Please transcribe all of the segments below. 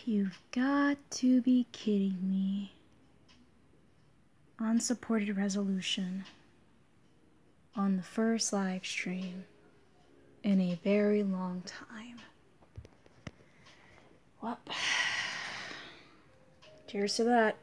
You've got to be kidding me. Unsupported resolution on the first live stream in a very long time. Well, cheers to that.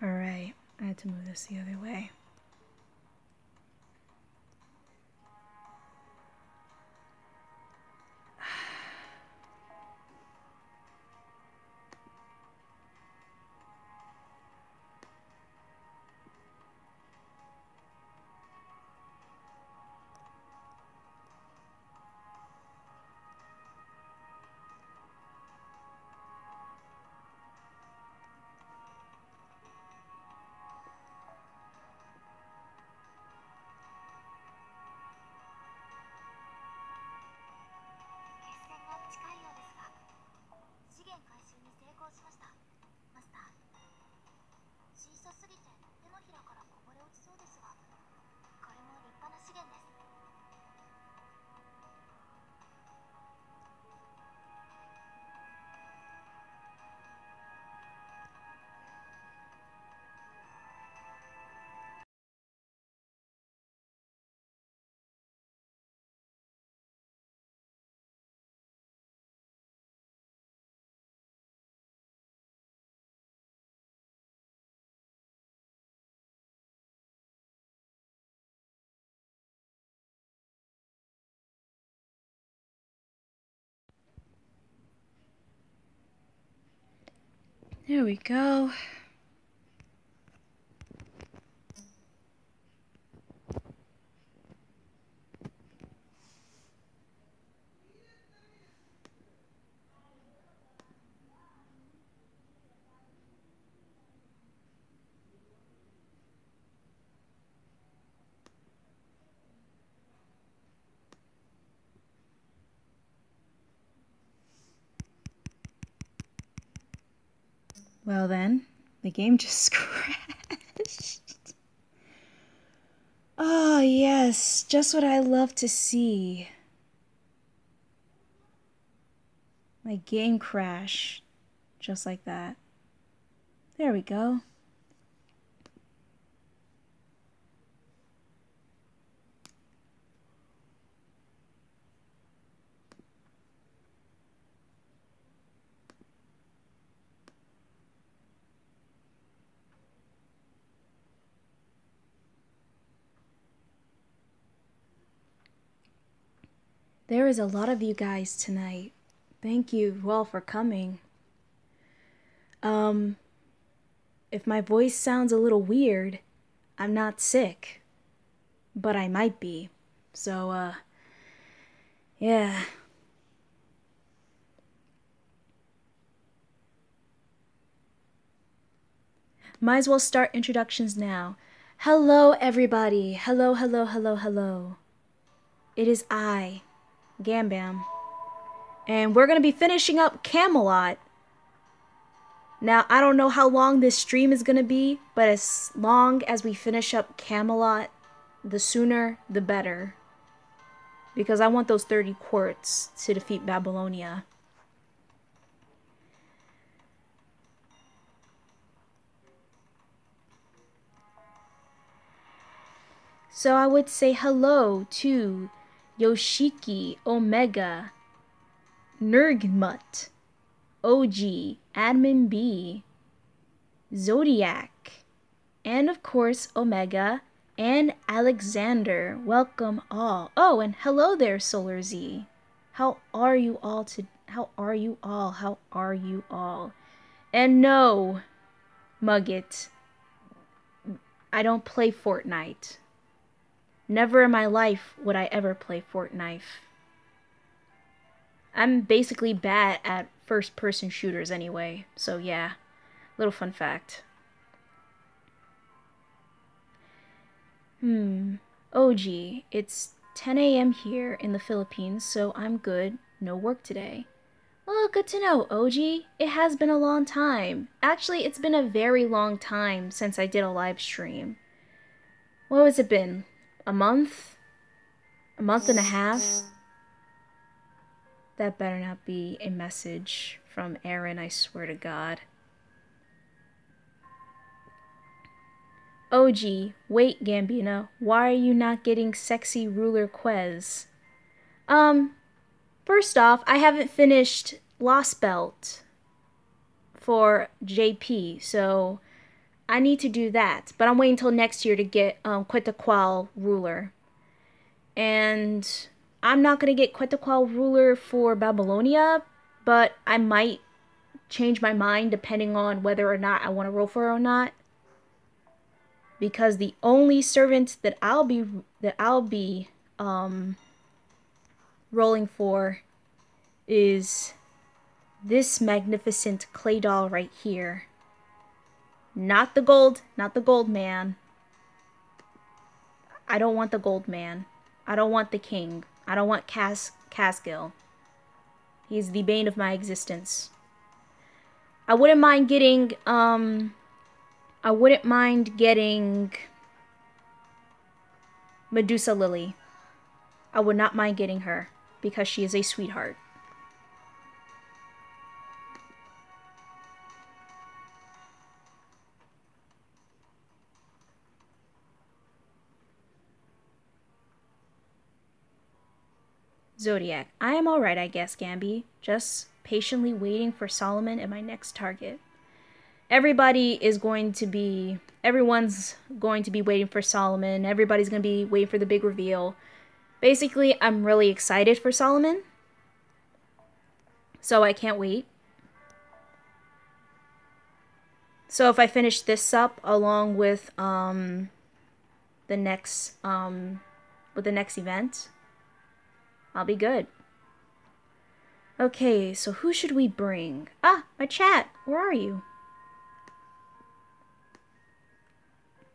Alright, I had to move this the other way. There we go. Well then, the game just crashed. Oh yes, just what I love to see. My game crash. Just like that. There we go. There is a lot of you guys tonight. Thank you all for coming. If my voice sounds a little weird, I'm not sick. But I might be. So, yeah. Might as well start introductions now. Hello, everybody. Hello, hello, hello, hello. It is I, Gambam. And we're going to be finishing up Camelot. Now, I don't know how long this stream is going to be, but as long as we finish up Camelot, the sooner the better. Because I want those 30 quartz to defeat Babylonia. So I would say hello to Yoshiki, Omega, Nergmut, OG, Admin B, Zodiac, and of course Omega and Alexander. Welcome all. Oh, and hello there, Solar Z. How are you all? How are you all? How are you all? And no, Mugget, I don't play Fortnite. Never in my life would I ever play Fortnite. I'm basically bad at first-person shooters anyway, so yeah. Little fun fact. OG, it's 10 a.m. here in the Philippines, so I'm good. No work today. Well, good to know, OG. It has been a long time. Actually, it's been a very long time since I did a live stream. What has it been? A month? A month and a half? That better not be a message from Aaron, I swear to God. OG, wait, Gambino. Why are you not getting sexy ruler Quez? First off, I haven't finished Lost Belt for JP, so I need to do that. But I'm waiting until next year to get Quetzalcoatl ruler. And I'm not going to get Quetzalcoatl ruler for Babylonia, but I might change my mind depending on whether or not I want to roll for it or not. Because the only servant that I'll be rolling for is this magnificent clay doll right here. Not the gold man. I don't want the gold man. I don't want the king. I don't want Casgil. He's the bane of my existence. I wouldn't mind getting Medusa Lily. I would not mind getting her because she is a sweetheart. Zodiac. I am alright, I guess, Gamby. Just patiently waiting for Solomon and my next target. Everyone's going to be waiting for Solomon. Everybody's going to be waiting for the big reveal. Basically, I'm really excited for Solomon. So I can't wait. So if I finish this up along with the next event, I'll be good. Okay, so who should we bring? Ah, my chat. Where are you?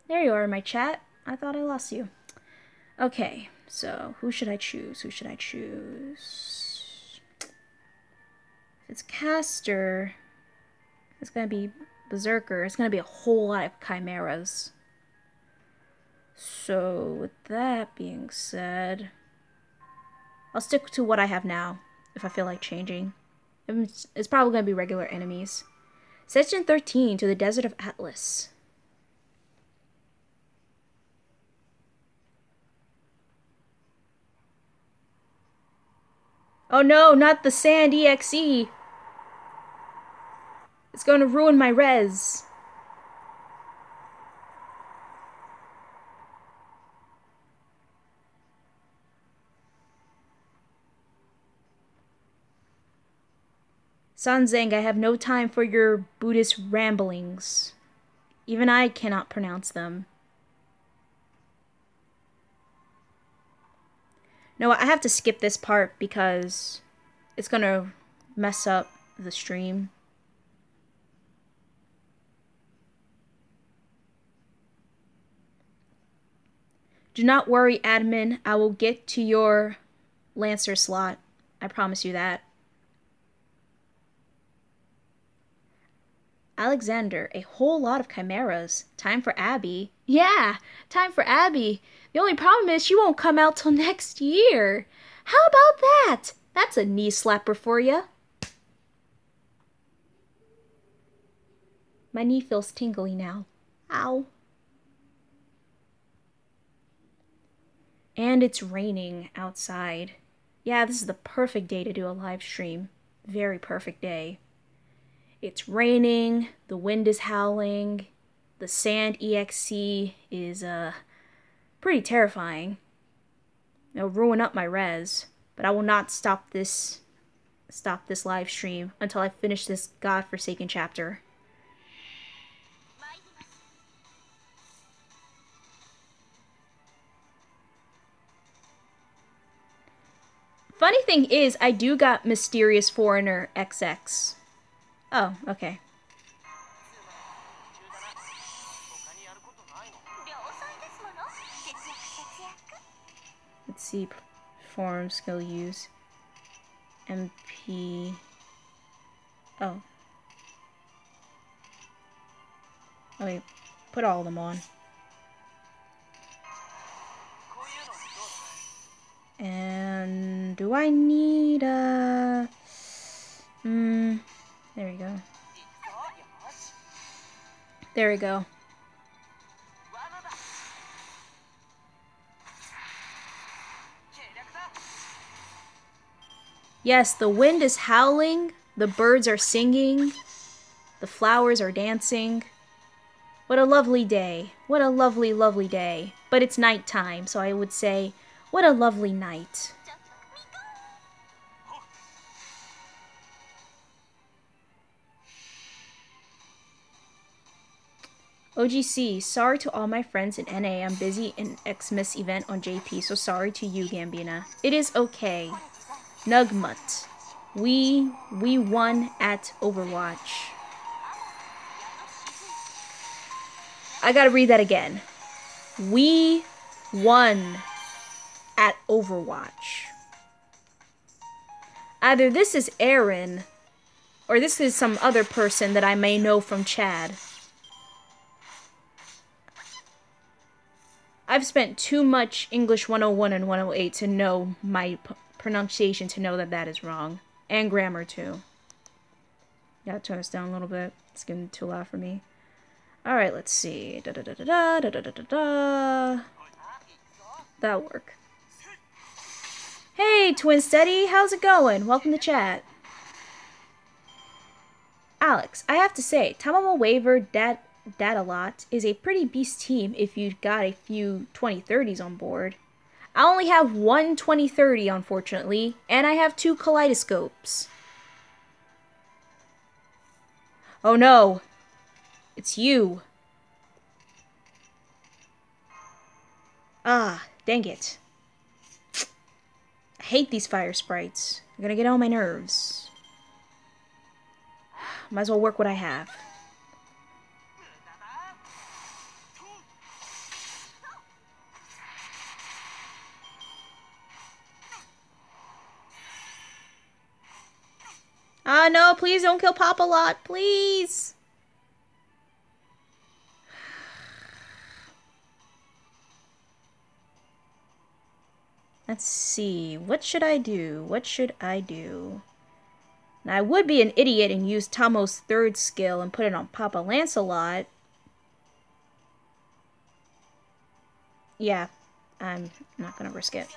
There you are, my chat. I thought I lost you. Okay, so who should I choose? Who should I choose? If it's Caster, it's gonna be Berserker. It's gonna be a whole lot of chimeras. So with that being said, I'll stick to what I have now if I feel like changing. It's probably gonna be regular enemies. Section 13 to the Desert of Atlas. Oh no, not the Sand EXE! It's going to ruin my res. Sanzeng, I have no time for your Buddhist ramblings. Even I cannot pronounce them. No, I have to skip this part because it's gonna mess up the stream. Do not worry, admin. I will get to your Lancer slot. I promise you that. Alexander, a whole lot of chimeras. Time for Abby. Yeah, time for Abby. The only problem is she won't come out till next year. How about that? That's a knee slapper for you. My knee feels tingly now. Ow. And it's raining outside. Yeah, this is the perfect day to do a live stream. Very perfect day. It's raining, the wind is howling, the Sand EXE is pretty terrifying. It'll ruin up my res, but I will not stop this live stream until I finish this godforsaken chapter. funny thing is, I do got Mysterious Foreigner XX. Oh, okay. Let's see. Form, skill use. MP. Oh. Oh, wait. Put all of them on. And do I need a... there we go. There we go. Yes, the wind is howling, the birds are singing, the flowers are dancing. What a lovely day. What a lovely, lovely day. But it's nighttime, so I would say, what a lovely night. OGC, sorry to all my friends in NA. I'm busy in Xmas event on JP, so sorry to you, Gambina. It is okay. Nugmut. We won at Overwatch. I gotta read that again. We won at Overwatch. Either this is Aaron, or this is some other person that I may know from Chad. I've spent too much English 101 and 108 to know my pronunciation to know that that is wrong. And grammar, too. Gotta turn this down a little bit. It's getting too loud for me. Alright, let's see. That'll work. Hey, Twin Steady, how's it going? Welcome to chat. Alex, I have to say, Tamamo Waver Datalot is a pretty beast team if you've got a few 2030s on board. I only have one 2030, unfortunately, and I have 2 kaleidoscopes. Oh no! It's you! Ah, dang it. I hate these fire sprites. They're gonna get on my nerves. Might as well work what I have. Ah, no, please don't kill Pop-A-Lot, please! Let's see, what should I do? What should I do? Now, I would be an idiot and use Tomo's 3rd skill and put it on Papa Lancelot. Yeah, I'm not gonna risk it.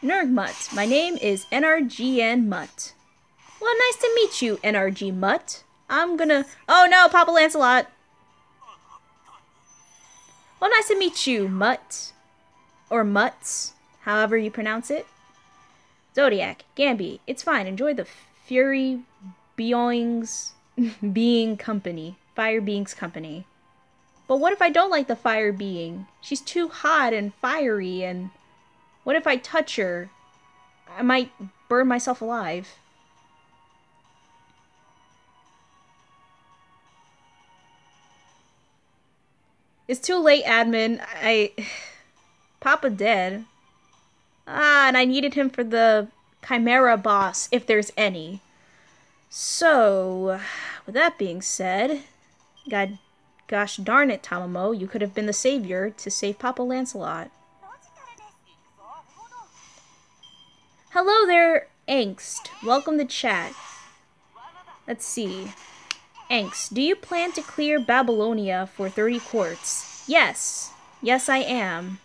Nurgmutt, my name is NRGN Mutt. Well, nice to meet you, NRG Mutt. I'm gonna... Oh no, Papa Lancelot! Well, nice to meet you, Mutt. Or Mutts, however you pronounce it. Zodiac, Gamby, it's fine. Enjoy the Fury Beings Being Company. Fire Beings Company. But what if I don't like the Fire Being? She's too hot and fiery, and... What if I touch her? I might burn myself alive. It's too late, admin. Papa dead. Ah, and I needed him for the Chimera boss, if there's any. So, with that being said, gosh darn it, Tamamo, you could have been the savior to save Papa Lancelot. Hello there, Angst. Welcome to chat. Let's see. Angst, do you plan to clear Babylonia for 30 quartz? Yes. Yes, I am.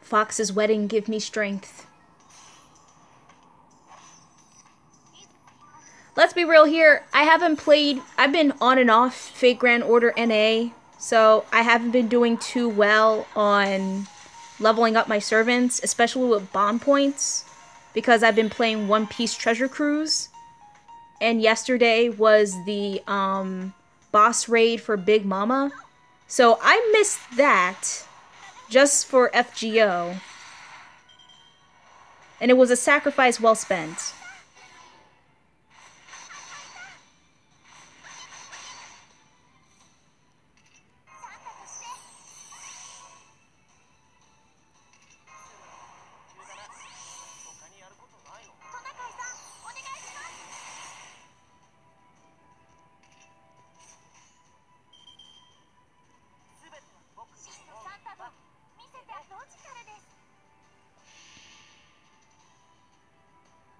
Fox's wedding give me strength. Let's be real here. I've been on and off Fate Grand Order NA, so I haven't been doing too well on leveling up my servants, especially with bond points, because I've been playing One Piece Treasure Cruise. And yesterday was the boss raid for Big Mama. So I missed that just for FGO. And it was a sacrifice well spent.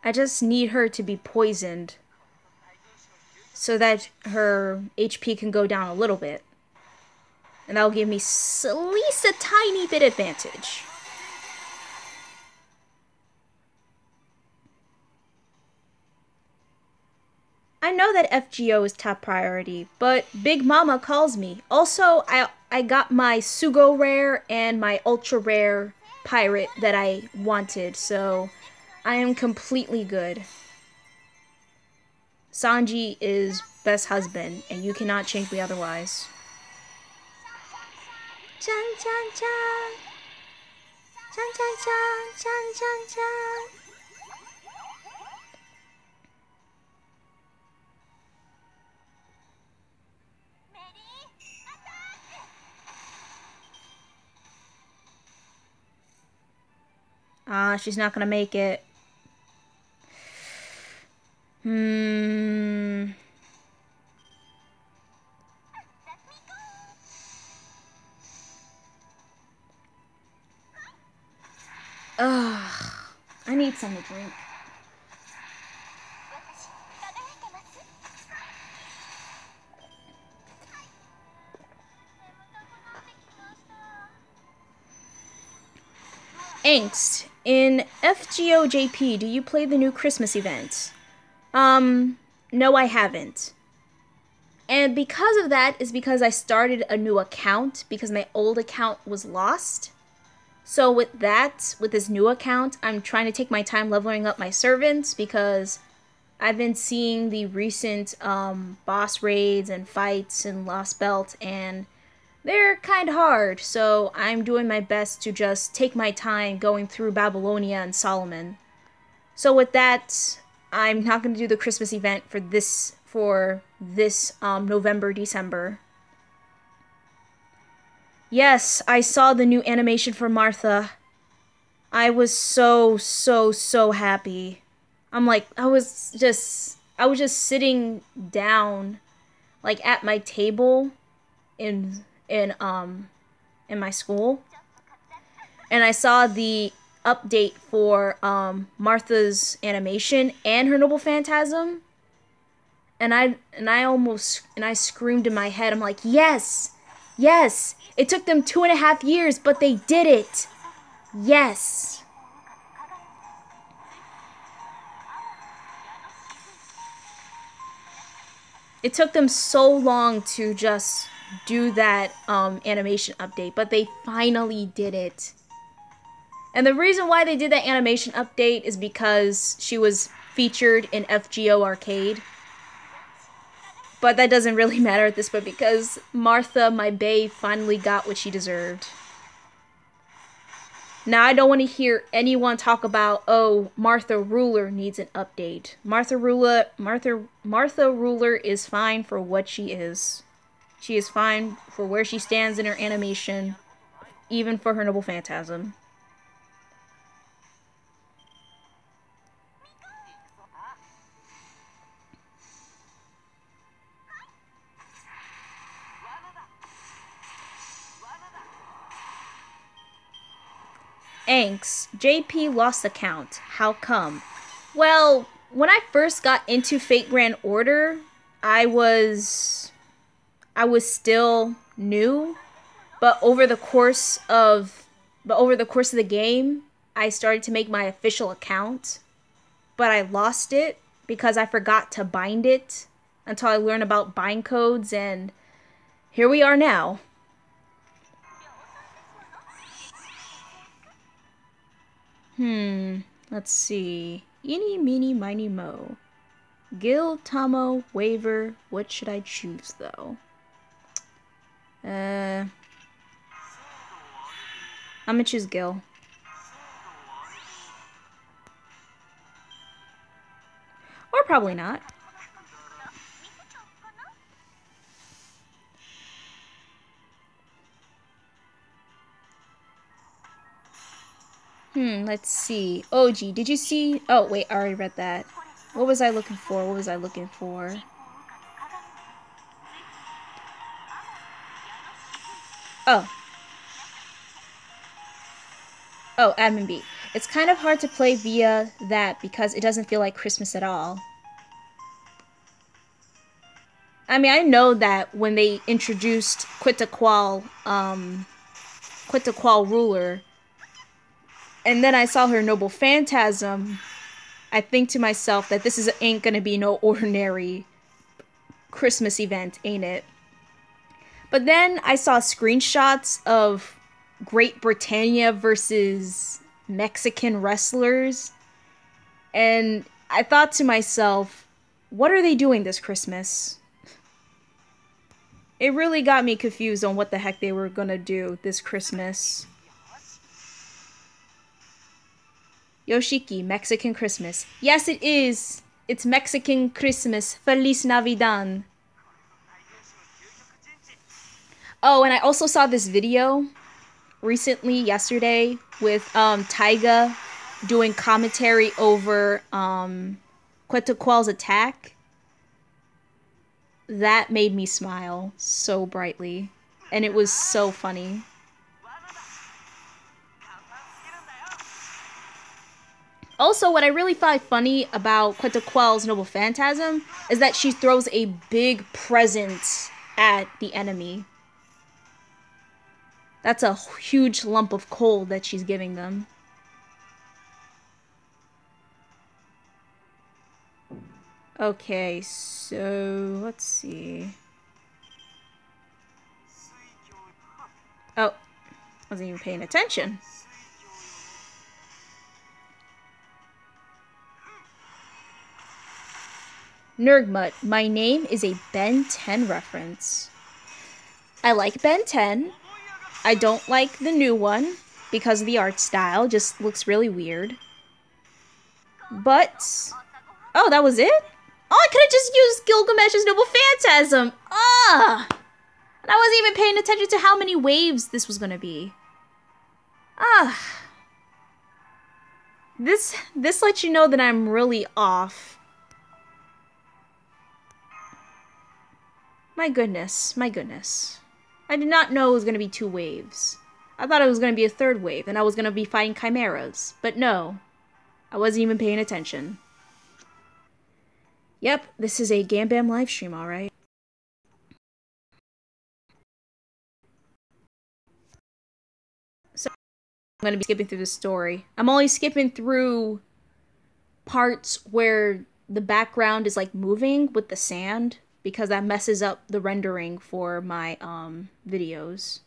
I just need her to be poisoned so that her HP can go down a little bit. And that'll give me at least a tiny bit advantage. I know that FGO is top priority, but Big Mama calls me. Also, I got my Sugo rare and my ultra rare pirate that I wanted, so I am completely good. Sanji is best husband, and you cannot change me otherwise. Chan chan chan. Chan chan chan. Chan chan chan. She's not gonna make it. Ugh. I need something to drink. Angst. In FGO JP, do you play the new Christmas event? No, I haven't. And because of that is because I started a new account because my old account was lost. So with this new account, I'm trying to take my time leveling up my servants because I've been seeing the recent boss raids and fights in Lost Belt, and they're kind of hard. So I'm doing my best to just take my time going through Babylonia and Solomon. So with that, I'm not going to do the Christmas event for this November, December. Yes, I saw the new animation for Martha. I was so happy. I'm like, I was just sitting down, like at my table in my school, and I saw the update for Martha's animation and her Noble Phantasm, and I screamed in my head. I'm like, yes. It took them 2.5 years, but they did it. Yes. It took them so long to just do that animation update, but they finally did it. And the reason why they did that animation update is because she was featured in FGO Arcade. But that doesn't really matter at this point because Martha, my bae, finally got what she deserved. Now, I don't want to hear anyone talk about, oh, Martha Ruler needs an update. Martha Ruler is fine for what she is. She is fine for where she stands in her animation, even for her Noble Phantasm. Angst. JP lost account. How come? Well, when I first got into Fate Grand Order, I was still new, but over the course of But over the course of the game, I started to make my official account, but I lost it because I forgot to bind it until I learned about bind codes, and here we are now. Let's see. Eeny, meeny, miny, mo. Gil, Tomo, Waver. What should I choose, though? I'm gonna choose Gil. Or probably not. Let's see. OG, did you see? Oh, wait, I already read that. What was I looking for? What was I looking for? Oh. Oh, admin B. It's kind of hard to play via that because it doesn't feel like Christmas at all. I mean, I know that when they introduced Quetzalcoatl ruler, and then I saw her noble phantasm, I think to myself that ain't gonna be no ordinary Christmas event, ain't it? But then I saw screenshots of Great Britannia versus Mexican wrestlers, and I thought to myself, what are they doing this Christmas? It really got me confused on what the heck they were gonna do this Christmas. Yoshiki, Mexican Christmas. Yes, it is. It's Mexican Christmas. Feliz Navidad. Oh, and I also saw this video recently, yesterday, with Taiga doing commentary over Quetzalcoatl's attack. That made me smile so brightly. And it was so funny. Also, what I really find funny about Quetzalcoatl's Noble Phantasm is that she throws a big present at the enemy. That's a huge lump of coal that she's giving them. Okay, so let's see. Oh, wasn't even paying attention. Nerdmut, my name is a Ben 10 reference. I like Ben 10. I don't like the new one because the art style just looks really weird. But, oh, that was it? Oh, I could have just used Gilgamesh's Noble Phantasm. Ah! And I wasn't even paying attention to how many waves this was gonna be. Ah. This lets you know that I'm really off. My goodness, my goodness. I did not know it was gonna be 2 waves. I thought it was gonna be a 3rd wave, and I was gonna be fighting chimeras. But no, I wasn't even paying attention. Yep, this is a Gambam livestream, alright. So, I'm gonna be skipping through the story. I'm only skipping through parts where the background is like moving with the sand, because that messes up the rendering for my videos.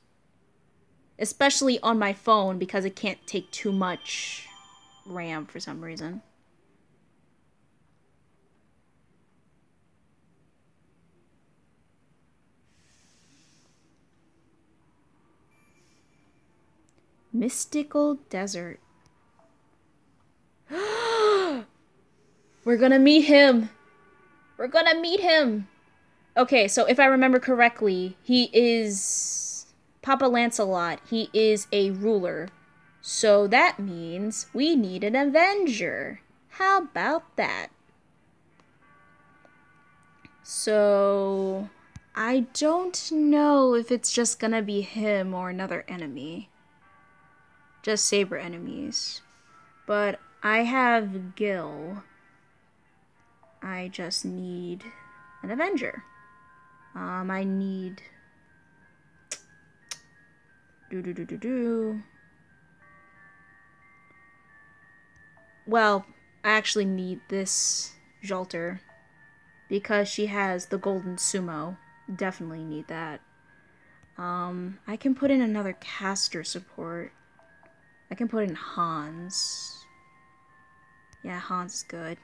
Especially on my phone, because it can't take too much RAM for some reason. Mystical Desert. We're gonna meet him. We're gonna meet him. Okay, so if I remember correctly, he is Papa Lancelot. He is a ruler. So that means we need an Avenger. How about that? So I don't know if it's just gonna be him or another enemy. Just Saber enemies. But I have Gil. I just need an Avenger. I need... well, I actually need this Jolter because she has the golden sumo. Definitely need that. I can put in another caster support. I can put in Hans. Yeah, Hans is good.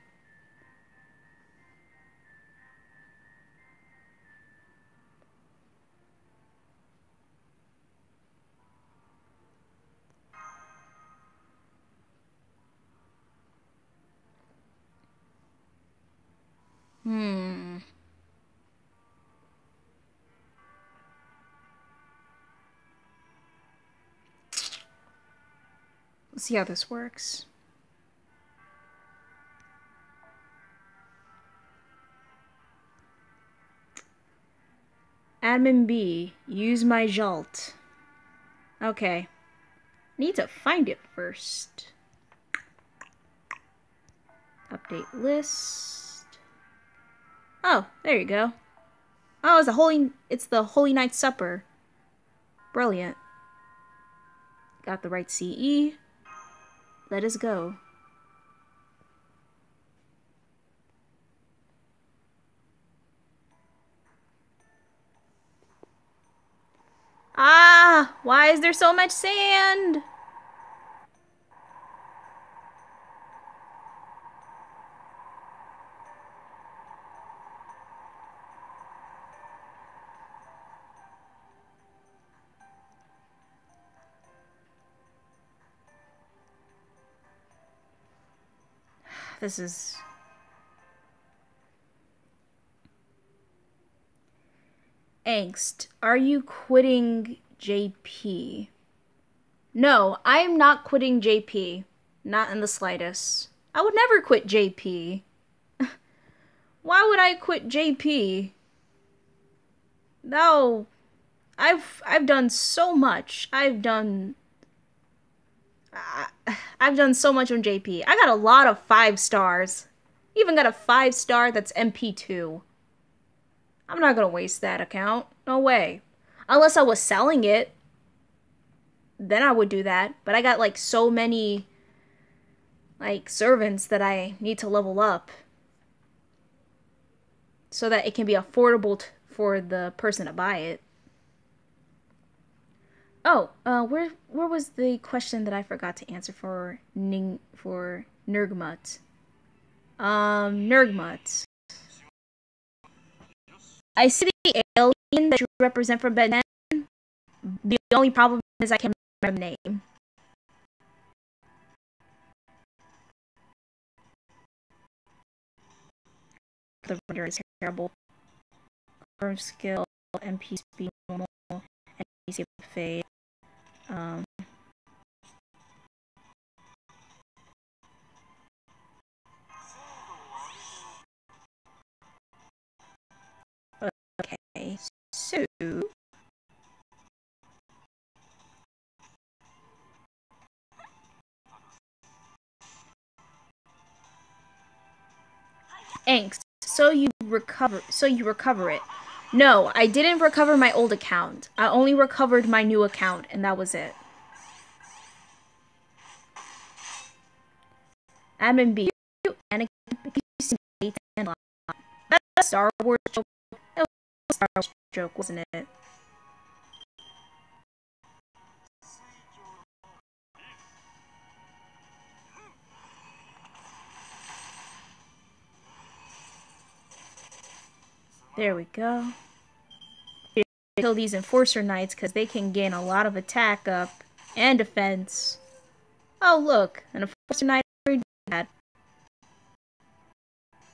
Let's see how this works. Admin B, use my Jolt. Okay. Need to find it first. Update list. Oh, there you go. Oh, it's the Holy Night Supper. Brilliant. Got the right CE. Let us go. Ah, why is there so much sand? This is... Angst, are you quitting JP? No, I am not quitting JP. Not in the slightest. I would never quit JP. Why would I quit JP? No. I've done so much. I've done so much on JP. I got a lot of 5 stars. Even got a 5-star that's MP2. I'm not gonna waste that account. No way. Unless I was selling it. Then I would do that. But I got like so many like servants that I need to level up. So that it can be affordable for the person to buy it. Oh, where was the question that I forgot to answer for Nurgmut? Nurgmut. I see the alien that you represent from Ben 10. The only problem is I can't remember the name. The render is terrible. Confirm skill, MP speed normal, NPC fade. Okay, so angst. So you recover it. No, I didn't recover my old account. I only recovered my new account, and that was it. Admin B, Anakin, and that's a Star Wars joke. That was a Star Wars joke, wasn't it? There we go. Kill these Enforcer Knights because they can gain a lot of attack up and defense. Oh, look, an Enforcer Knight already did that.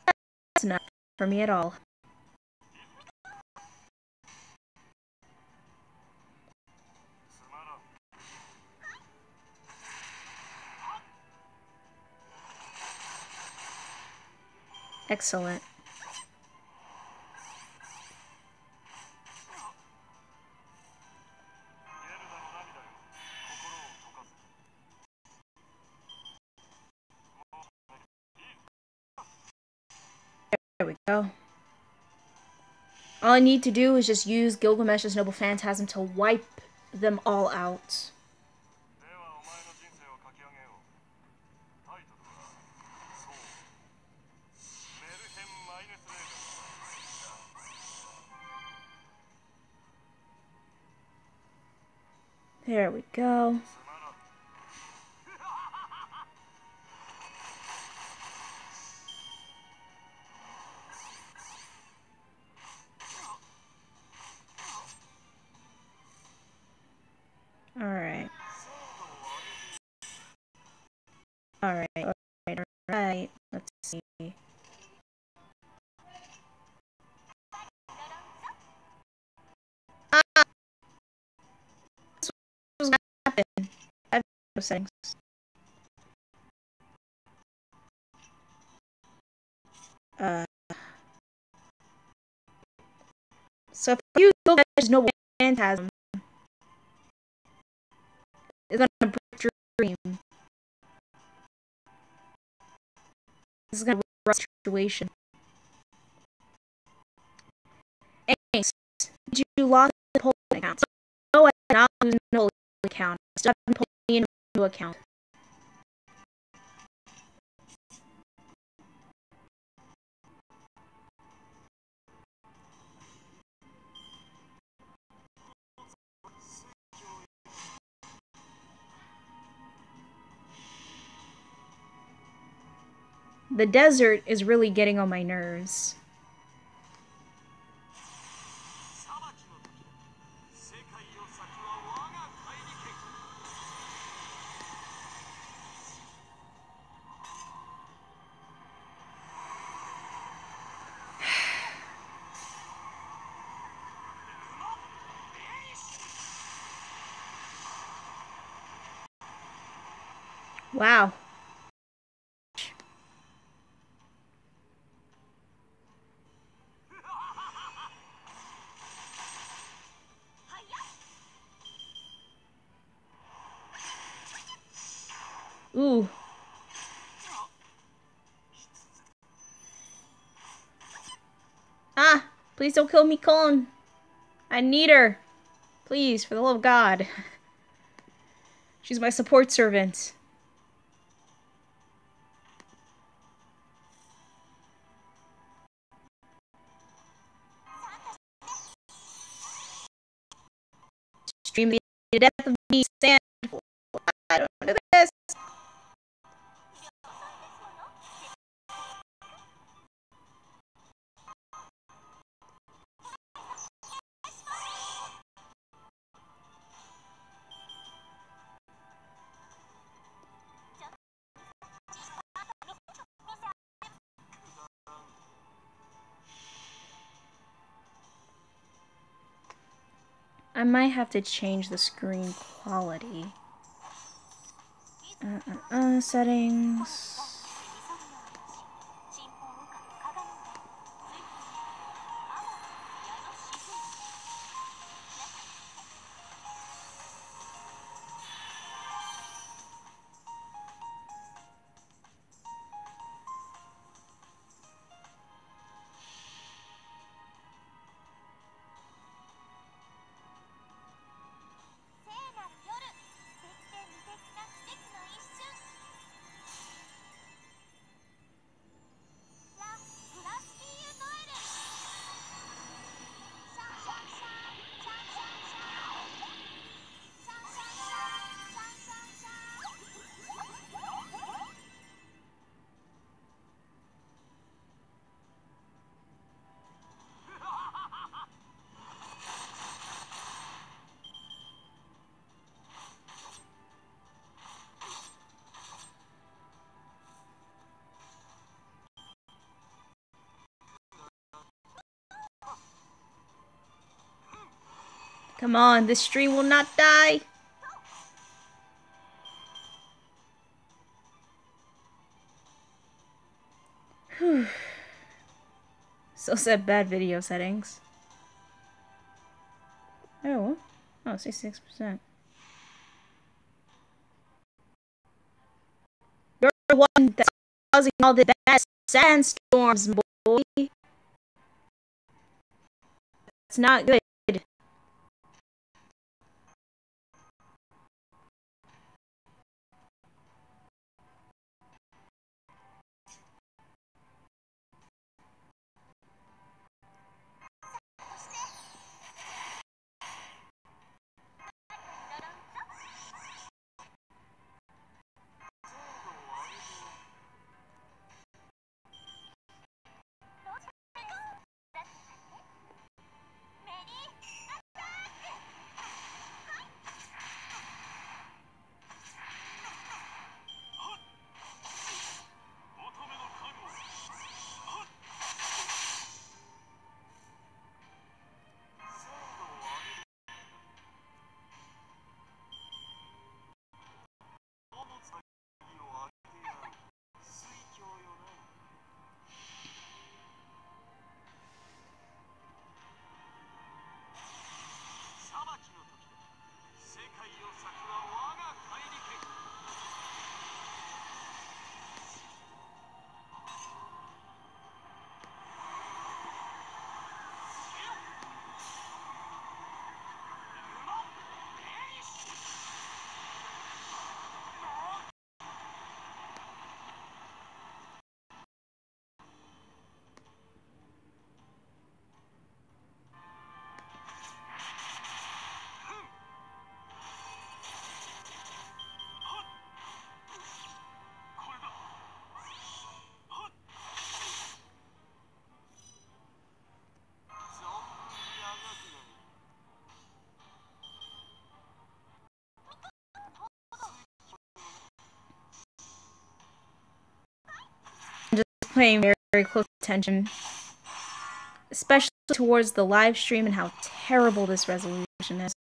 That's not for me at all. Excellent. There we go. All I need to do is just use Gilgamesh's Noble Phantasm to wipe them all out. There we go. Alright. Alright. Let's see. Ah! This was gonna happen. I have no settings. So if you know that there's no phantasm, it's gonna break your dream. This is gonna be a rough situation. Thanks. Did you log the Poland account? No, I did not lose an old account. I still have Poland new account. The desert is really getting on my nerves. Wow. Ooh. Ah! Please don't kill me, Colin. I need her. Please, for the love of God. She's my support servant. Stream the death of me, Sand. I don't do this. I might have to change the screen quality. Settings. Come on, this stream will not die. Whew. Still said bad video settings. Oh, 66%. You're the one that's causing all the bad sandstorms, boy. It's not good. Paying very, very close attention, especially towards the live stream and how terrible this resolution is.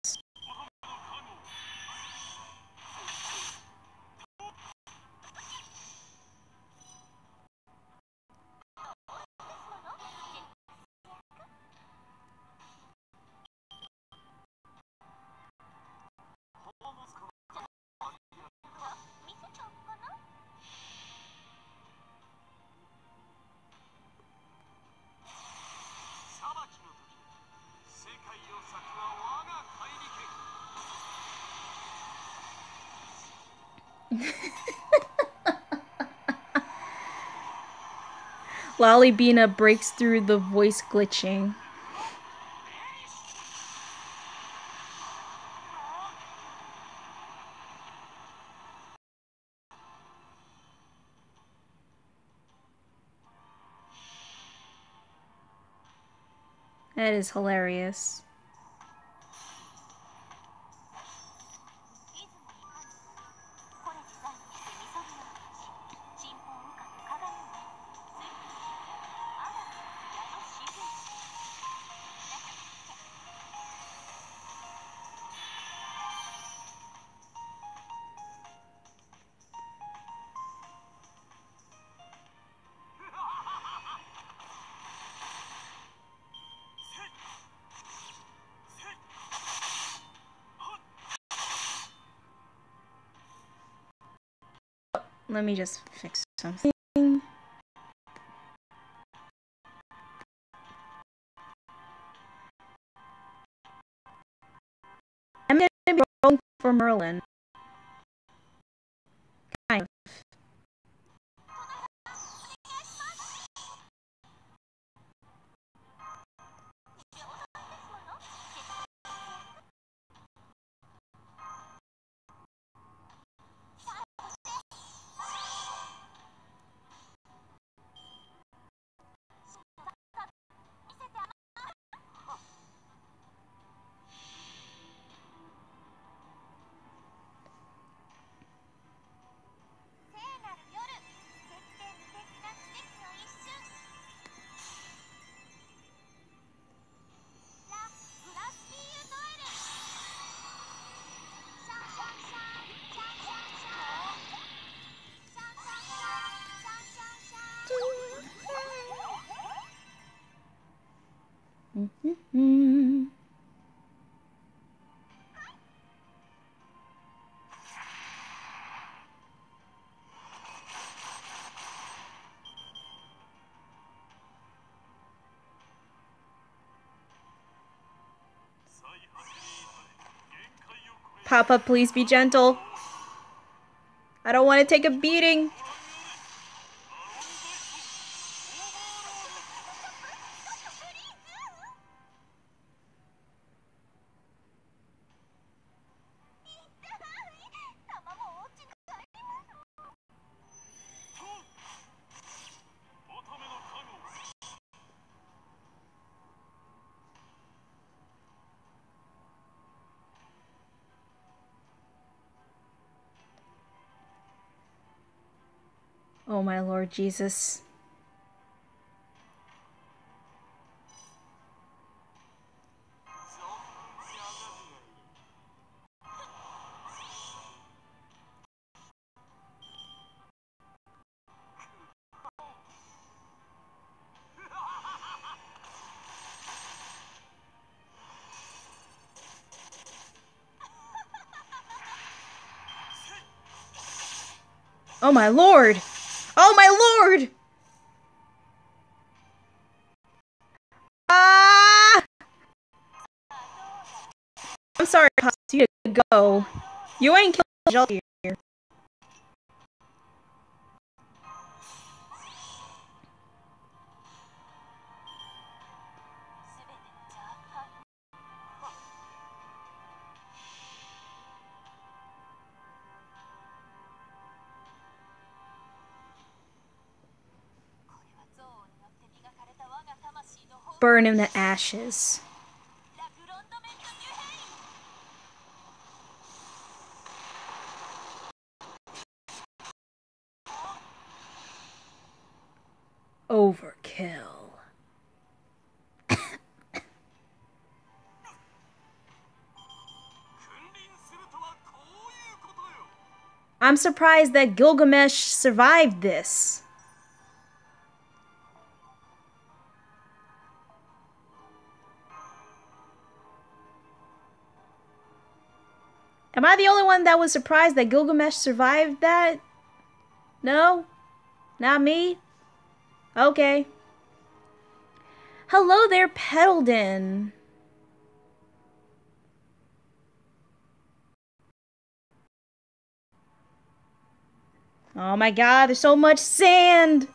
Lollybina breaks through the voice glitching. That is hilarious. Let me just fix something. I'm gonna be rolling for Merlin. Kind of. Papa, please be gentle. I don't want to take a beating. Oh my Lord Jesus. Oh my lord! Oh my lord! Ah! I'm sorry, Pops, you need to go. You ain't killing Jelly here. Burn him to ashes. Overkill. I'm surprised that Gilgamesh survived this. Am I the only one that was surprised that Gilgamesh survived that? No? Not me? Okay. Hello there, Petalden. Oh my god, there's so much sand!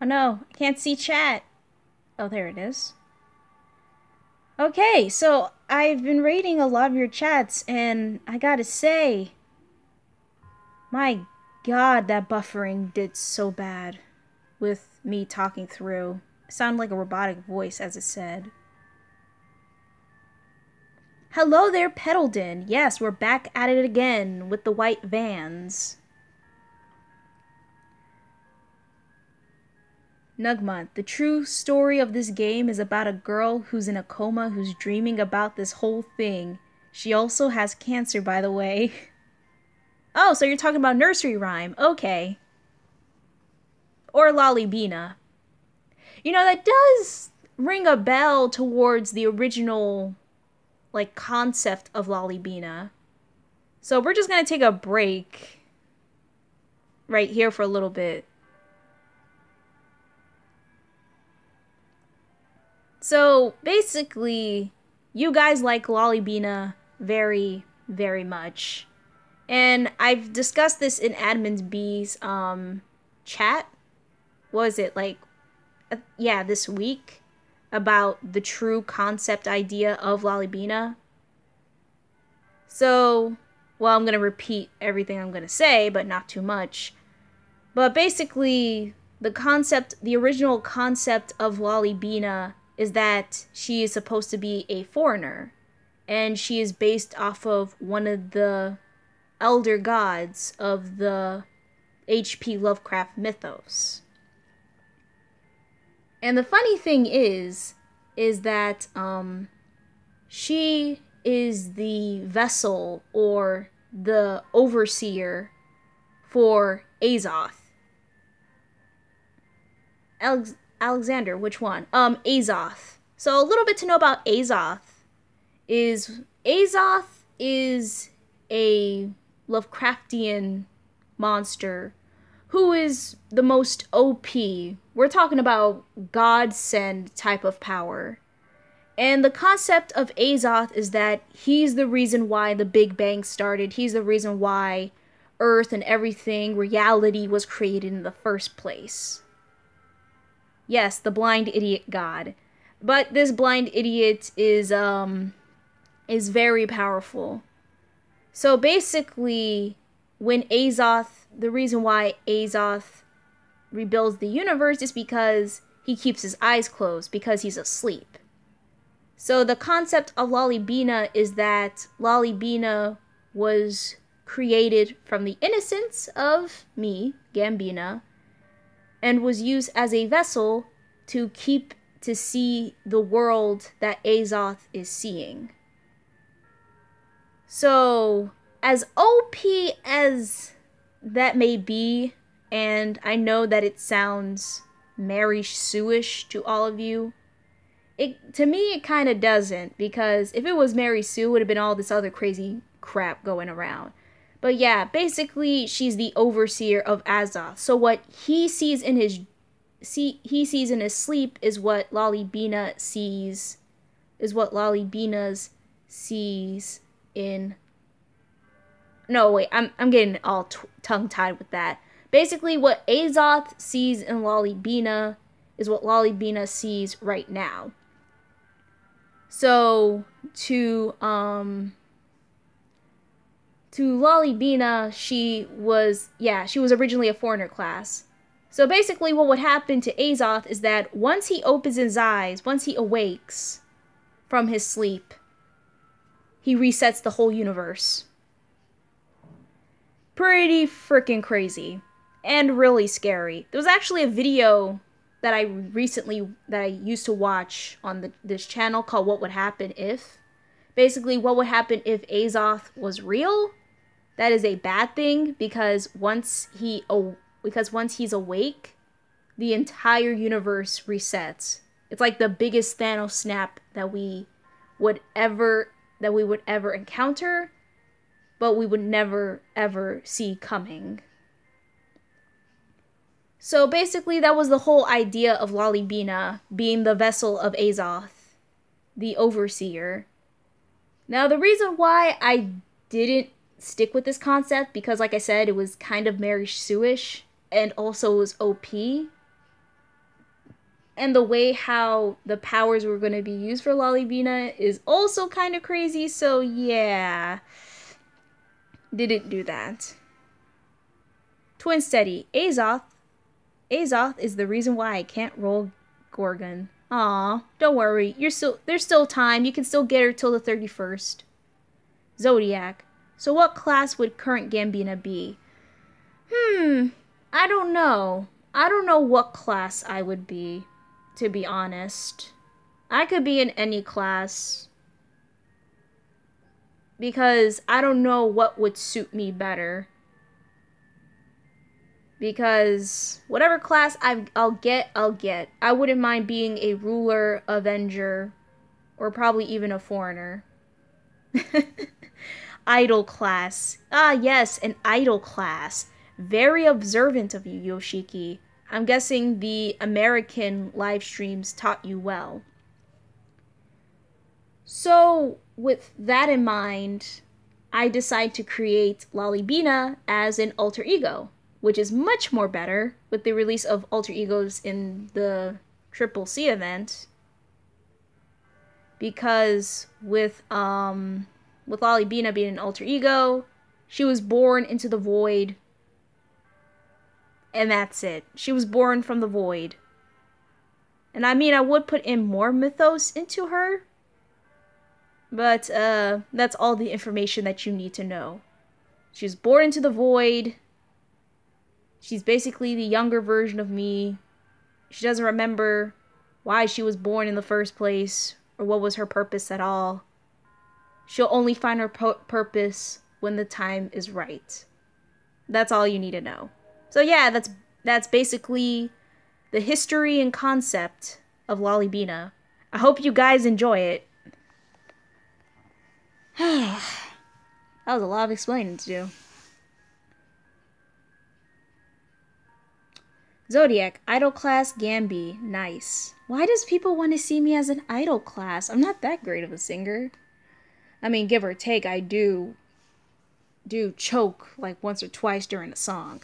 Oh no, I can't see chat. Oh, there it is. Okay, so I've been reading a lot of your chats, and I gotta say, my god, that buffering did so bad with me talking through. It sounded like a robotic voice, as it said. Hello there, Petalden. Yes, we're back at it again with the white vans. Nugmont, the true story of this game is about a girl who's in a coma who's dreaming about this whole thing. She also has cancer, by the way. Oh, so you're talking about Nursery Rhyme. Okay. Or Lollybina. You know, that does ring a bell towards the original, like, concept of Lollybina. So we're just gonna take a break right here for a little bit. So basically, you guys like Lollybina very, very much. And I've discussed this in Admin B's chat. What was it, like, yeah, this week, about the true concept idea of Lollybina. So, well, I'm going to repeat everything I'm going to say, but not too much. But basically, the original concept of Lollybina is that she is supposed to be a foreigner. And she is based off of one of the elder gods of the H.P. Lovecraft mythos. And the funny thing is that she is the vessel or the overseer for Azoth. Alexander, which one? Azoth. So a little bit to know about Azoth is a Lovecraftian monster who is the most OP. We're talking about godsend type of power. And the concept of Azoth is that he's the reason why the Big Bang started. He's the reason why Earth and everything, reality, was created in the first place. Yes, the blind idiot god. But this blind idiot is is very powerful. So basically, when Azoth, the reason why Azoth rebuilds the universe is because he keeps his eyes closed because he's asleep. So the concept of Loli Bina is that Loli Bina was created from the innocence of me, Gambina, and was used as a vessel to see the world that Azoth is seeing. So, as OP as that may be, and I know that it sounds Mary Sue-ish to all of you, to me it kind of doesn't, because if it was Mary Sue, it would have been all this other crazy crap going around. But yeah, basically she's the overseer of Azoth. So what he sees in his sleep is what Loli Bina sees, in... No, wait, I'm getting all tongue-tied with that. Basically, what Azoth sees in Loli Bina is what Loli Bina sees right now. So, to Loli Bina, she was originally a foreigner class. So basically what would happen to Azoth is that once he opens his eyes, once he awakes from his sleep, he resets the whole universe. Pretty freaking crazy. And really scary. There was actually a video that I used to watch on this channel called What Would Happen If. Basically, what would happen if Azoth was real? That is a bad thing, because once he's awake, the entire universe resets. It's like the biggest Thanos snap that we would ever encounter, but we would never ever see coming. So basically that was the whole idea of Loli Bina being the vessel of Azoth, the overseer. Now the reason why I didn't stick with this concept, because like I said, it was kind of Mary Sue-ish, and also was OP. And the way how the powers were going to be used for Loli Bina is also kind of crazy, so yeah. Didn't do that. Twin Steady. Azoth is the reason why I can't roll Gorgon. Aw, don't worry. There's still time. You can still get her till the 31st. Zodiac. So what class would current Gambina be? I don't know. I don't know what class I would be, to be honest. I could be in any class, because I don't know what would suit me better. Because whatever class I'll get. I wouldn't mind being a ruler, avenger, or probably even a foreigner. Idol class. Ah, yes, an idol class. Very observant of you, Yoshiki. I'm guessing the American live streams taught you well. So, with that in mind, I decide to create Loli Bina as an alter ego, which is much more better with the release of alter egos in the Triple C event. Because with Loli Bina being an alter ego, she was born into the void, and that's it. She was born from the void. And I mean, I would put in more mythos into her, but that's all the information that you need to know. She was born into the void. She's basically the younger version of me. She doesn't remember why she was born in the first place, or what was her purpose at all. She'll only find her purpose when the time is right. That's all you need to know. So yeah, that's basically the history and concept of Loli Bina. I hope you guys enjoy it. That was a lot of explaining to do. Zodiac, idol class, Gambi, nice. Why does people want to see me as an idol class? I'm not that great of a singer. I mean, give or take, I do choke like once or twice during a song.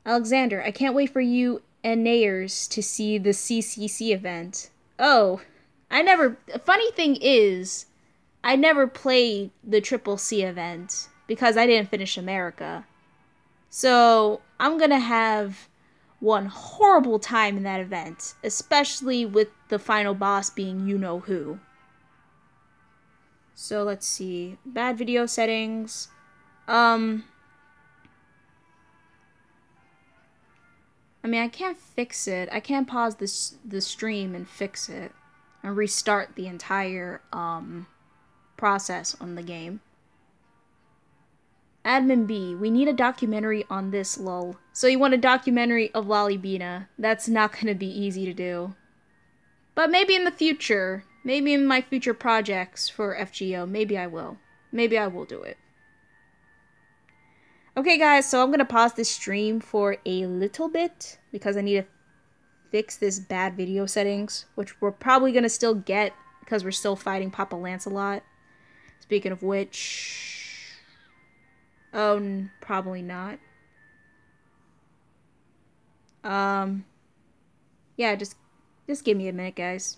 Alexander, I can't wait for you and Nayers to see the CCC event. Oh, Funny thing is, I never played the Triple C event because I didn't finish America. So I'm gonna have one horrible time in that event, especially with the final boss being you know who. So let's see. Bad video settings. I mean, I can't fix it. I can't pause the stream and fix it and restart the entire process on the game. Admin B, we need a documentary on this, lol. So you want a documentary of Lollybina. That's not gonna be easy to do. But maybe in the future, maybe in my future projects for FGO, maybe I will. Maybe I will do it. Okay guys, so I'm gonna pause this stream for a little bit because I need to fix this bad video settings, which we're probably gonna still get because we're still fighting Papa Lancelot. Speaking of which... Oh, probably not. Yeah, just give me a minute, guys.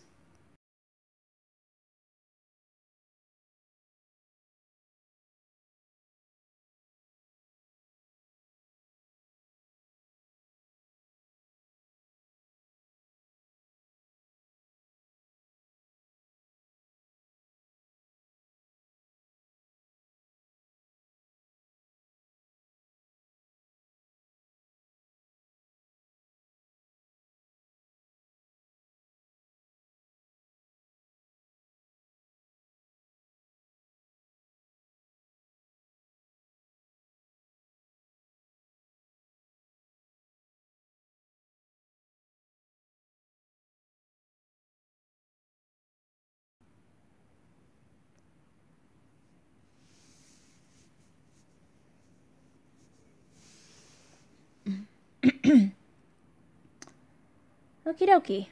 Okie dokie.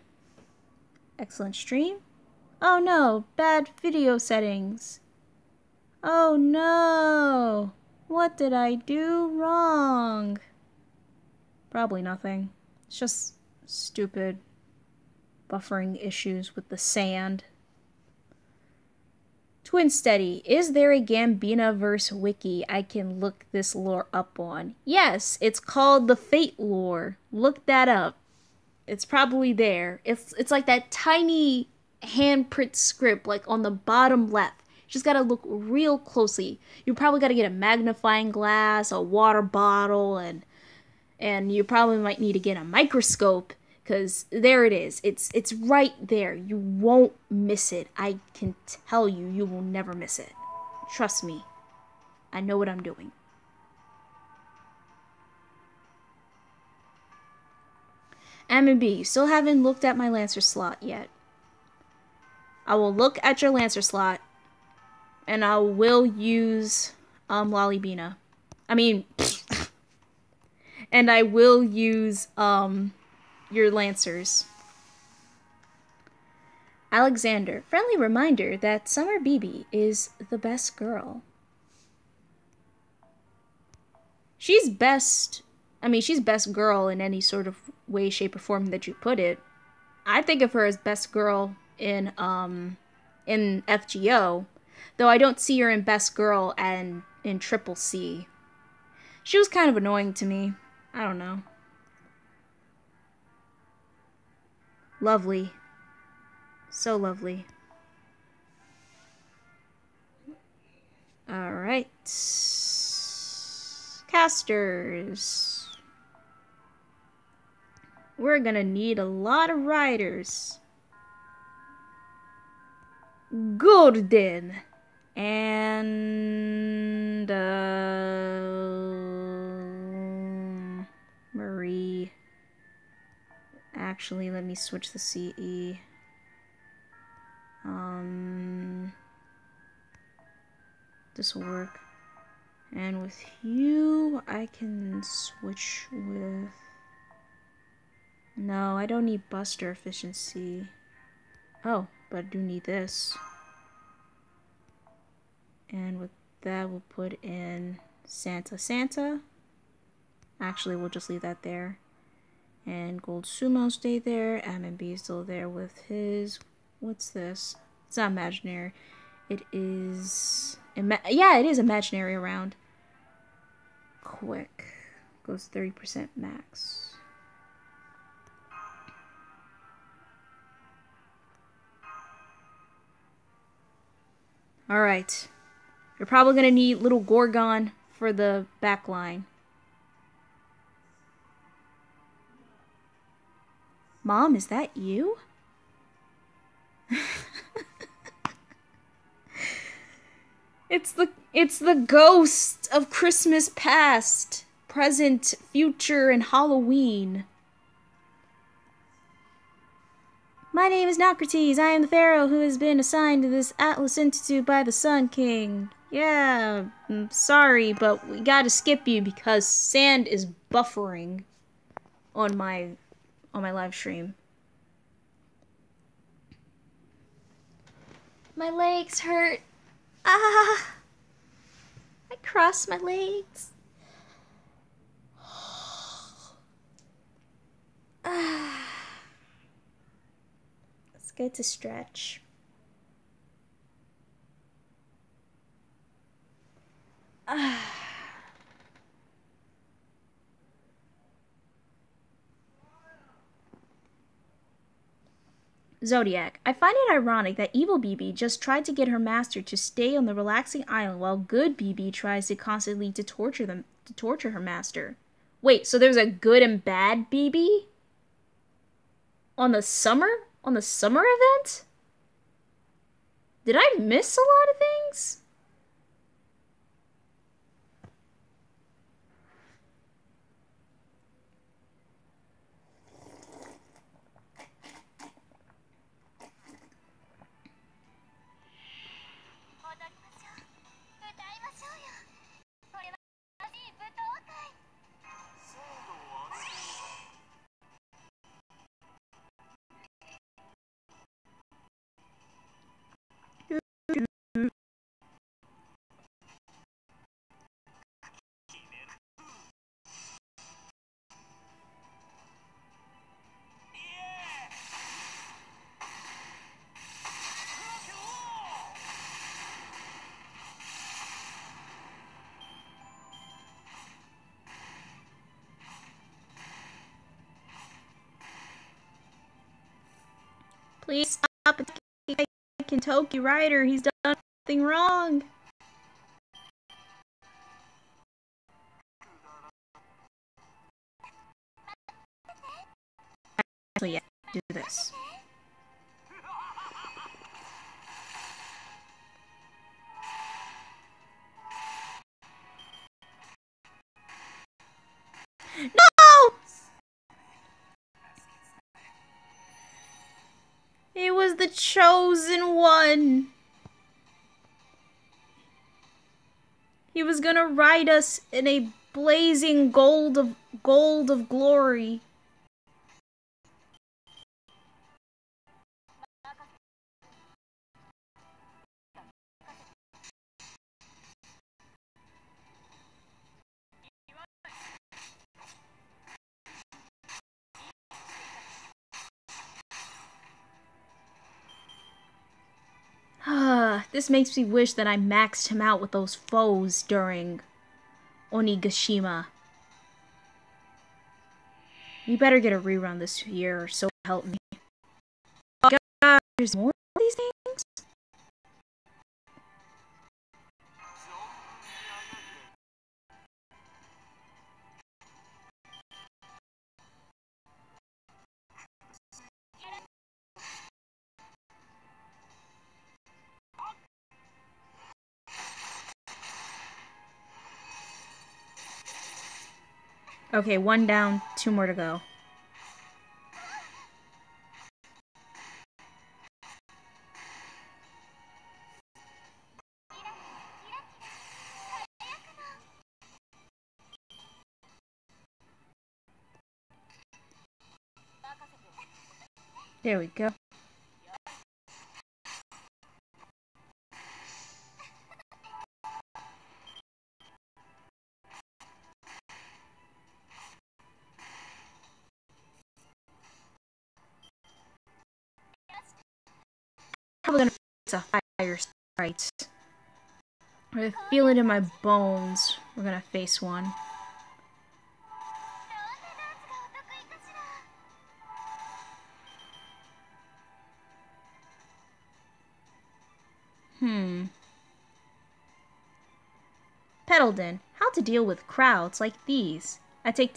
Excellent stream. Oh no, bad video settings. Oh no! What did I do wrong? Probably nothing. It's just stupid buffering issues with the sand. Twin Steady, is there a Gambinaverse wiki I can look this lore up on? Yes, it's called the Fate lore. Look that up. It's probably there. It's like that tiny handprint script, like on the bottom left. You just gotta look real closely. You probably gotta get a magnifying glass, a water bottle, and you probably might need to get a microscope, because there it is. It's right there. You won't miss it. I can tell you, you will never miss it. Trust me. I know what I'm doing. Admin B, you still haven't looked at my Lancer slot yet. I will look at your Lancer slot, and I will use Lollybina. I mean, and I will use your Lancers. Alexander, friendly reminder that Summer BB is the best girl. She's best. I mean, she's best girl in any sort of way, shape, or form that you put it. I think of her as best girl in FGO, though I don't see her in best girl and in Triple C. She was kind of annoying to me. I don't know. Lovely. So lovely. Alright. Casters. We're gonna need a lot of riders. Golden. And Marie. Actually, let me switch the CE. This will work. And with you, I can switch with... No, I don't need Buster efficiency. Oh, but I do need this. And with that, we'll put in Santa. Actually, we'll just leave that there. And Gold Sumo stay there. Admin B is still there with his What's this? It's not imaginary. It is... yeah, it is imaginary around. Quick. Goes 30% max. Alright. You're probably gonna need little Gorgon for the back line. Mom, is that you? It's the ghost of Christmas past, present, future, and Halloween. My name is Nocrates. I am the pharaoh who has been assigned to this Atlas Institute by the Sun King. Yeah, I'm sorry, but we gotta skip you because sand is buffering on my live stream. My legs hurt. Ah! I crossed my legs. Ah. It's good to stretch. Ah. Zodiac. I find it ironic that evil BB just tried to get her master to stay on the relaxing island while good BB tries to constantly torture her master. Wait, so there's a good and bad BB? On the summer event? Did I miss a lot of things? Please stop attacking Toki Rider. He's done nothing wrong. Actually, yeah, do this. No! It was the chosen one. He was gonna ride us in a blazing gold of glory. This makes me wish that I maxed him out with those foes during Onigashima. We better get a rerun this year, so help me. Oh God, there's more of these things? Okay, one down, two more to go. There we go. probably gonna face a fire sprite. I feel it in my bones. We're gonna face one. Peddledon, how to deal with crowds like these. I take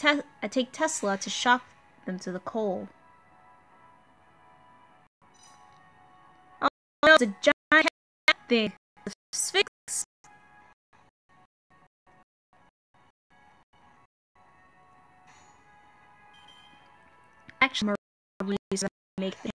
Tesla to shock them to the coal. Oh no, it's a giant thing. The Sphinx. Actually, Marie's make the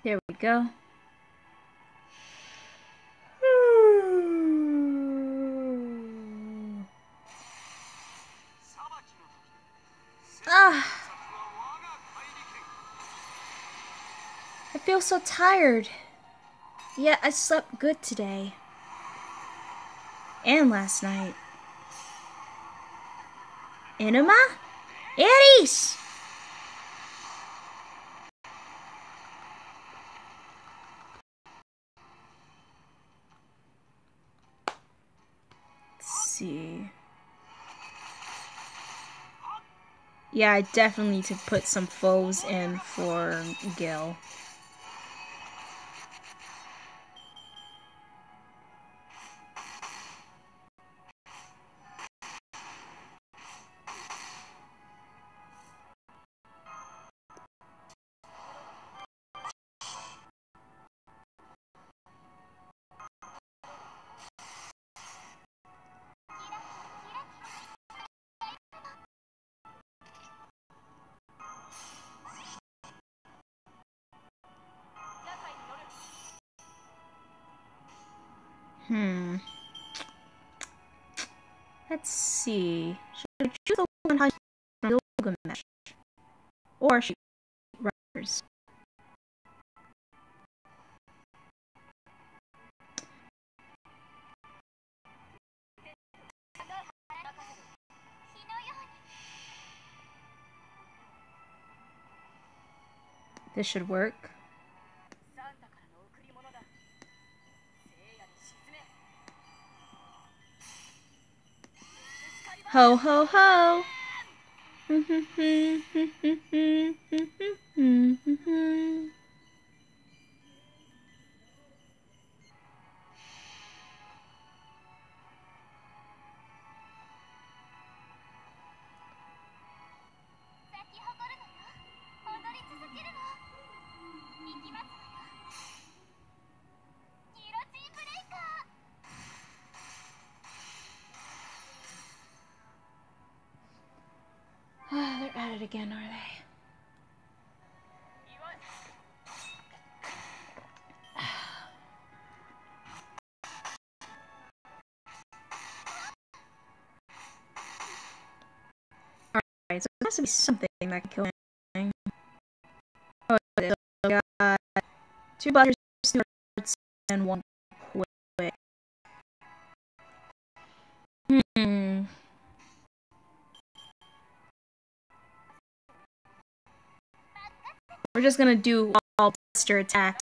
There we go. Ah, I feel so tired. Yet I slept good today. And last night. Enema? Ares! Let's see. Yeah, I definitely need to put some foes in for Gil. Let's see. Should I choose the one from Gilgamesh? Or should I Riders? This should work. Ho ho ho! They're at it again, are they? Alright, so there has to be something that can kill anything. Oh, so we got 2 butters, 2 hearts, and 1 quick. We're just gonna do all buster attacks.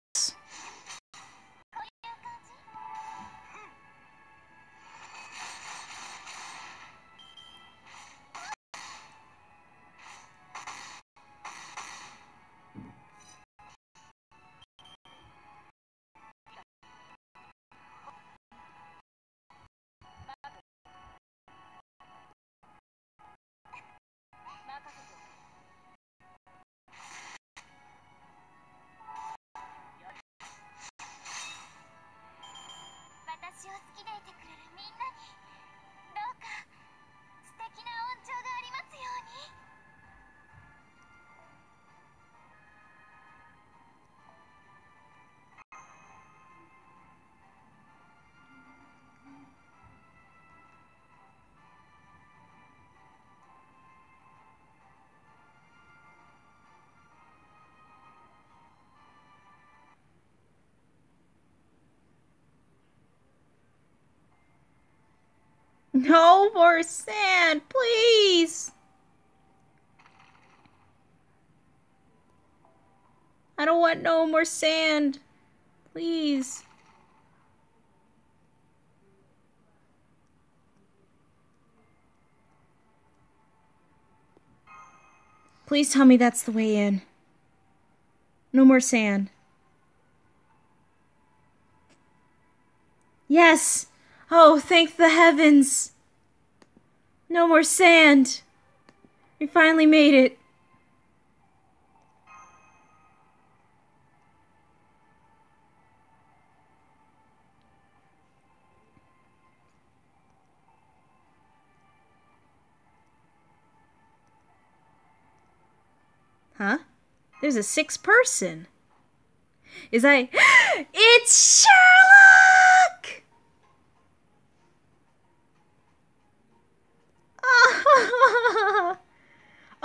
No more sand, please. I don't want no more sand. Please. Please tell me that's the way in. No more sand. Yes! Oh, thank the heavens! No more sand! We finally made it. Huh? There's a sixth person. Is I... It's Sherlock!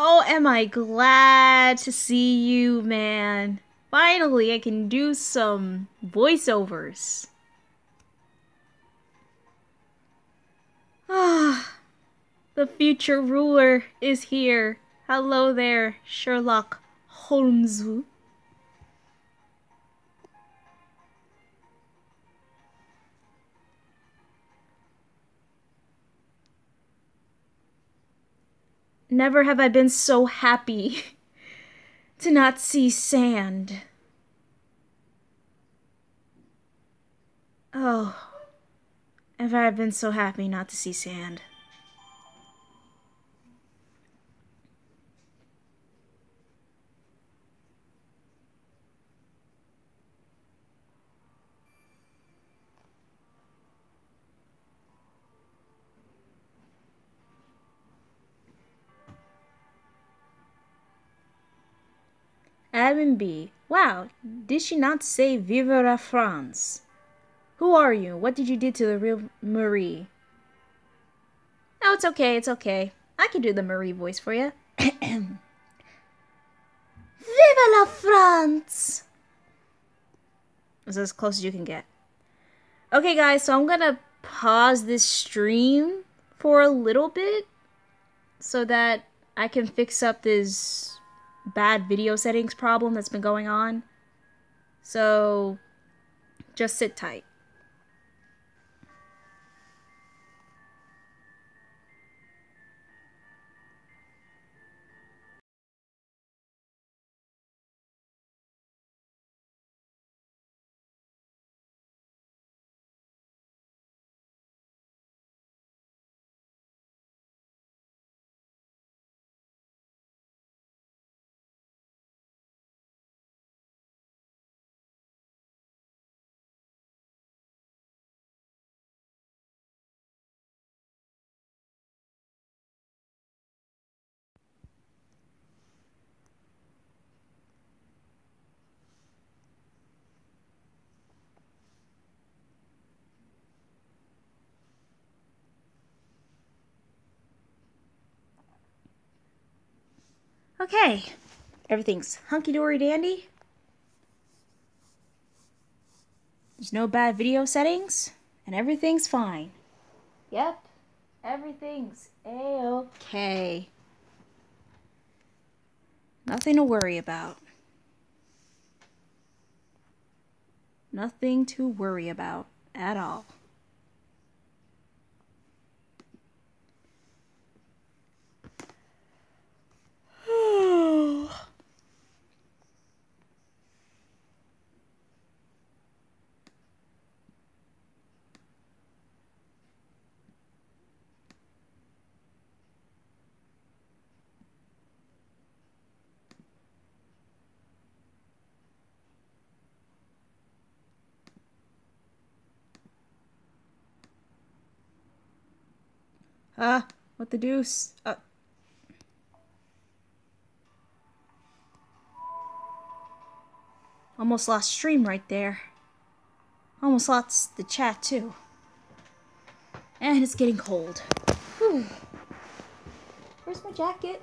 Oh, am I glad to see you, man. Finally, I can do some voiceovers. Ah, the future ruler is here. Hello there, Sherlock Holmes. Never have I been so happy to not see sand. Oh, have I been so happy not to see sand. Adam B. Wow, did she not say Vive la France? Who are you? What did you do to the real Marie? Oh, it's okay, it's okay. I can do the Marie voice for you. Vive la France! That's as close as you can get. Okay, guys, so I'm gonna pause this stream for a little bit so that I can fix up this bad video settings problem that's been going on. So, just sit tight. Okay, everything's hunky-dory dandy. There's no bad video settings, and everything's fine. Yep, everything's a-okay. Nothing to worry about. Nothing to worry about at all. What the deuce? Almost lost stream right there. Almost lost the chat too. And it's getting cold. Whew. Where's my jacket?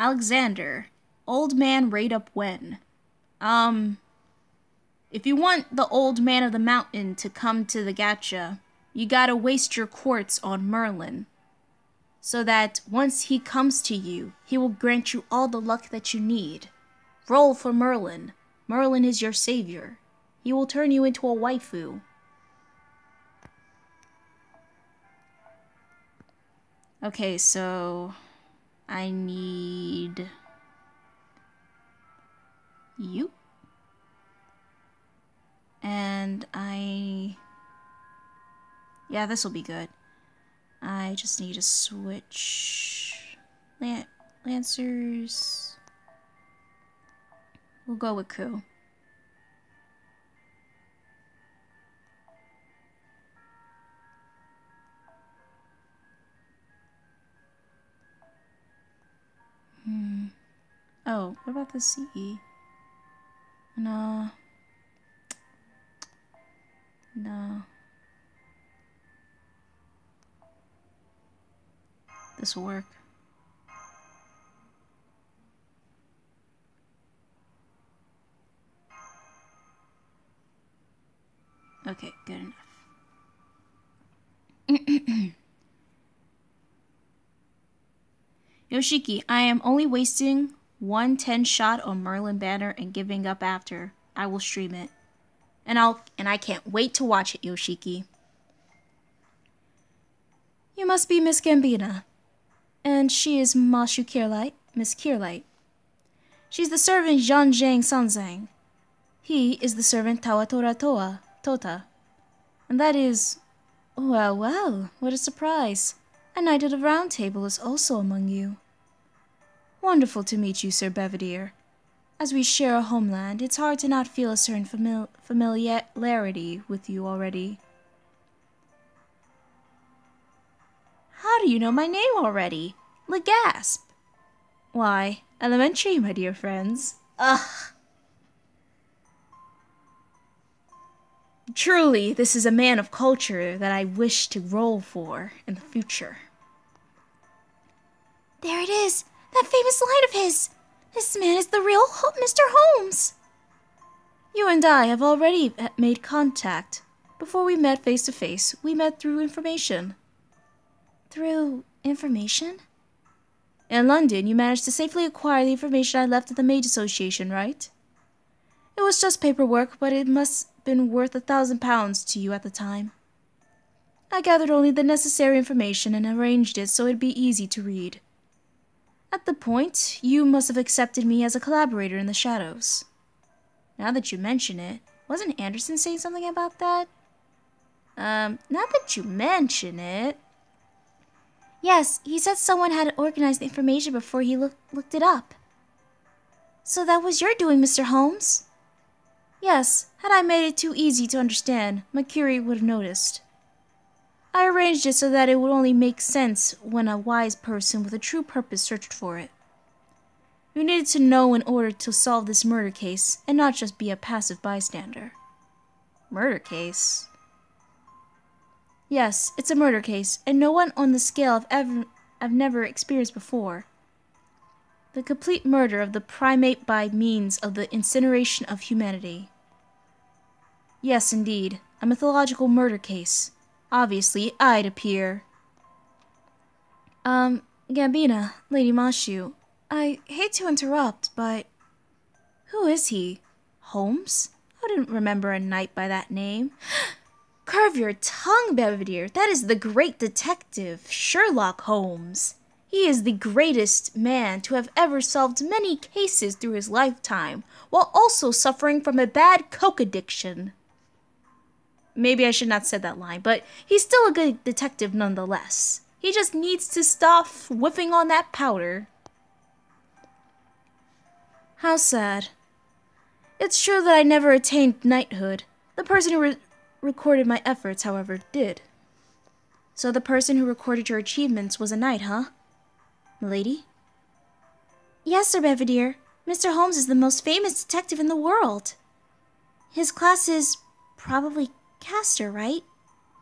Alexander. Old man rate up when? If you want the old man of the mountain to come to the gacha, you gotta waste your quartz on Merlin. So that once he comes to you, he will grant you all the luck that you need. Roll for Merlin. Merlin is your savior. He will turn you into a waifu. Okay, so I need you. And yeah, this will be good. I just need to switch Lancers. We'll go with Ku. Oh, what about the CE? No. No. This will work. Okay, good enough. Yoshiki, I am only wasting 110 shot on Merlin banner and giving up after. I will stream it. And I can't wait to watch it, Yoshiki. You must be Miss Gambina. And she is Mashu Kirlight, Miss Kirlight. She's the servant Zhanzhang Sanzang. He is the servant Tawatora Tota. And that is... Well, what a surprise. A knight of the Round Table is also among you. Wonderful to meet you, Sir Belvedere. As we share a homeland, it's hard to not feel a certain familiarity with you already. How do you know my name already? Legasp. Why, elementary, my dear friends. Ugh. Truly, this is a man of culture that I wish to roll for in the future. There it is! That famous line of his! This man is the real Mr. Holmes! You and I have already made contact. Before we met face to face, we met through information. Through information? In London, you managed to safely acquire the information I left at the Mage Association, right? It was just paperwork, but it must have been worth £1,000 to you at the time. I gathered only the necessary information and arranged it so it'd be easy to read. At the point, you must have accepted me as a collaborator in the shadows. Now that you mention it, wasn't Anderson saying something about that? Now that you mention it... Yes, he said someone had organized the information before he looked it up. So that was your doing, Mr. Holmes? Yes, had I made it too easy to understand, Mercury would have noticed. I arranged it so that it would only make sense when a wise person with a true purpose searched for it. You needed to know in order to solve this murder case, and not just be a passive bystander. Murder case? Yes, it's a murder case, and no one on the scale I've never experienced before. The complete murder of the primate by means of the incineration of humanity. Yes, indeed, a mythological murder case. Obviously, I'd appear. Gambina, Lady Mashu, I hate to interrupt, but... Who is he? Holmes? I didn't remember a knight by that name. Curve your tongue, Belvedere. That is the great detective, Sherlock Holmes. He is the greatest man to have ever solved many cases through his lifetime, while also suffering from a bad coke addiction. Maybe I should not have said that line, but he's still a good detective nonetheless. He just needs to stop whiffing on that powder. How sad. It's true that I never attained knighthood. The person who recorded my efforts, however, did. So the person who recorded your achievements was a knight, huh? Milady? Yes, Sir Belvedere. Mr. Holmes is the most famous detective in the world. His class is probably Castor, right?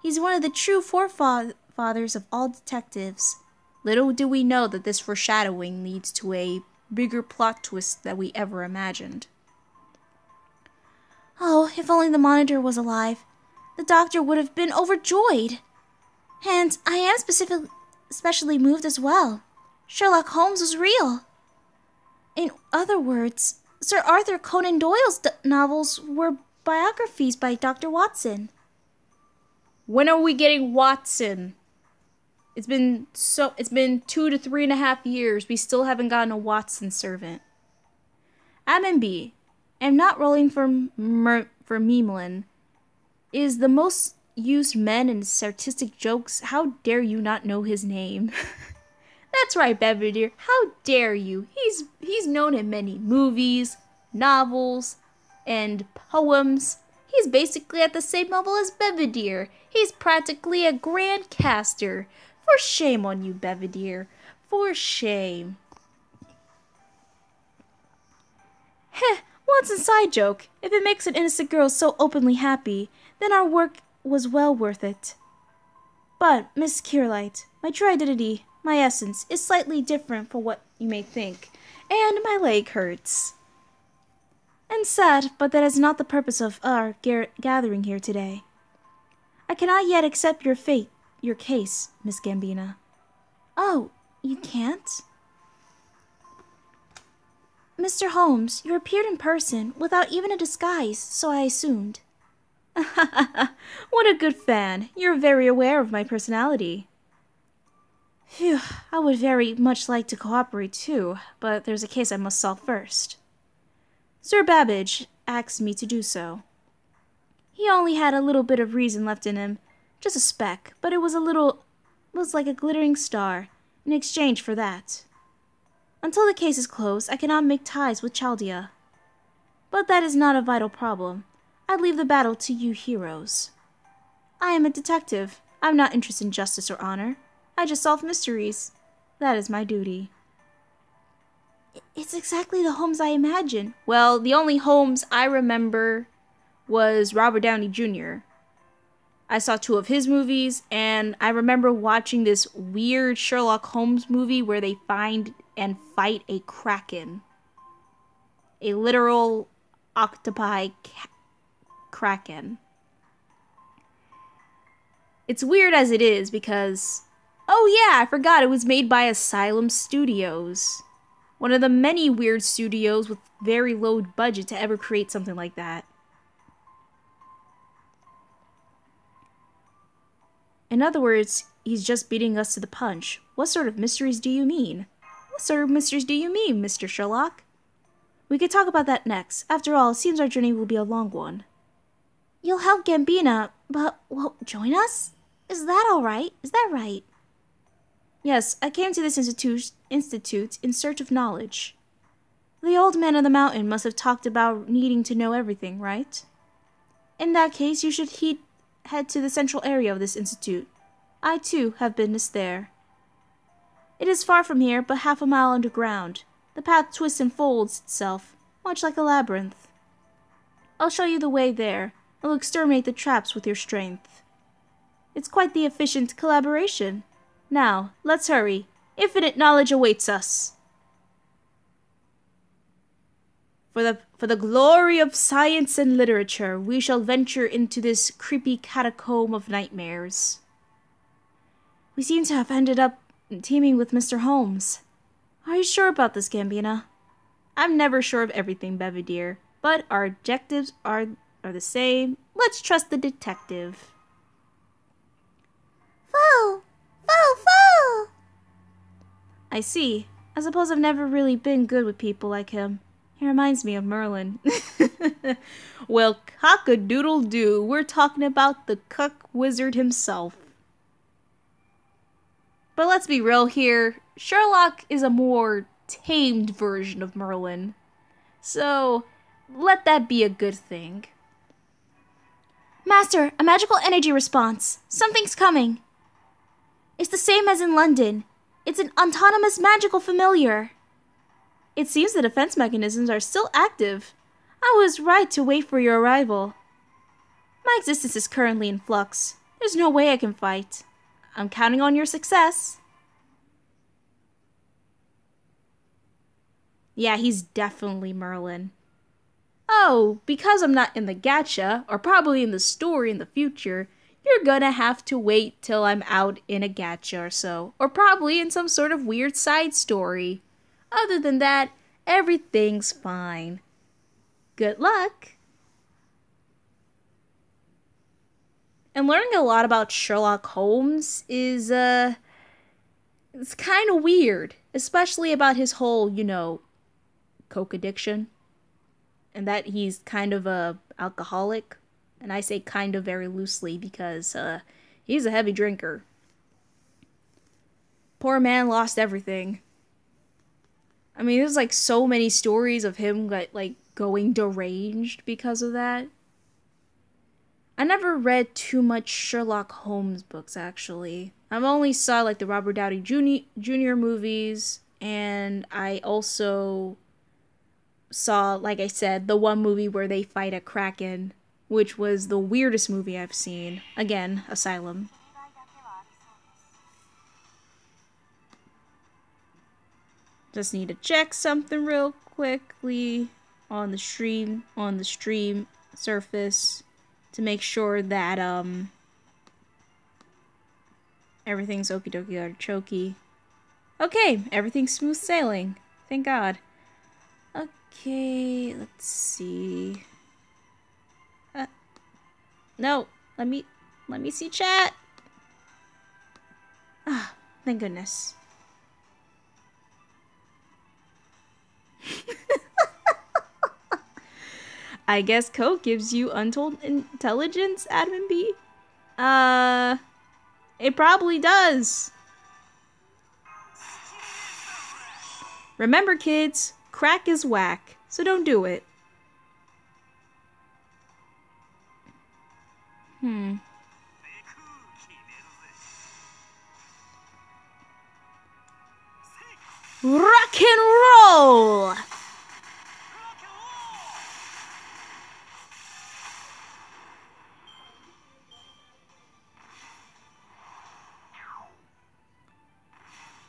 He's one of the true forefathers of all detectives. Little do we know that this foreshadowing leads to a bigger plot twist that we ever imagined. Oh, if only the Monitor was alive. The Doctor would have been overjoyed. And I am especially moved as well. Sherlock Holmes was real. In other words, Sir Arthur Conan Doyle's novels were biographies by Dr. Watson. When are we getting Watson? It's been 2 to 3.5 years. We still haven't gotten a Watson servant. Ammonby, am not rolling for Meemlin, is the most used men in sarcastic jokes. How dare you not know his name? That's right, Belvedere. How dare you? He's known in many movies, novels, and poems. He's basically at the same level as Belvedere. He's practically a grand caster. For shame on you, Belvedere. For shame. Heh, what's a side joke? If it makes an innocent girl so openly happy, then our work was well worth it. But, Miss Kirlight, my true identity, my essence, is slightly different from what you may think, and my leg hurts. And sad, but that is not the purpose of our gathering here today. I cannot yet accept your case, Miss Gambina. Oh, you can't? Mr. Holmes, you appeared in person without even a disguise, so I assumed. What a good fan. You're very aware of my personality. Phew, I would very much like to cooperate too, but there's a case I must solve first. Sir Babbage asked me to do so. He only had a little bit of reason left in him, just a speck, but it was like a glittering star, in exchange for that. Until the case is closed, I cannot make ties with Chaldea. But that is not a vital problem. I leave the battle to you heroes. I am a detective. I'm not interested in justice or honor. I just solve mysteries. That is my duty. It's exactly the Holmes I imagined. Well, the only Holmes I remember was Robert Downey Jr. I saw 2 of his movies, and I remember watching this weird Sherlock Holmes movie where they find and fight a kraken. A literal octopi kraken. It's weird as it is because... Oh yeah, I forgot it was made by Asylum Studios. One of the many weird studios with very low budget to ever create something like that. In other words, he's just beating us to the punch. What sort of mysteries do you mean? What sort of mysteries do you mean, Mr. Sherlock? We could talk about that next. After all, it seems our journey will be a long one. You'll help Gambina, but won't join us? Is that all right? Is that right? Yes, I came to this institute in search of knowledge. The old man of the mountain must have talked about needing to know everything, right? In that case, you should head to the central area of this institute. I, too, have business there. It is far from here, but half a mile underground. The path twists and folds itself, much like a labyrinth. I'll show you the way there, and will exterminate the traps with your strength. It's quite the efficient collaboration. Now, let's hurry. Infinite knowledge awaits us. For the glory of science and literature, we shall venture into this creepy catacomb of nightmares. We seem to have ended up teaming with Mr. Holmes. Are you sure about this, Gambina? I'm never sure of everything, Belvedere, but our objectives are the same. Let's trust the detective. Fool! Fool! Fool! I see. I suppose I've never really been good with people like him. He reminds me of Merlin. Well, cock-a-doodle-doo. We're talking about the cuck wizard himself. But let's be real here. Sherlock is a more tamed version of Merlin. So, let that be a good thing. Master, a magical energy response. Something's coming. It's the same as in London. It's an autonomous magical familiar. It seems the defense mechanisms are still active. I was right to wait for your arrival. My existence is currently in flux. There's no way I can fight. I'm counting on your success. Yeah, he's definitely Merlin. Oh, because I'm not in the gacha, or probably in the story in the future, you're gonna have to wait till I'm out in a gacha or so, or probably in some sort of weird side story. Other than that, everything's fine. Good luck! And learning a lot about Sherlock Holmes is, it's kind of weird, especially about his whole, coke addiction. And that he's kind of a alcoholic. And I say kind of very loosely because he's a heavy drinker. Poor man lost everything. I mean, there's like so many stories of him like going deranged because of that. I never read too much Sherlock Holmes books actually. I've only saw like the Robert Downey Jr. movies, and I also saw, like I said, the one movie where they fight a kraken, which was the weirdest movie I've seen. Again, Asylum. Just need to check something real quickly on the stream surface to make sure that everything's okie dokie artichoke. Okay, everything's smooth sailing. Thank God. Okay, let's see. No, let me see chat. Ah, thank goodness. I guess Coke gives you untold intelligence, Admin B? It probably does. Remember, kids, crack is whack, so don't do it. Rock and roll!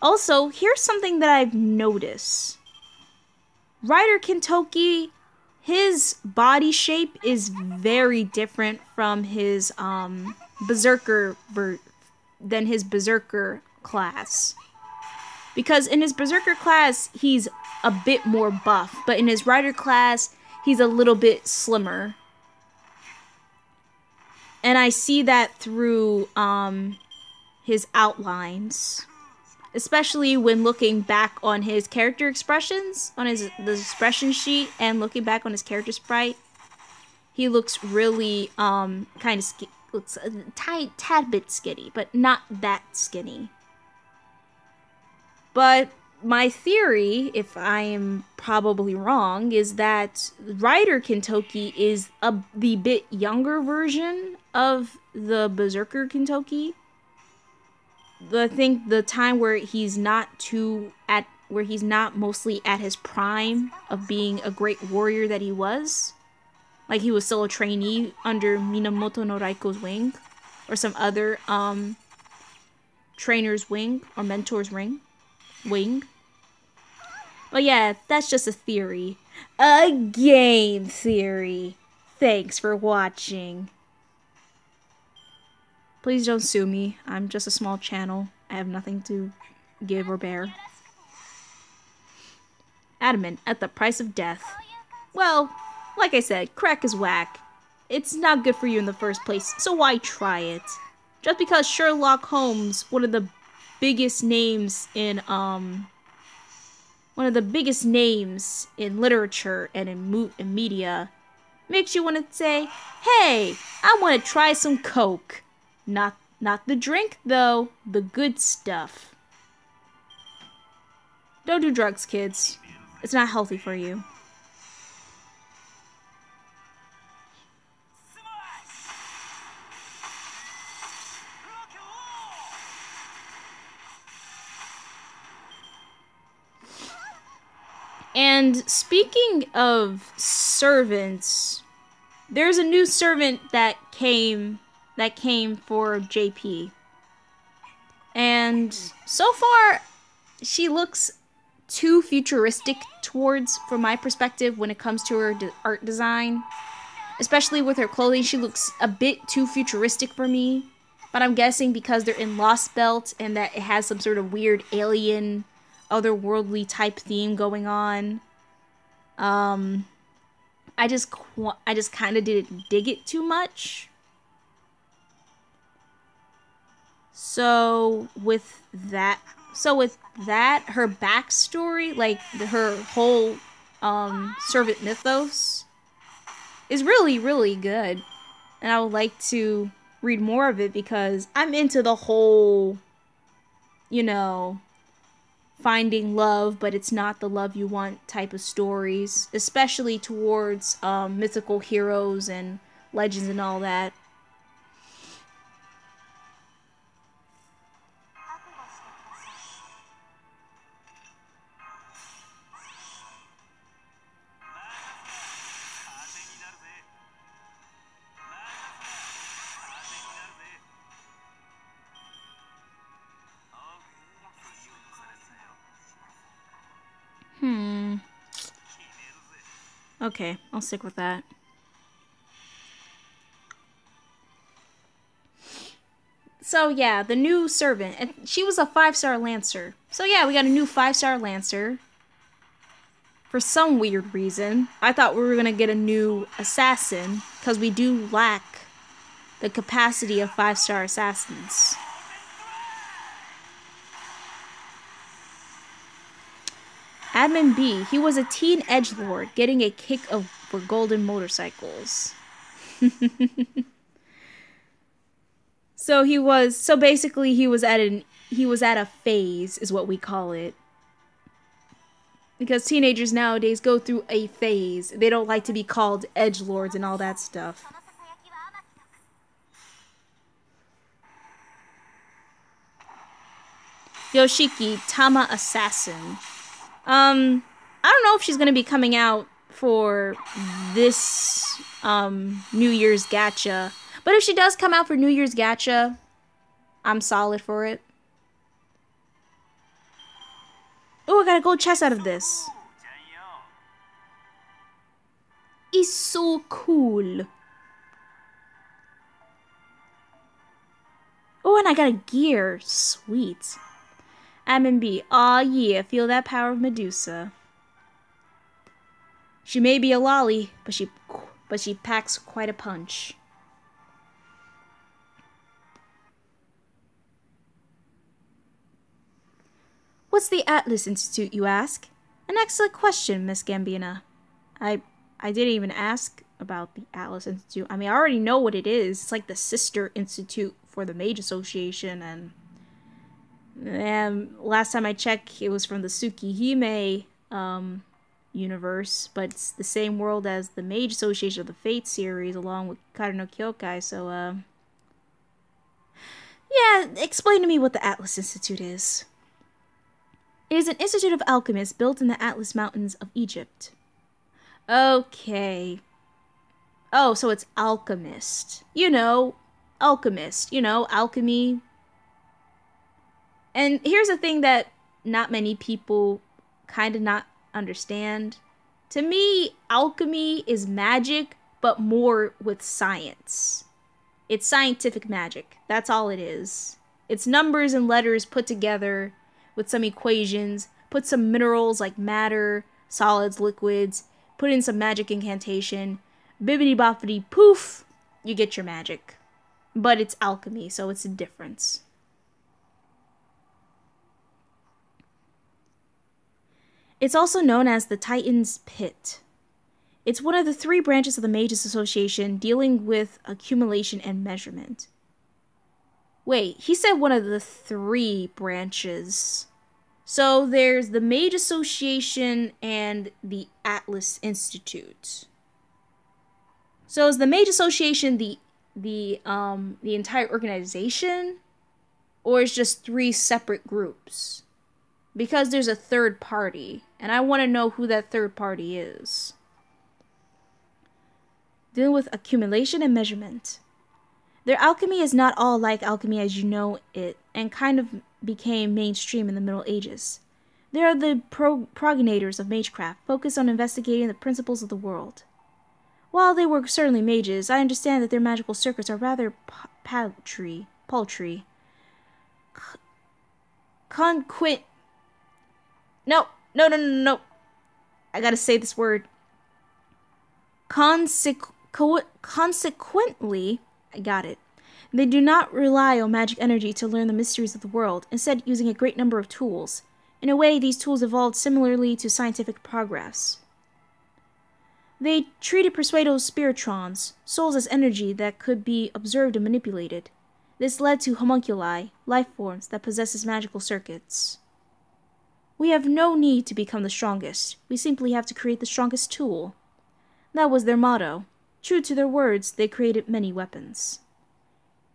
Also, here's something that I've noticed. Ryder Kentoki, his body shape is very different from his than his Berserker class. Because in his Berserker class, he's a bit more buff, but in his Rider class, he's a little bit slimmer. And I see that through his outlines. Especially when looking back on his character expressions, on the expression sheet, and looking back on his character sprite, he looks really kind of looks a tad bit skinny, but not that skinny. But my theory, if I am probably wrong, is that Ryder Kentoki is the bit younger version of the Berserker Kentoki. I think the time where he's not mostly at his prime of being a great warrior that he was. Like he was still a trainee under Minamoto no Raiko's wing. Or some other trainer's wing or mentor's wing. But yeah, that's just a theory. A game theory. Thanks for watching. Please don't sue me. I'm just a small channel. I have nothing to give or bear. Adamant at the price of death. Well, like I said, crack is whack. It's not good for you in the first place, so why try it? Just because Sherlock Holmes, one of the biggest names in literature and in media, makes you want to say, hey, I want to try some Coke. Not the drink, though. The good stuff. Don't do drugs, kids. It's not healthy for you. And speaking of servants, there's a new servant that came for JP. And so far, she looks too futuristic towards, from my perspective, when it comes to her art design. Especially with her clothing, she looks a bit too futuristic for me. But I'm guessing because they're in Lost Belt and that it has some sort of weird alien, otherworldly type theme going on. I just kind of didn't dig it too much. So with that, her backstory, like her whole servant mythos, is really, really good. And I would like to read more of it because I'm into the whole, you know, finding love, but it's not the love you want type of stories, especially towards mythical heroes and legends and all that. Okay, I'll stick with that. So yeah, the new servant, and she was a 5-star Lancer. So yeah, we got a new 5-star Lancer. For some weird reason, I thought we were gonna get a new assassin, because we do lack the capacity of 5-star assassins. Admin B, he was a teen edgelord getting a kick for golden motorcycles. So basically he was at a phase, is what we call it. Because teenagers nowadays go through a phase. They don't like to be called edgelords and all that stuff. Yoshiki, Tama Assassin. I don't know if she's gonna be coming out for this New Year's gacha. But if she does come out for New Year's gacha, I'm solid for it. Oh, I got a gold chest out of this. It's so cool. Oh, and I got a gear. Sweet. Admin B. Aw, yeah, feel that power of Medusa. She may be a lolly, but she packs quite a punch. What's the Atlas Institute, you ask? An excellent question, Miss Gambina. I didn't even ask about the Atlas Institute. I mean, I already know what it is. It's like the sister institute for the Mage Association, and last time I checked, it was from the Tsukihime universe, but it's the same world as the Mage Association of the Fate series, along with Kara no Kyokai, so, yeah, explain to me what the Atlas Institute is. It is an institute of alchemists built in the Atlas Mountains of Egypt. Okay. Oh, so it's alchemist. Alchemist. Alchemy. And here's the thing that not many people kind of not understand. To me, alchemy is magic, but more with science. It's scientific magic. That's all it is. It's numbers and letters put together with some equations, put some minerals like matter, solids, liquids, put in some magic incantation, bibbidi boppity poof, you get your magic. But it's alchemy, so it's a difference. It's also known as the Titan's Pit. It's one of the 3 branches of the Mages Association dealing with accumulation and measurement. Wait, he said one of the 3 branches. So there's the Mage Association and the Atlas Institute. So is the Mage Association the entire organization, or is just 3 separate groups? Because there's a third party, and I want to know who that third party is. Dealing with accumulation and measurement. Their alchemy is not all like alchemy as you know it, and kind of became mainstream in the Middle Ages. They are the progenitors of magecraft, focused on investigating the principles of the world. While they were certainly mages, I understand that their magical circuits are rather paltry. Conquit. No. I gotta say this word. Consequently, I got it. They do not rely on magic energy to learn the mysteries of the world, instead using a great number of tools. In a way, these tools evolved similarly to scientific progress. They treated Persuado's spiritrons, souls as energy that could be observed and manipulated. This led to homunculi, life forms that possesses magical circuits. We have no need to become the strongest. We simply have to create the strongest tool. That was their motto. True to their words, they created many weapons.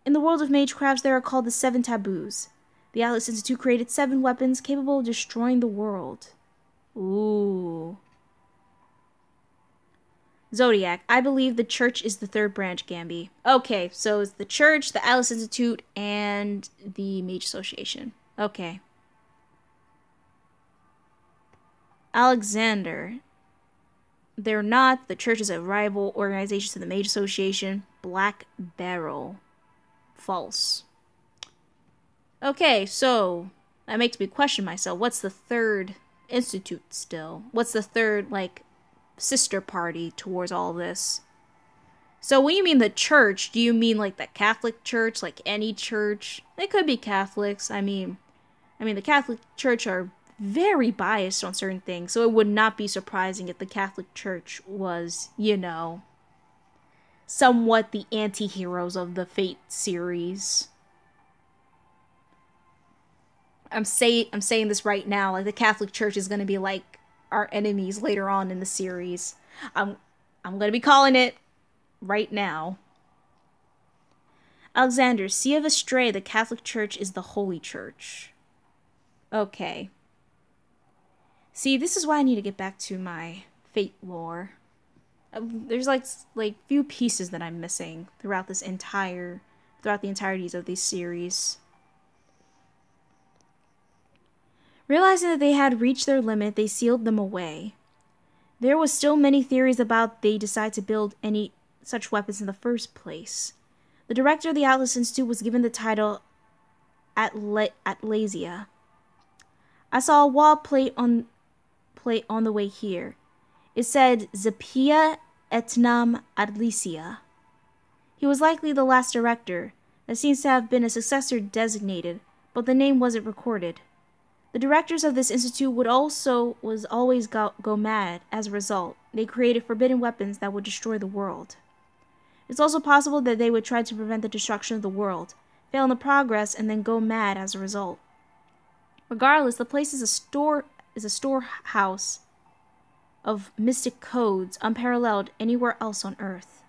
In the world of magecrafts, they are called the Seven Taboos. The Atlas Institute created 7 weapons capable of destroying the world. Ooh. Zodiac. I believe the church is the 3rd branch, Gamby. Okay, so it's the church, the Atlas Institute, and the Mage Association. Okay. Alexander. They're not. The church is a rival organization to the Mage Association. Black Barrel. False. Okay, so that makes me question myself. What's the 3rd institute still? What's the 3rd, sister party towards all this? So when you mean the church, do you mean the Catholic Church, any church? They could be Catholics. I mean the Catholic Church are very biased on certain things, so it would not be surprising if the Catholic Church was, somewhat the anti-heroes of the Fate series. I'm saying this right now, the Catholic Church is going to be our enemies later on in the series. I'm going to be calling it right now. Alexander, Sea of Astray, the Catholic Church is the Holy Church. Okay. See, this is why I need to get back to my Fate lore. There's few pieces that I'm missing throughout the entirities of this series. Realizing that they had reached their limit, they sealed them away. There was still many theories about they decided to build any such weapons in the first place. The director of the Atlas Institute was given the title Atlasia. I saw a wall plate on the way here. It said Zapia Etnam Adlisia. He was likely the last director. There seems to have been a successor designated, but the name wasn't recorded. The directors of this institute would always go mad as a result. They created forbidden weapons that would destroy the world. It's also possible that they would try to prevent the destruction of the world, fail in the progress, and then go mad as a result. Regardless, the place is a storehouse of mystic codes unparalleled anywhere else on Earth.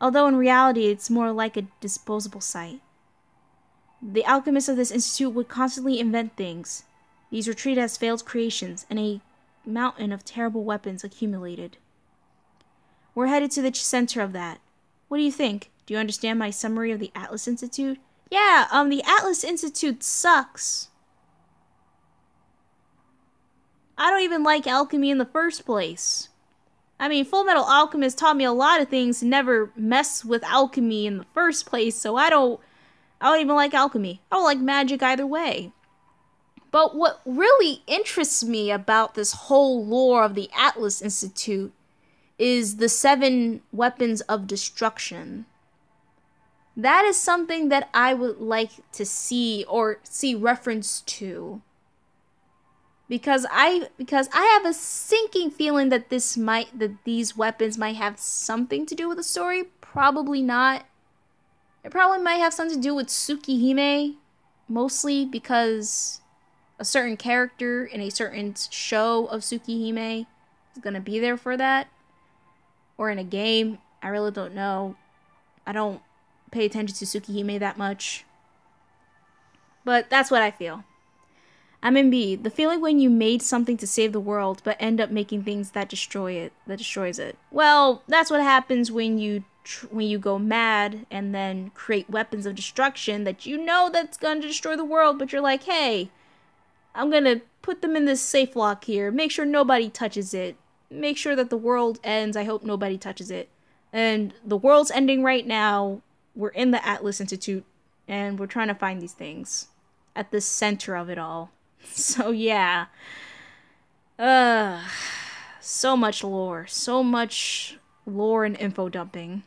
Although in reality it's more like a disposable site. The alchemists of this institute would constantly invent things. These were treated as failed creations, and a mountain of terrible weapons accumulated. We're headed to the center of that. What do you think? Do you understand my summary of the Atlas Institute? Yeah, the Atlas Institute sucks. I don't even like alchemy in the first place. Full Metal Alchemist taught me a lot of things to never mess with alchemy in the first place, so I don't even like alchemy. I don't like magic either way. But what really interests me about this whole lore of the Atlas Institute is the 7 weapons of destruction. That is something that I would like to see reference to. Because I have a sinking feeling that these weapons might have something to do with the story. Probably not. It probably might have something to do with Tsukihime, mostly because a certain character in a certain show of Tsukihime is gonna be there for that. Or in a game. I really don't know. I don't pay attention to Tsukihime that much. But that's what I feel. I'm in B. The feeling when you made something to save the world, but end up making things that destroys it. Well, that's what happens when you go mad and then create weapons of destruction that you know that's gonna destroy the world, but you're like, hey, I'm gonna put them in this safe lock here. Make sure nobody touches it. Make sure that the world ends. I hope nobody touches it. And the world's ending right now. We're in the Atlas Institute, and we're trying to find these things at the center of it all. So yeah. So much lore. So much lore and info dumping.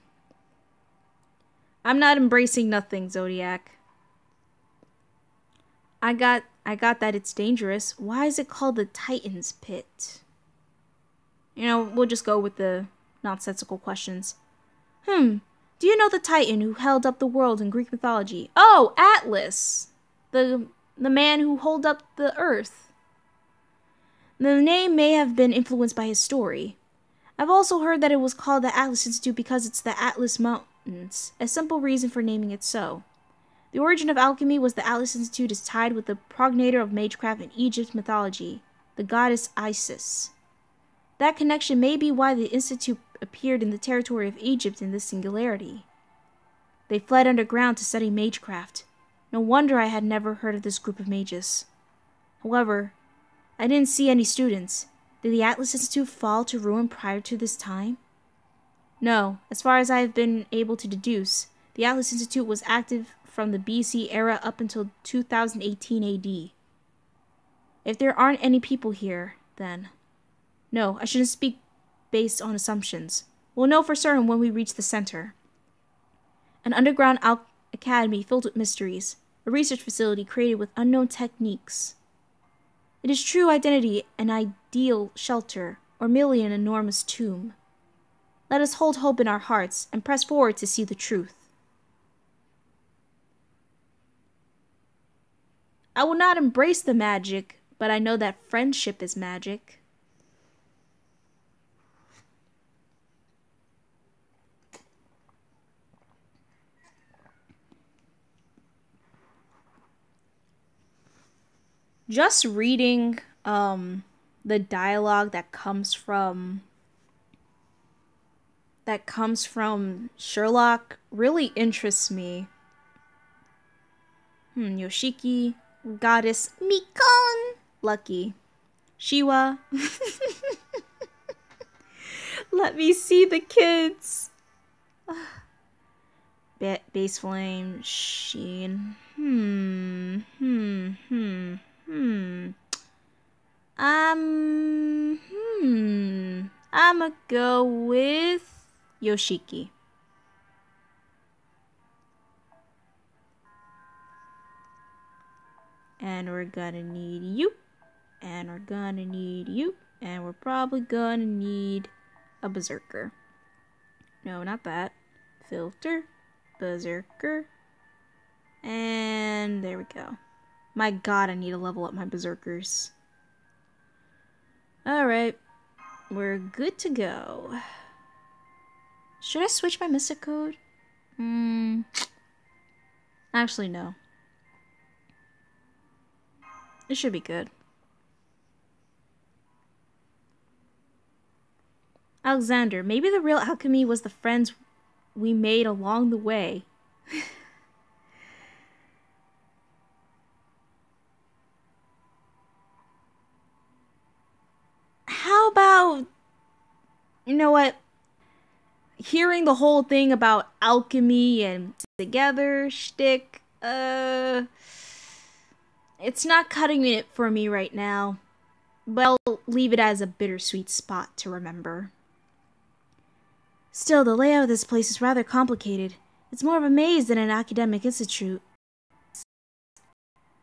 I'm not embracing nothing, Zodiac. I got that it's dangerous. Why is it called the Titan's Pit? You know, we'll just go with the nonsensical questions. Do you know the Titan who held up the world in Greek mythology? Oh, Atlas! The man who held up the earth. The name may have been influenced by his story. I've also heard that it was called the Atlas Institute because it's the Atlas Mountains, a simple reason for naming it so. The origin of alchemy was the Atlas Institute is tied with the progenitor of magecraft in Egypt's mythology, the goddess Isis. That connection may be why the Institute appeared in the territory of Egypt in this singularity. They fled underground to study magecraft. No wonder I had never heard of this group of mages. However, I didn't see any students. Did the Atlas Institute fall to ruin prior to this time? No, as far as I have been able to deduce, the Atlas Institute was active from the BC era up until 2018 AD. If there aren't any people here, then... No, I shouldn't speak based on assumptions. We'll know for certain when we reach the center. An underground academy filled with mysteries, a research facility created with unknown techniques. It is true identity an ideal shelter, or merely an enormous tomb. Let us hold hope in our hearts and press forward to see the truth. I will not embrace the magic, but I know that friendship is magic. Just reading the dialogue that comes from Sherlock really interests me. Yoshiki, goddess Mikon, Lucky, Shiwa. Let me see the kids. Base Flame, Sheen. I'ma go with Yoshiki. And we're gonna need you. And we're gonna need you. And we're probably gonna need a Berserker. No, not that. Filter. Berserker. And there we go. My god, I need to level up my Berserkers. Alright. We're good to go. Should I switch my Mystic Code? Actually, no. It should be good. Alexander, maybe the real alchemy was the friends we made along the way. How about... You know what? Hearing the whole thing about alchemy and together shtick, it's not cutting it for me right now. But I'll leave it as a bittersweet spot to remember. Still, the layout of this place is rather complicated. It's more of a maze than an academic institute.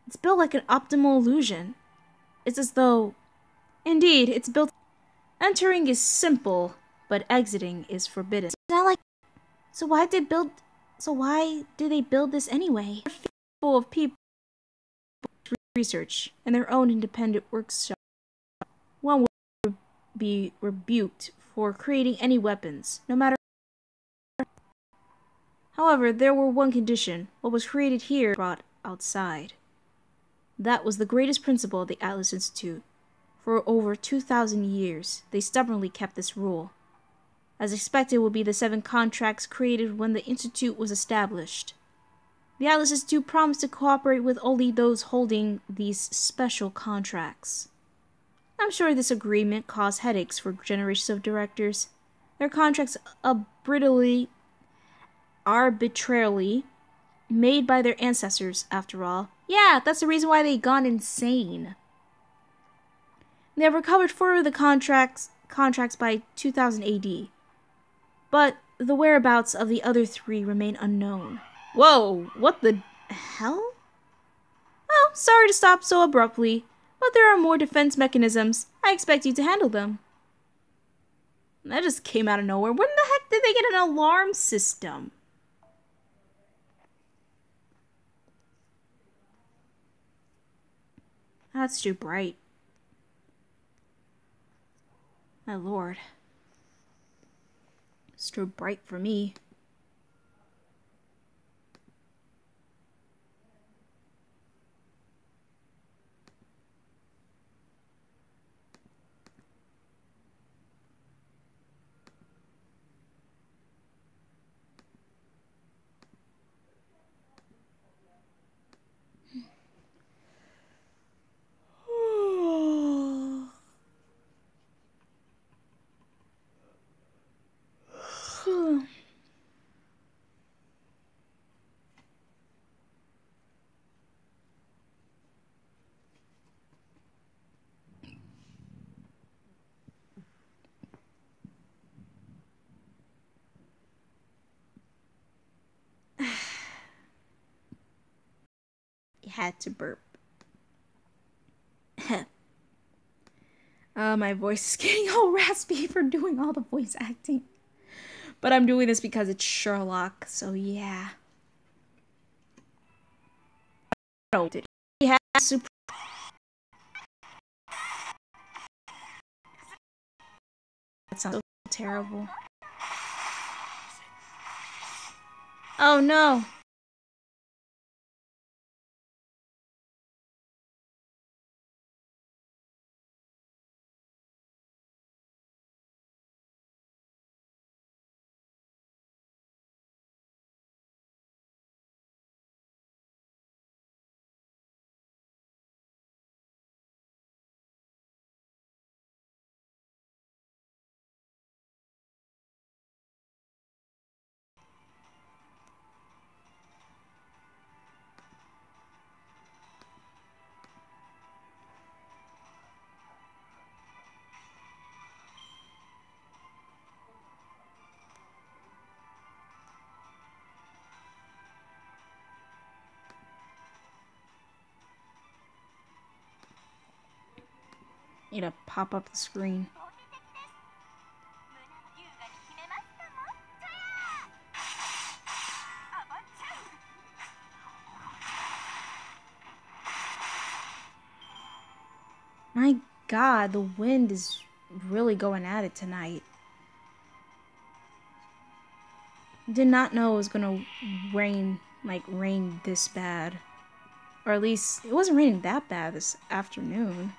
It's built like an optimal illusion. It's as though... Indeed, it's built... Entering is simple, but exiting is forbidden. It's not like... So why do they build this anyway? Full of people research and their own independent workshop. One would be rebuked for creating any weapons, no matter. However, there were one condition: what was created here brought outside. That was the greatest principle of the Atlas Institute. For over 2,000 years, they stubbornly kept this rule. As expected would be the 7 contracts created when the Institute was established. The Atlases do promise to cooperate with only those holding these special contracts. I'm sure this agreement caused headaches for generations of directors. Their contracts arbitrarily made by their ancestors, after all. Yeah, that's the reason why they gone insane. They have recovered 4 of the contracts by 2000 AD. But the whereabouts of the other 3 remain unknown. Whoa, what the hell? Oh, sorry to stop so abruptly, but there are more defense mechanisms. I expect you to handle them. That just came out of nowhere. When the heck did they get an alarm system? That's too bright. My lord. It's too bright for me. You had to burp. My voice is getting all raspy for doing all the voice acting. But I'm doing this because it's Sherlock, so yeah. He has super. That sounds so terrible. Oh no. Need to pop up the screen. My god, the wind is really going at it tonight. Did not know it was gonna rain this bad. Or at least, it wasn't raining that bad this afternoon.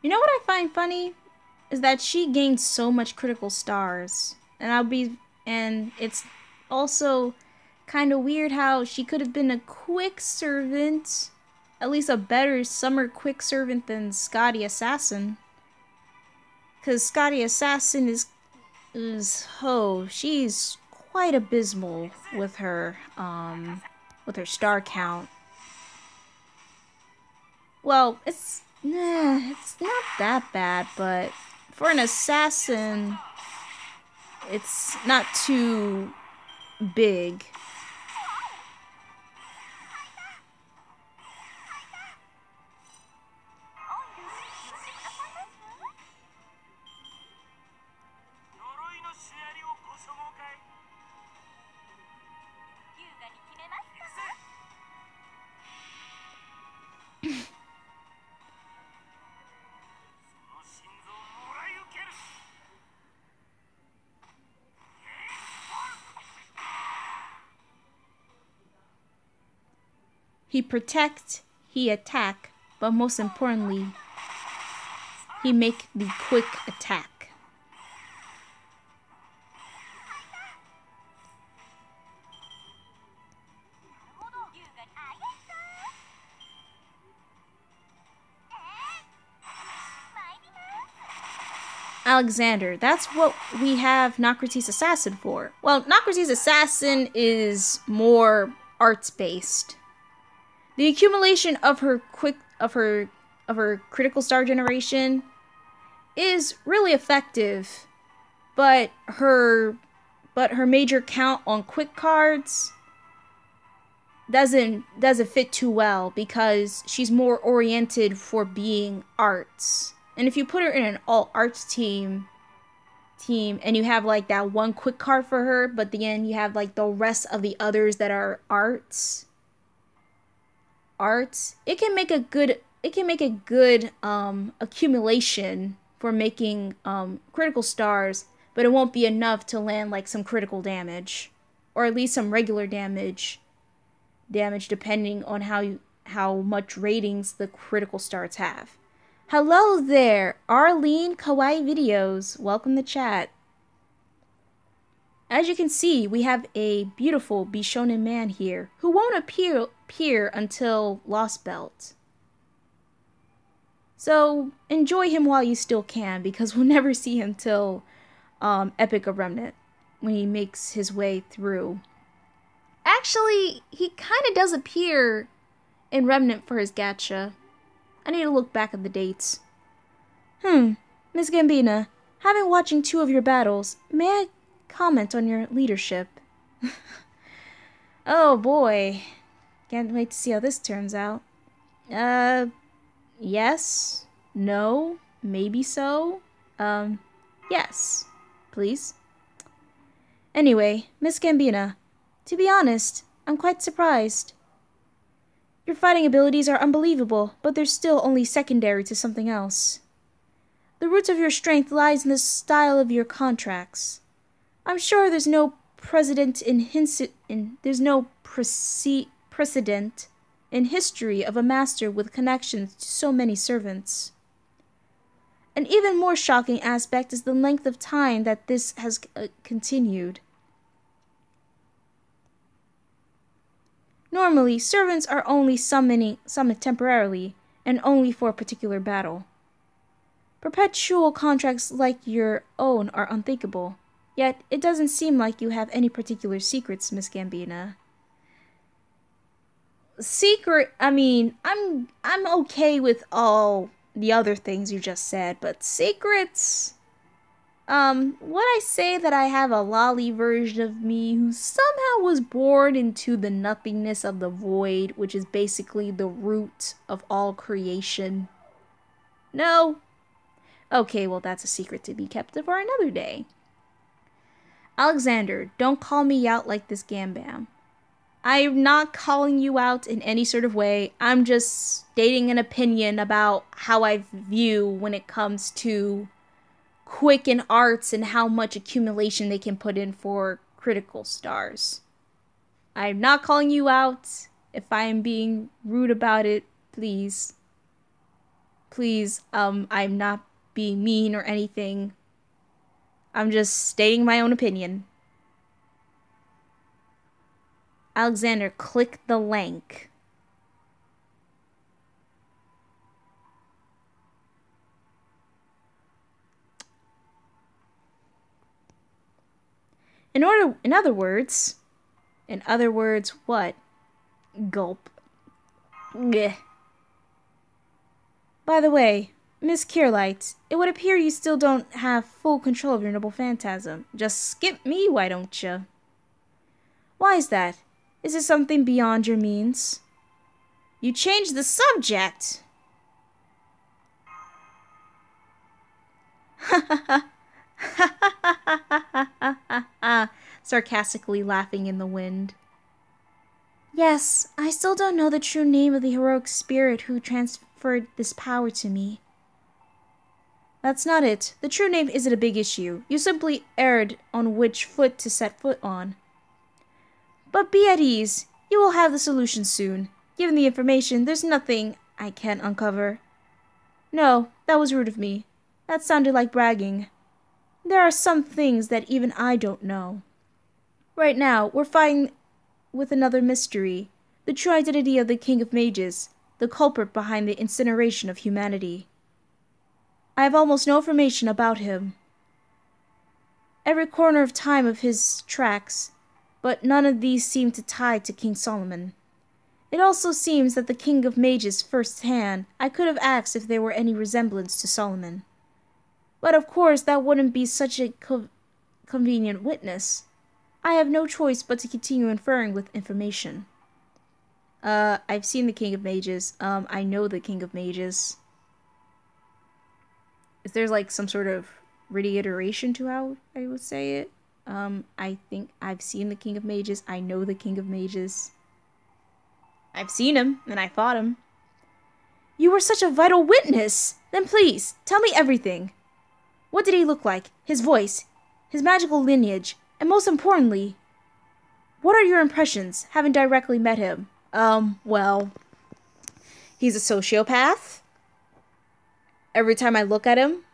You know what I find funny? Is that she gained so much critical stars. And it's also kind of weird how she could have been a quick servant. At least a better summer quick servant than Scotty Assassin. Because Scotty Assassin she's quite abysmal with her star count. Well, it's not that bad, but for an assassin, it's not too big. He protect, he attack, but most importantly, he make the quick attack. Alexander, that's what we have Nocrates Assassin for. Well, Nocrates Assassin is more arts-based. The accumulation of her critical star generation is really effective, but her major count on quick cards doesn't fit too well because she's more oriented for being arts. And if you put her in an all arts team and you have like that one quick card for her, but then you have like the rest of the others that are arts, it can make a good accumulation for making critical stars, but it won't be enough to land like some critical damage, or at least some regular damage depending on how much ratings the critical stars have. Hello there, Arlene Kawaii Videos. Welcome to chat. As you can see, we have a beautiful Bishonen man here who won't appear until Lost Belt. So enjoy him while you still can, because we'll never see him till Epic of Remnant when he makes his way through. Actually, he kind of does appear in Remnant for his gacha. I need to look back at the dates. Miss Gambina, having watching 2 of your battles, may I comment on your leadership? Oh boy. Can't wait to see how this turns out. Yes, no, maybe so. Yes, please. Anyway, Miss Gambina, to be honest, I'm quite surprised. Your fighting abilities are unbelievable, but they're still only secondary to something else. The roots of your strength lies in the style of your contracts. I'm sure there's no precedent in history of a master with connections to so many servants. An even more shocking aspect is the length of time that this has continued. Normally, servants are only summoned temporarily, and only for a particular battle. Perpetual contracts like your own are unthinkable, yet it doesn't seem like you have any particular secrets, Miss Gambina. I'm okay with all the other things you just said, but secrets? Would I say that I have a lolly version of me who somehow was born into the nothingness of the void, which is basically the root of all creation? No? Okay, well that's a secret to be kept for another day. Alexander, don't call me out like this, Gambam. I'm not calling you out in any sort of way. I'm just stating an opinion about how I view when it comes to Quicken arts and how much accumulation they can put in for critical stars. I'm not calling you out. If I am being rude about it, please. Please, I'm not being mean or anything. I'm just stating my own opinion. Alexander, click the link. In other words, what? Gulp. Blech. By the way, Miss Kierlight, it would appear you still don't have full control of your noble phantasm. Just skip me, why don't you? Why is that? Is it something beyond your means? You changed the subject! Sarcastically laughing in the wind. Yes, I still don't know the true name of the heroic spirit who transferred this power to me. That's not it. The true name isn't a big issue. You simply erred on which foot to set foot on. But be at ease. You will have the solution soon. Given the information, there's nothing I can't uncover. No, that was rude of me. That sounded like bragging. There are some things that even I don't know. Right now, we're fighting with another mystery. The true identity of the King of Mages, the culprit behind the incineration of humanity. I have almost no information about him. Every corner of time of his tracks, but none of these seem to tie to King Solomon. It also seems that the King of Mages first hand, I could have asked if there were any resemblance to Solomon. But of course that wouldn't be such a convenient witness. I have no choice but to continue inferring with information. I've seen the King of Mages. I know the King of Mages. Is there like some sort of reiteration to how I would say it? I think I've seen the King of Mages. I know the King of Mages. I've seen him, and I fought him. You were such a vital witness! Then please, tell me everything. What did he look like? His voice? His magical lineage? And most importantly, what are your impressions, having directly met him? Well, he's a sociopath. Every time I look at him,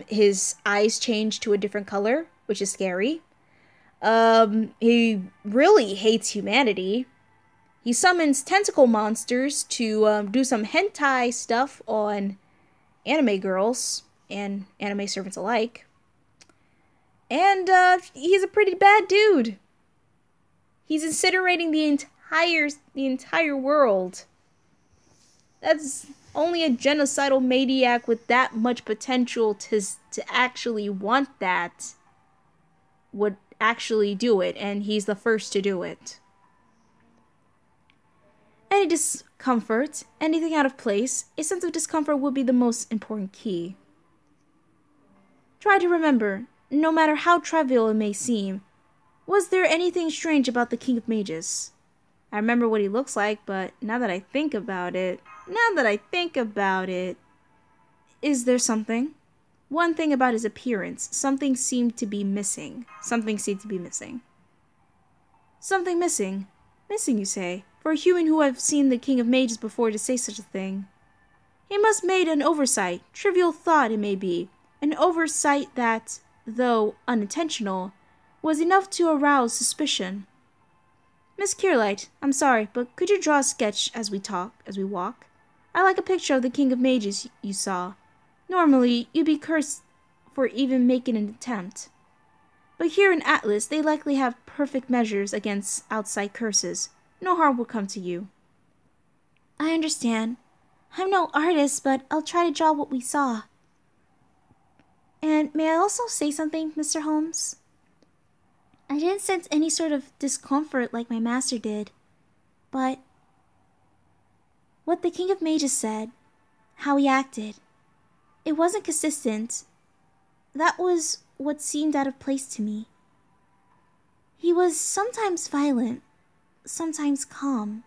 his eyes change to a different color, which is scary. He really hates humanity. He summons tentacle monsters to do some hentai stuff on anime girls and anime servants alike. And he's a pretty bad dude. He's incinerating the entire world. That's only a genocidal maniac with that much potential to actually want that would actually do it, and he's the first to do it. Any discomfort, anything out of place, a sense of discomfort would be the most important key. Try to remember, no matter how trivial it may seem, was there anything strange about the King of Mages? I remember what he looks like, but now that I think about it, is there something? One thing about his appearance, something seemed to be missing. Something missing? Missing, you say? For a human who have seen the King of Mages before to say such a thing. He must have made an oversight, trivial thought it may be, an oversight that, though unintentional, was enough to arouse suspicion. Miss Kirlight, I'm sorry, but could you draw a sketch as we walk? I like a picture of the King of Mages you saw. Normally, you'd be cursed for even making an attempt. But here in Atlas, they likely have perfect measures against outside curses. No harm will come to you. I understand. I'm no artist, but I'll try to draw what we saw. And may I also say something, Mr. Holmes? I didn't sense any sort of discomfort like my master did, but what the King of Mages said, how he acted, it wasn't consistent. That was what seemed out of place to me. He was sometimes violent, sometimes calm,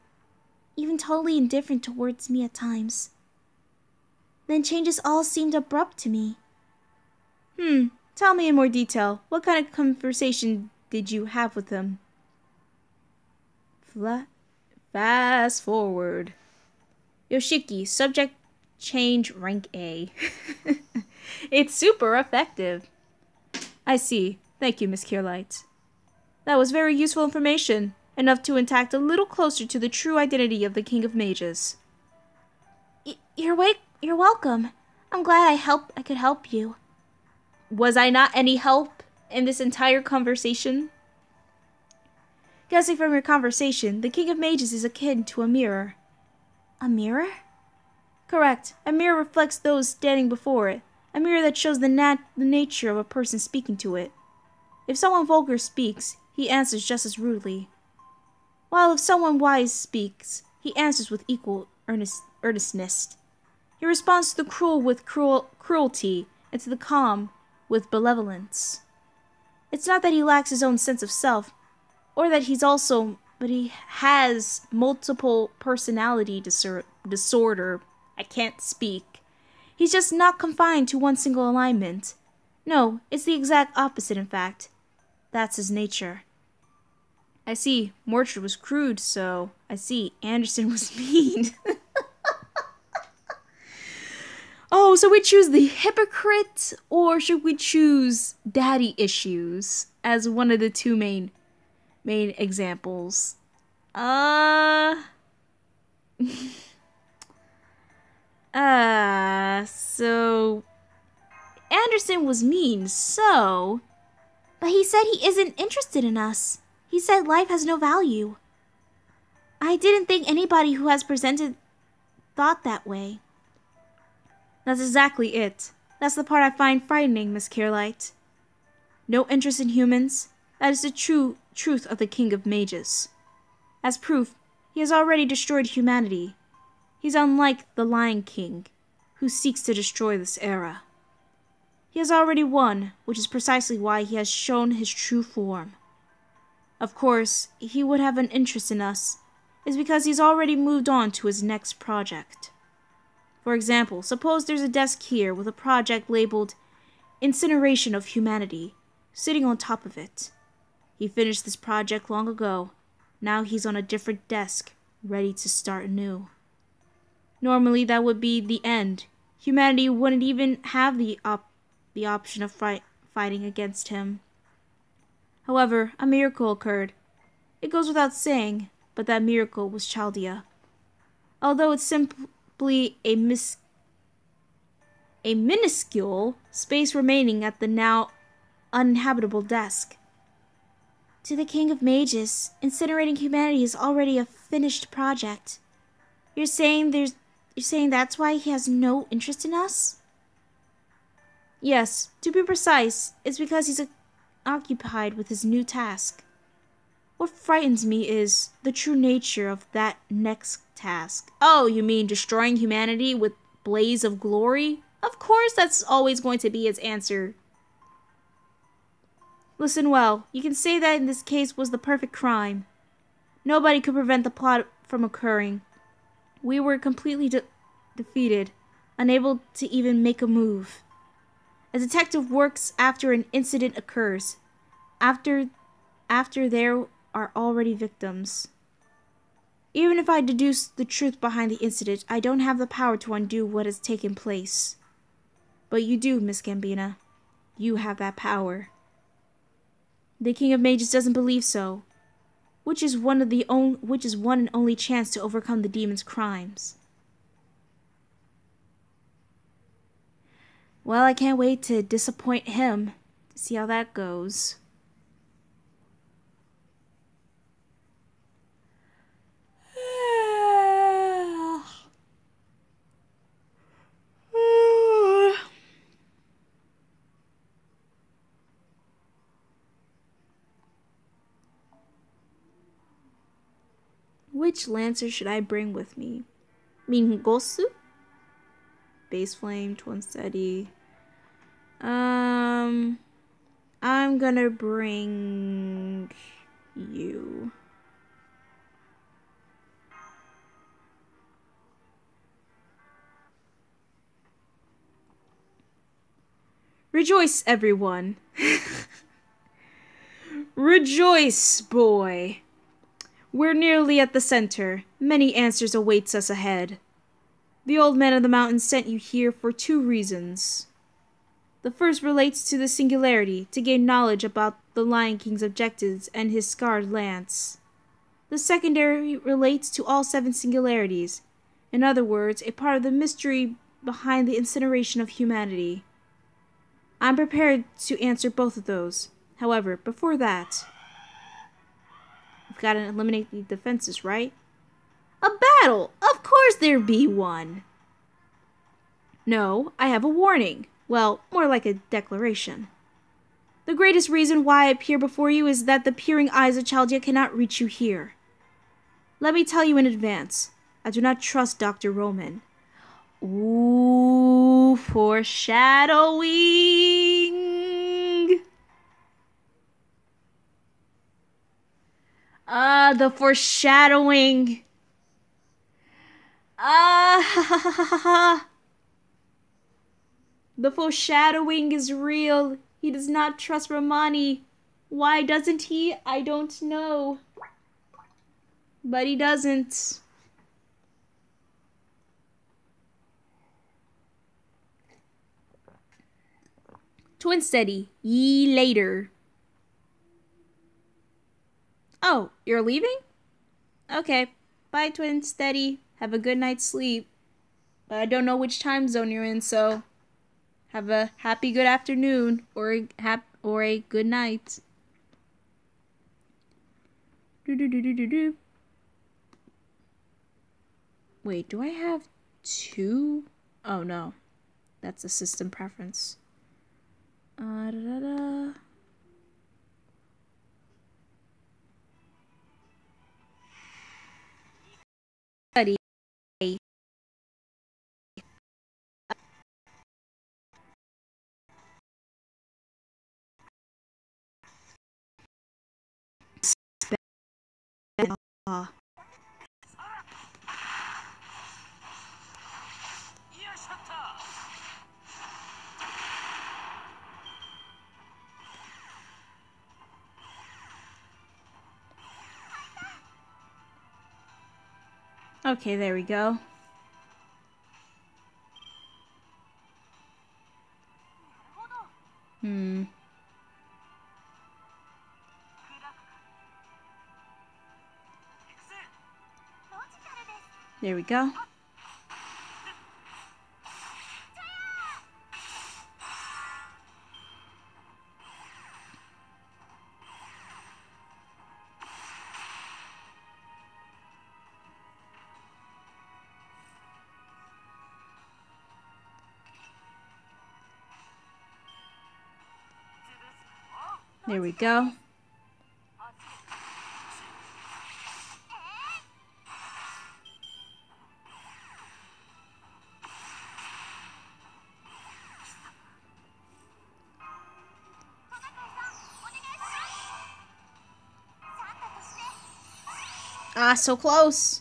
even totally indifferent towards me at times. Then changes all seemed abrupt to me. Tell me in more detail. What kind of conversation did you have with him? Fast forward. Yoshiki, subject change rank A. It's super effective. I see. Thank you, Miss Kirlight. That was very useful information, enough to intact a little closer to the true identity of the King of Mages. You're welcome. I'm glad I could help you. Was I not any help in this entire conversation? Guessing from your conversation, the King of Mages is akin to a mirror. A mirror? Correct. A mirror reflects those standing before it. A mirror that shows the nature of a person speaking to it. If someone vulgar speaks, he answers just as rudely. While if someone wise speaks, he answers with equal earnestness. He responds to the cruel with cruelty, and to the calm with benevolence. It's not that he lacks his own sense of self, or that but he has multiple personality disorder. I can't speak. He's just not confined to one single alignment. No, it's the exact opposite, in fact. That's his nature. I see. Mordred was crude, so I see. Anderson was mean. Oh, so we choose the hypocrite, or should we choose daddy issues as one of the two main examples? So Anderson was mean, so... But he said he isn't interested in us. He said life has no value. I didn't think anybody who has presented thought that way. That's exactly it. That's the part I find frightening, Miss Carelight. No interest in humans. That is the true truth of the King of Mages. As proof, he has already destroyed humanity. He's unlike the Lion King, who seeks to destroy this era. He has already won, which is precisely why he has shown his true form. Of course, he would have an interest in us, is because he's already moved on to his next project. For example, suppose there's a desk here with a project labeled Incineration of Humanity, sitting on top of it. He finished this project long ago. Now he's on a different desk, ready to start anew. Normally that would be the end. Humanity wouldn't even have the option of fighting against him. However, a miracle occurred. It goes without saying, but that miracle was Chaldea. Although it's simply a minuscule space remaining at the now uninhabitable desk. To the King of Mages, incinerating humanity is already a finished project. You're saying that's why he has no interest in us? Yes, to be precise, it's because he's occupied with his new task. What frightens me is the true nature of that next task. Oh, you mean destroying humanity with blaze of glory? Of course that's always going to be his answer. Listen well, you can say that in this case was the perfect crime. Nobody could prevent the plot from occurring. We were completely defeated, unable to even make a move. A detective works after an incident occurs, after there are already victims. Even if I deduce the truth behind the incident, I don't have the power to undo what has taken place. But you do, Miss Gambina. You have that power. The King of Mages doesn't believe so, which is one and only chance to overcome the demon's crimes. Well, I can't wait to disappoint him, to see how that goes. Which lancer should I bring with me? Mingosu? Base flame, twin steady. I'm gonna bring you. Rejoice, everyone. Rejoice, boy. We're nearly at the center. Many answers awaits us ahead. The old man of the mountain sent you here for two reasons. The first relates to the singularity, to gain knowledge about the Lion King's objectives and his scarred lance. The secondary relates to all 7 singularities. In other words, a part of the mystery behind the incineration of humanity. I'm prepared to answer both of those. However, before that, we've got to eliminate the defenses, right? A battle! Of course there be one! No, I have a warning. Well, more like a declaration. The greatest reason why I appear before you is that the peering eyes of Chaldea cannot reach you here. Let me tell you in advance, I do not trust Dr. Roman. Ooh, foreshadowing! The foreshadowing! The foreshadowing is real. He does not trust Romani. Why doesn't he? I don't know. But he doesn't. Twin Steady, ye later. Oh, you're leaving? Okay. Bye, Twin Steady. Have a good night's sleep. But I don't know which time zone you're in, so have a happy good afternoon or a good night. Do. Wait, do I have two? Oh no, that's a system preference. Study. Okay, there we go. There we go. There we go. Ah, so close.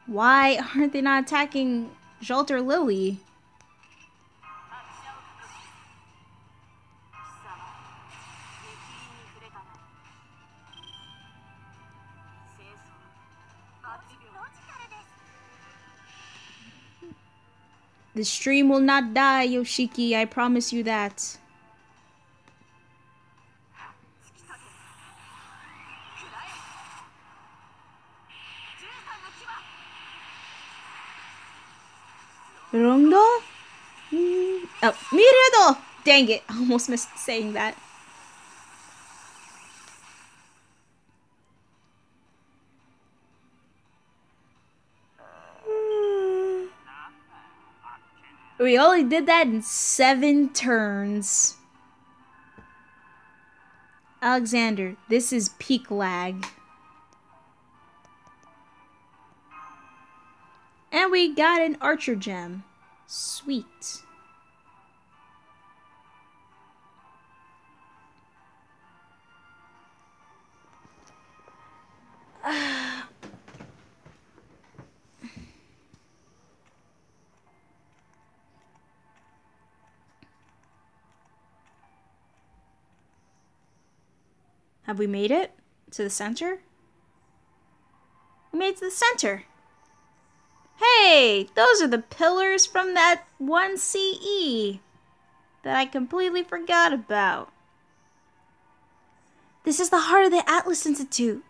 Why aren't they not attacking Jolt or Lily? The stream will not die, Yoshiki. I promise you that. Rondo? Oh, Miredo! Dang it, I almost missed saying that. We only did that in 7 turns. Alexander, this is peak lag. And we got an Archer gem. Sweet. Have we made it to the center? We made it to the center. Hey, those are the pillars from that 1 CE that I completely forgot about. This is the heart of the Atlas Institute.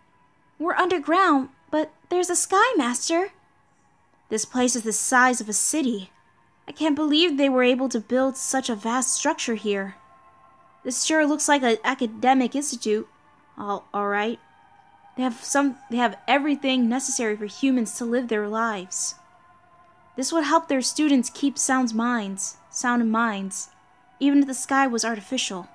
We're underground, but there's a Sky Master. This place is the size of a city. I can't believe they were able to build such a vast structure here. This sure looks like an academic institute. All right. They have everything necessary for humans to live their lives. This would help their students keep sound in minds, even if the sky was artificial.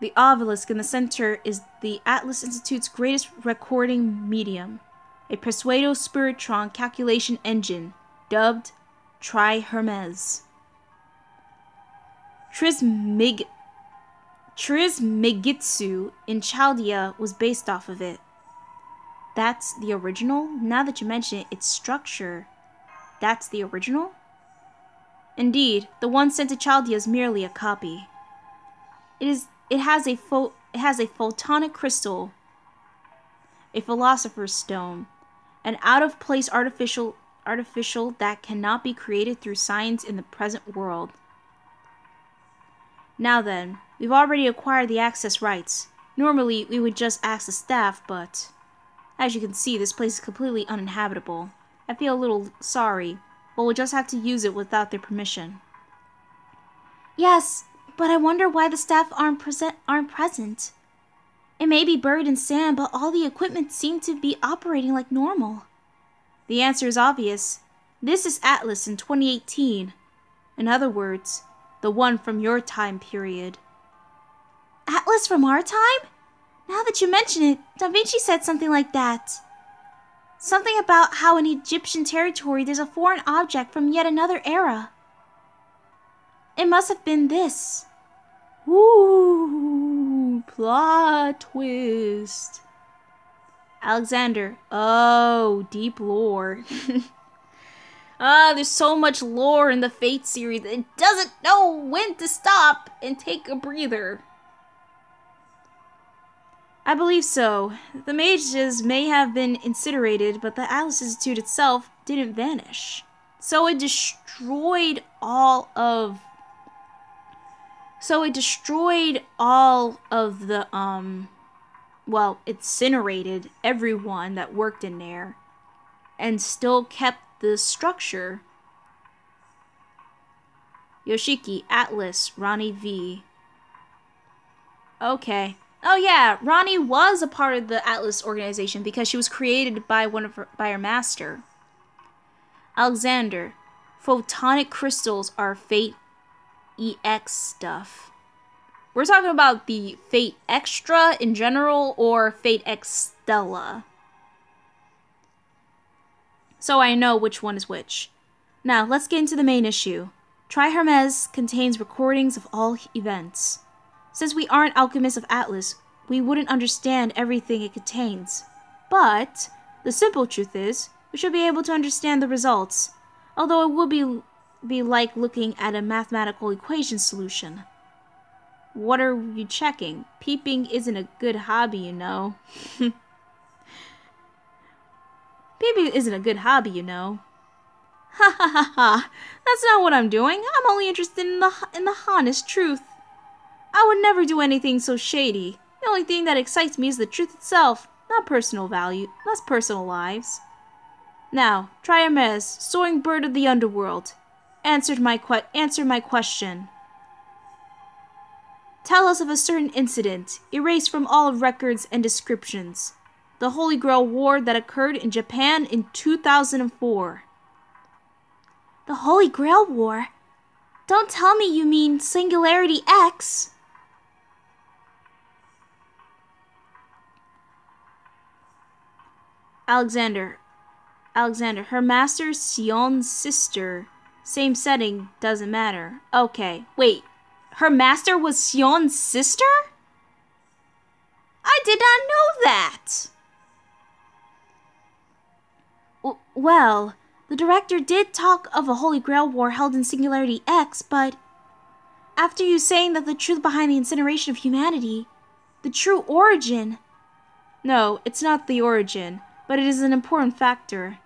The obelisk in the center is the Atlas Institute's greatest recording medium, a Persuado Spiritron calculation engine, dubbed Tri-Hermes. Trismegistus in Chaldea was based off of it. That's the original? Now that you mention it, its structure, that's the original? Indeed, the one sent to Chaldea is merely a copy. It has a photonic crystal, a philosopher's stone, an out-of-place artificial that cannot be created through science in the present world. Now then, we've already acquired the access rights. Normally, we would just ask the staff, but as you can see, this place is completely uninhabitable. I feel a little sorry, but we'll just have to use it without their permission. Yes, but I wonder why the staff aren't present. It may be buried in sand, but all the equipment seem to be operating like normal. The answer is obvious. This is Atlas in 2018. In other words, the one from your time period. Atlas from our time? Now that you mention it, Da Vinci said something like that. Something about how in Egyptian territory there's a foreign object from yet another era. It must have been this. Ooh, plot twist. Alexander. Oh, deep lore. There's so much lore in the Fate series. It doesn't know when to stop and take a breather. I believe so. The mages may have been incinerated, but the Atlas Institute itself didn't vanish. So it destroyed all of the, well, incinerated everyone that worked in there and still kept the structure. Yoshiki, Atlas, Ronnie V. Okay. Oh yeah, Ronnie was a part of the Atlas organization because she was created by her master. Alexander, photonic crystals are Fate EX stuff. We're talking about the Fate Extra in general or Fate X Stella. So I know which one is which. Now, let's get into the main issue. Tri-Hermes contains recordings of all events. Since we aren't alchemists of Atlas, we wouldn't understand everything it contains. But the simple truth is, we should be able to understand the results, although it would be like looking at a mathematical equation solution. What are you checking? Peeping isn't a good hobby, you know. Peeping isn't a good hobby, you know. Ha ha ha ha. That's not what I'm doing. I'm only interested in the honest truth. I would never do anything so shady. The only thing that excites me is the truth itself, not personal value, not personal lives. Now, Tri-Hermes, soaring bird of the underworld, answer my question. Tell us of a certain incident, erased from all records and descriptions. The Holy Grail War that occurred in Japan in 2004. The Holy Grail War? Don't tell me you mean Singularity X. Alexander, her master, Sion's sister. Same setting, doesn't matter. Okay, wait. Her master was Sion's sister? I did not know that! Well, the director did talk of a Holy Grail War held in Singularity X, but after you saying that the truth behind the incineration of humanity, the true origin... No, it's not the origin, but it is an important factor.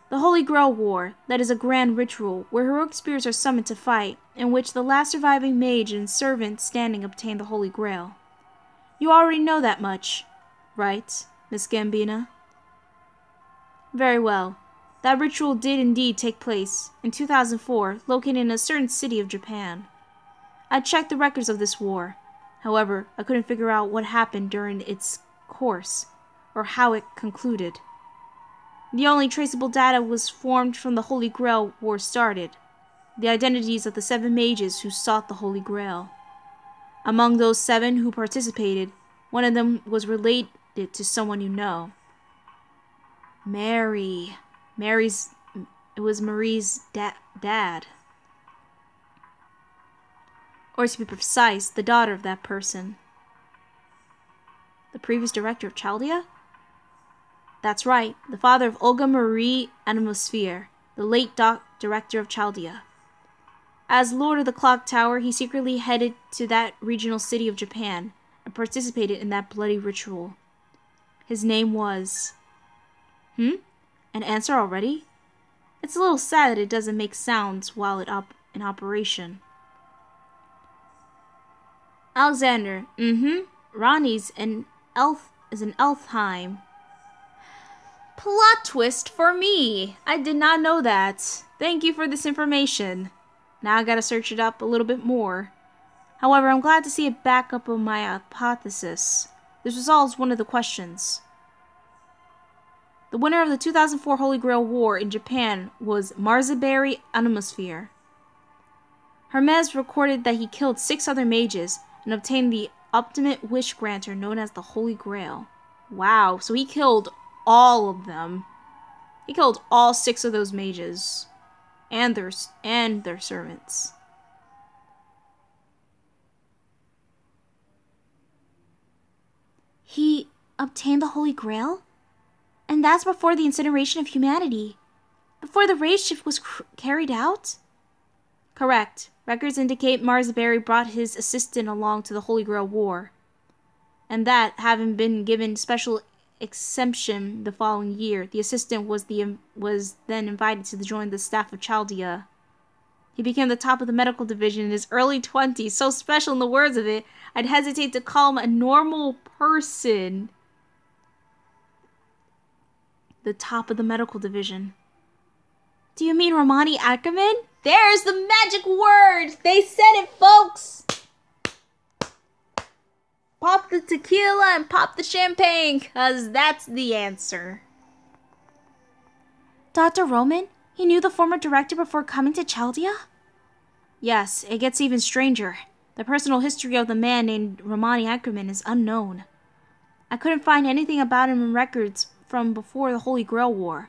The Holy Grail War, that is a grand ritual where heroic spirits are summoned to fight, in which the last surviving mage and servant standing obtain the Holy Grail. You already know that much, right, Miss Gambina? Very well. That ritual did indeed take place, in 2004, located in a certain city of Japan. I checked the records of this war. However, I couldn't figure out what happened during its course, or how it concluded. The only traceable data was formed from the Holy Grail War started, the identities of the 7 mages who sought the Holy Grail. Among those 7 who participated, one of them was related to someone you know. It was Marie's dad. Or to be precise, the daughter of that person. The previous director of Chaldea? That's right, the father of Olga Marie Atmosphere, the late director of Chaldea. As Lord of the Clock Tower, he secretly headed to that regional city of Japan and participated in that bloody ritual. His name was... An answer already? It's a little sad that it doesn't make sounds while in operation. Alexander. Ronnie's an Elfheim. Plot twist for me. I did not know that. Thank you for this information. Now I gotta search it up a little bit more. However, I'm glad to see a backup of my hypothesis. This resolves one of the questions. The winner of the 2004 Holy Grail War in Japan was Marzaberry Atmosphere. Hermes recorded that he killed 6 other mages and obtained the ultimate wish granter known as the Holy Grail. Wow, so he killed all of them. He killed all 6 of those mages and their servants. He obtained the Holy Grail? And that's before the incineration of humanity. Before the race shift was carried out? Correct. Records indicate Marzaberry brought his assistant along to the Holy Grail War. And that, having been given special exemption the following year, the assistant was then invited to join the staff of Chaldea. He became the top of the medical division in his early 20s, so special in the words of it, I'd hesitate to call him a normal person. The top of the medical division. Do you mean Romani Ackerman? There's the magic word! They said it, folks! Pop the tequila and pop the champagne, cause that's the answer. Dr. Roman? He knew the former director before coming to Chaldea? Yes, it gets even stranger. The personal history of the man named Romani Ackerman is unknown. I couldn't find anything about him in records from before the Holy Grail War.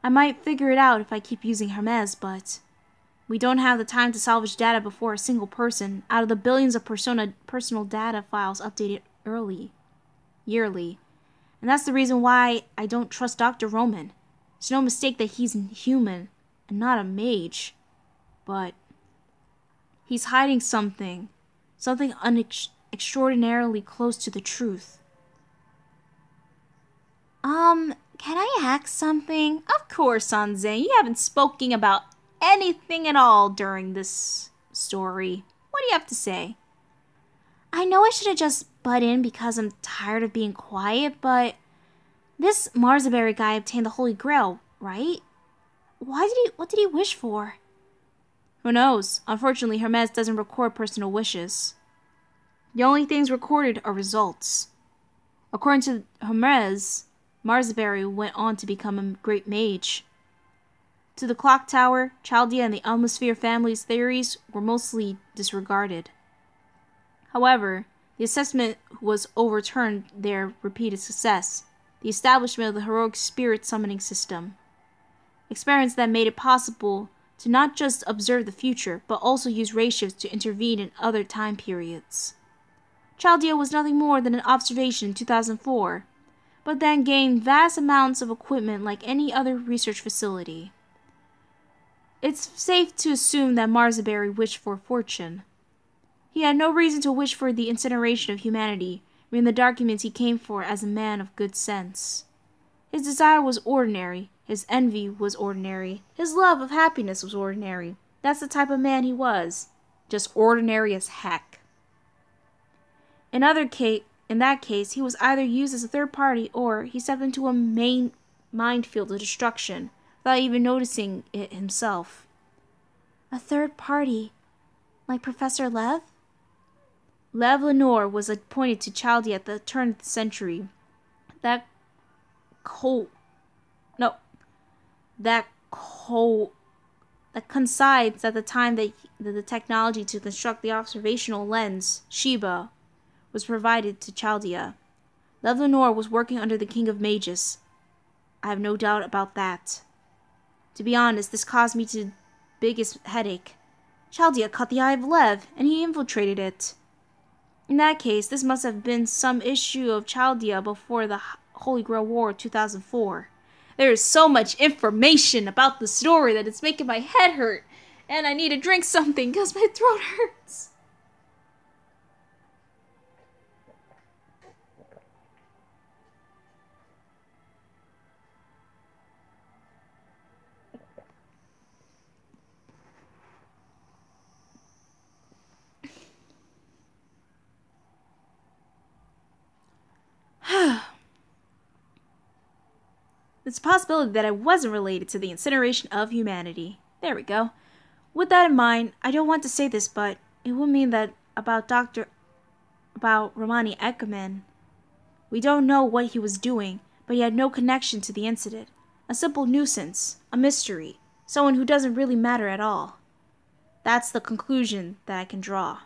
I might figure it out if I keep using Hermes, but we don't have the time to salvage data before a single person out of the billions of personal data files updated yearly. And that's the reason why I don't trust Dr. Roman. It's no mistake that he's human and not a mage. But he's hiding something extraordinarily close to the truth. Can I ask something? Of course, Anze. You haven't spoken about anything at all during this story. What do you have to say? I know I should have just butt in because I'm tired of being quiet, but this Marzaberry guy obtained the Holy Grail, right? What did he wish for? Who knows? Unfortunately, Hermes doesn't record personal wishes. The only things recorded are results. According to Hermes, Marzaberry went on to become a great mage. To the Clock Tower, Chaldea and the Atmosphere family's theories were mostly disregarded. However, the assessment was overturned their repeated success, the establishment of the heroic spirit summoning system. Experiments that made it possible to not just observe the future, but also use ray shifts to intervene in other time periods. Chaldea was nothing more than an observation in 2004, but then gained vast amounts of equipment like any other research facility. It's safe to assume that Marzaberry wished for fortune. He had no reason to wish for the incineration of humanity, reading the documents he came for as a man of good sense. His desire was ordinary, his envy was ordinary, his love of happiness was ordinary. That's the type of man he was, just ordinary as heck. In that case, he was either used as a third party or he stepped into a main minefield of destruction without even noticing it himself. A third party? Like Professor Lev? Lev Lenore was appointed to Chaldea at the turn of the century. That coincides at the time that the technology to construct the observational lens, Sheba, was provided to Chaldea. Lev Lenore was working under the King of Mages. I have no doubt about that. To be honest, this caused me the biggest headache. Chaldea caught the Eye of Lev, and he infiltrated it. In that case, this must have been some issue of Chaldea before the Holy Grail War of 2004. There is so much information about the story that it's making my head hurt, and I need to drink something because my throat hurts. It's a possibility that I wasn't related to the incineration of humanity. There we go. With that in mind, I don't want to say this, but it would mean that about Romani Eckermann. We don't know what he was doing, but he had no connection to the incident. A simple nuisance, a mystery, someone who doesn't really matter at all. That's the conclusion that I can draw.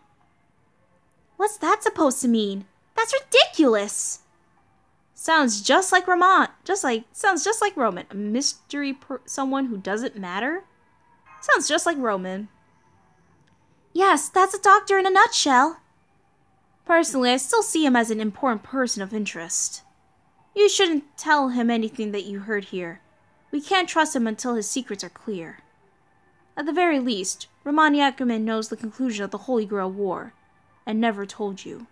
What's that supposed to mean? That's ridiculous! Sounds just like Roman. Sounds just like Roman. A mystery someone who doesn't matter? Sounds just like Roman. Yes, that's a doctor in a nutshell. Personally, I still see him as an important person of interest. You shouldn't tell him anything that you heard here. We can't trust him until his secrets are clear. At the very least, Romani Eckermann knows the conclusion of the Holy Grail War, and never told you.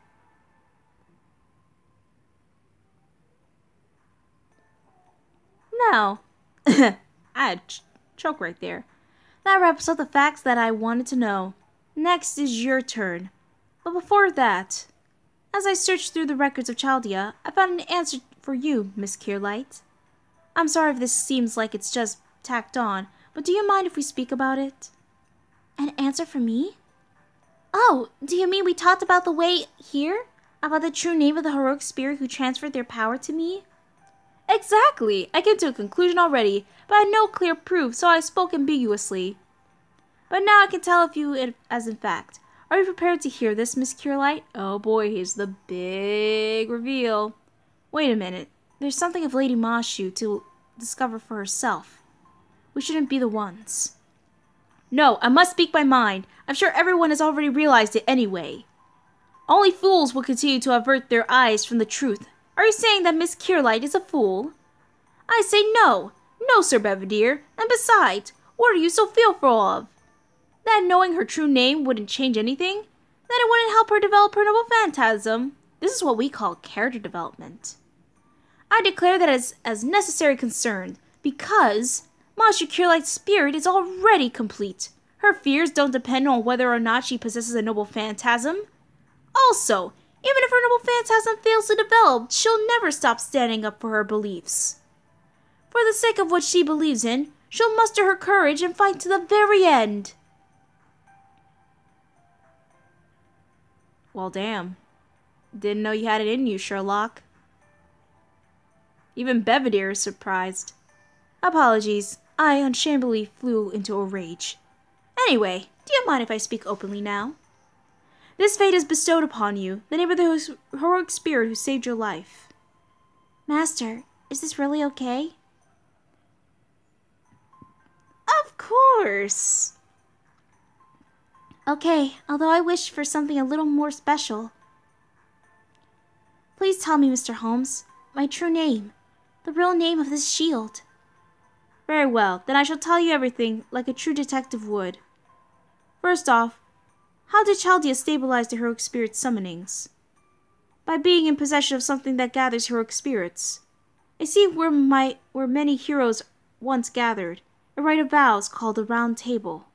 Now, I'd choke right there. That wraps up the facts that I wanted to know. Next is your turn. But before that, as I searched through the records of Chaldea, I found an answer for you, Miss Kirlight. I'm sorry if this seems like it's just tacked on, but do you mind if we speak about it? An answer for me? Oh, do you mean we talked about the way here? About the true name of the heroic spirit who transferred their power to me? Exactly! I came to a conclusion already, but I had no clear proof, so I spoke ambiguously. But now I can tell you as in fact. Are you prepared to hear this, Miss Kirlight? Oh boy, here's the big reveal. Wait a minute. There's something of Lady Mashu to discover for herself. We shouldn't be the ones. No, I must speak my mind. I'm sure everyone has already realized it anyway. Only fools will continue to avert their eyes from the truth. Are you saying that Miss Kirlight is a fool? I say no. No, Sir Bedivere. And besides, what are you so fearful of? That knowing her true name wouldn't change anything? Then it wouldn't help her develop her noble phantasm. This is what we call character development. I declare that as necessary concern, because Mashu Kirlight's spirit is already complete. Her fears don't depend on whether or not she possesses a noble phantasm. Also, even if her noble phantasm fails to develop, she'll never stop standing up for her beliefs. For the sake of what she believes in, she'll muster her courage and fight to the very end. Well, damn. Didn't know you had it in you, Sherlock. Even Bedivere is surprised. Apologies, I unshamefully flew into a rage. Anyway, do you mind if I speak openly now? This fate is bestowed upon you, the name of the heroic spirit who saved your life. Master, is this really okay? Of course! Okay, although I wish for something a little more special. Please tell me, Mr. Holmes, my true name, the real name of this shield. Very well, then I shall tell you everything like a true detective would. First off, how did Chaldea stabilize the heroic spirit summonings? By being in possession of something that gathers heroic spirits. I see where many heroes once gathered, a rite of vows called the Round Table.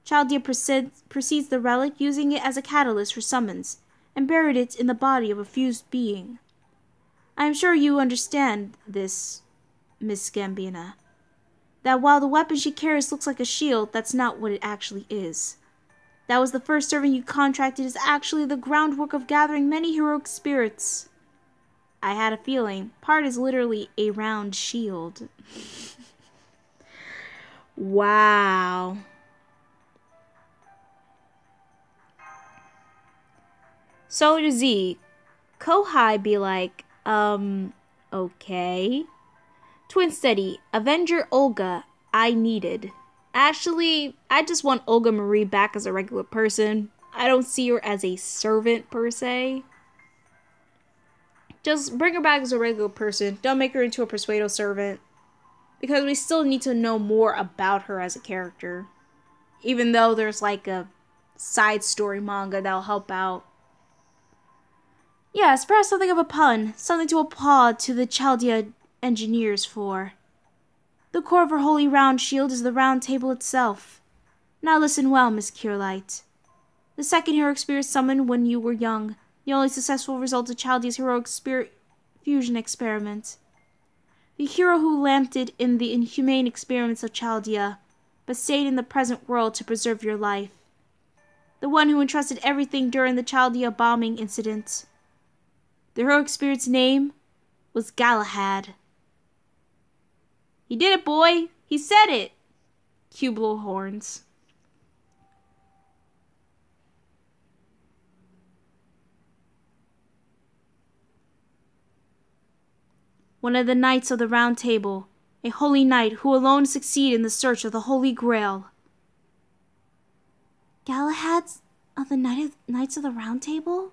Chaldea precedes the relic, using it as a catalyst for summons, and buried it in the body of a fused being. I am sure you understand this, Miss Gambina. That while the weapon she carries looks like a shield, that's not what it actually is. That was the first servant you contracted is actually the groundwork of gathering many heroic spirits. I had a feeling. Part is literally a round shield. Wow. So to Z, Kohai be like, okay. Twin Steady, Avenger Olga, I needed. Actually, I just want Olga Marie back as a regular person. I don't see her as a servant per se. Just bring her back as a regular person. Don't make her into a Persuado servant. Because we still need to know more about her as a character. Even though there's like a side story manga that'll help out. Yes, perhaps something of a pun. Something to applaud to the Chaldea engineers for. The core of her holy round shield is the round table itself. Now listen well, Miss Kirlight. The second heroic spirit summoned when you were young, the only successful result of Chaldea's heroic spirit fusion experiment. The hero who landed in the inhumane experiments of Chaldea, but stayed in the present world to preserve your life. The one who entrusted everything during the Chaldea bombing incident. The heroic spirit's name was Galahad. He did it, boy! He said it! Cue blow horns. One of the knights of the Round Table, a holy knight who alone succeeded in the search of the Holy Grail. Galahad's of the Knights of the Round Table?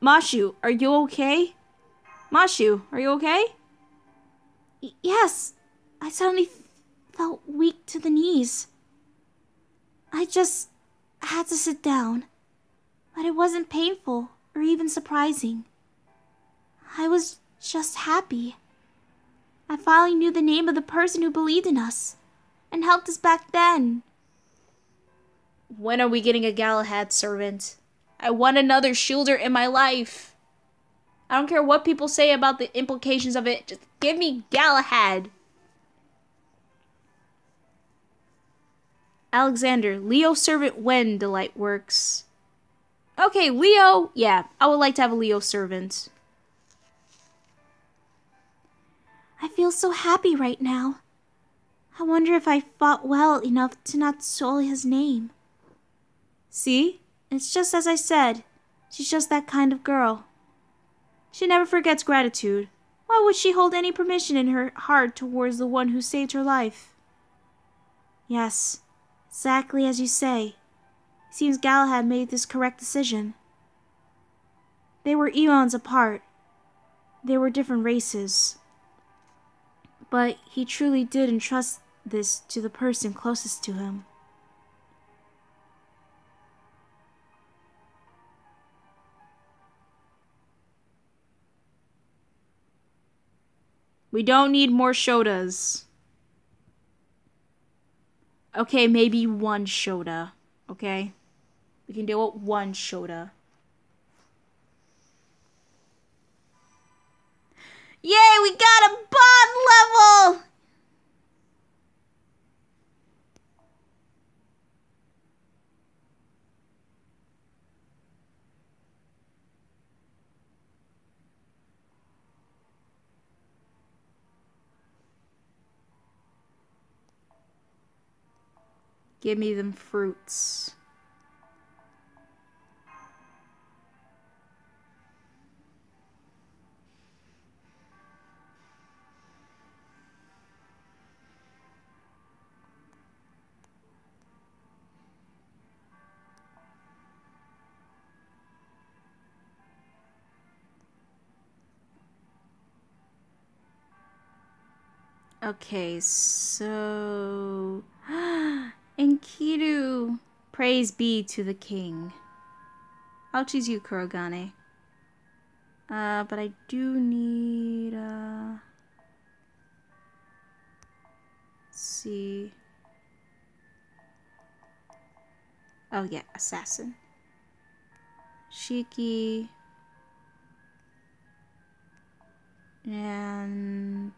Mashu, are you okay? Mashu, are you okay? Yes, I suddenly felt weak to the knees. I just had to sit down, but it wasn't painful or even surprising. I was just happy. I finally knew the name of the person who believed in us and helped us back then. When are we getting a Galahad servant? I want another shielder in my life. I don't care what people say about the implications of it. Just give me Galahad. Alexander, Leo servant when Delight works. Okay, Leo. Yeah, I would like to have a Leo servant. I feel so happy right now. I wonder if I fought well enough to not sully his name. See? It's just as I said. She's just that kind of girl. She never forgets gratitude. Why would she hold any permission in her heart towards the one who saved her life? Yes, exactly as you say. It seems Galahad made this correct decision. They were eons apart. They were different races. But he truly did entrust this to the person closest to him. We don't need more Shotas. Okay, maybe one Shota. Okay? We can deal with one Shota. Yay, we got a bond level! Give me them fruits. Okay, so... Enkidu! Praise be to the king. I'll choose you, Kurogane. But I do need, let's see... Oh yeah, assassin. Shiki... And...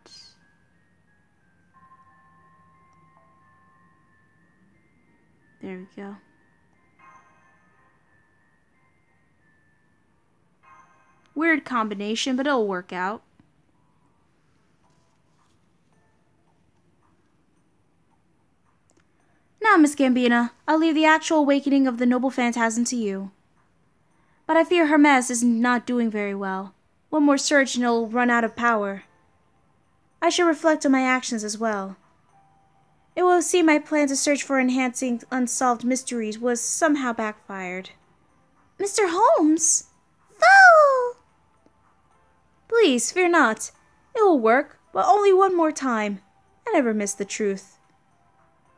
There we go. Weird combination, but it'll work out. Now, Miss Gambina, I'll leave the actual awakening of the noble phantasm to you. But I fear Hermes is not doing very well. One more surge and it'll run out of power. I should reflect on my actions as well. It will seem my plan to search for enhancing unsolved mysteries was somehow backfired. Mr. Holmes? Fool! Please, fear not. It will work, but only one more time. I never miss the truth.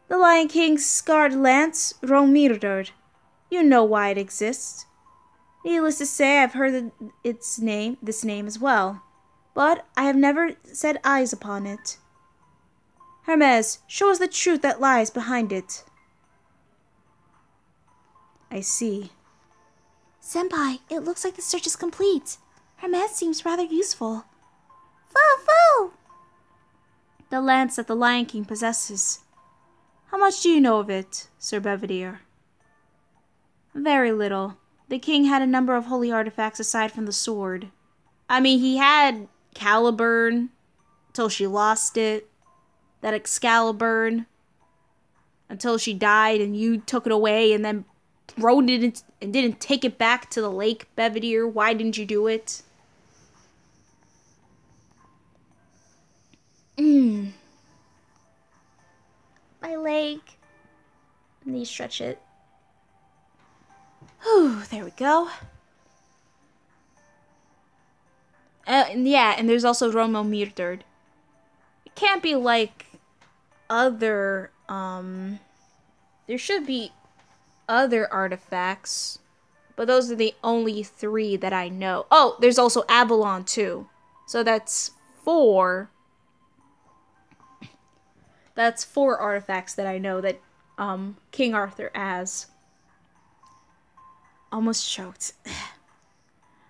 The Lion King's scarred lance, Romildred. You know why it exists. Needless to say, I've heard this name as well, but I have never set eyes upon it. Hermes, show us the truth that lies behind it. I see. Senpai, it looks like the search is complete. Hermes seems rather useful. Foo! The lance that the Lion King possesses. How much do you know of it, Sir Belvedere? Very little. The king had a number of holy artifacts aside from the sword. I mean, he had Caliburn till she lost it. That Excalibur until she died and you took it away and then thrown it in, and didn't take it back to the lake, Belvedere. Why didn't you do it? My leg. Let me stretch it. Whew, there we go. And there's also Romildred. It can't be like other, there should be other artifacts, but those are the only 3 that I know. Oh, there's also Avalon too. So that's 4. That's 4 artifacts that I know that King Arthur has. Almost choked.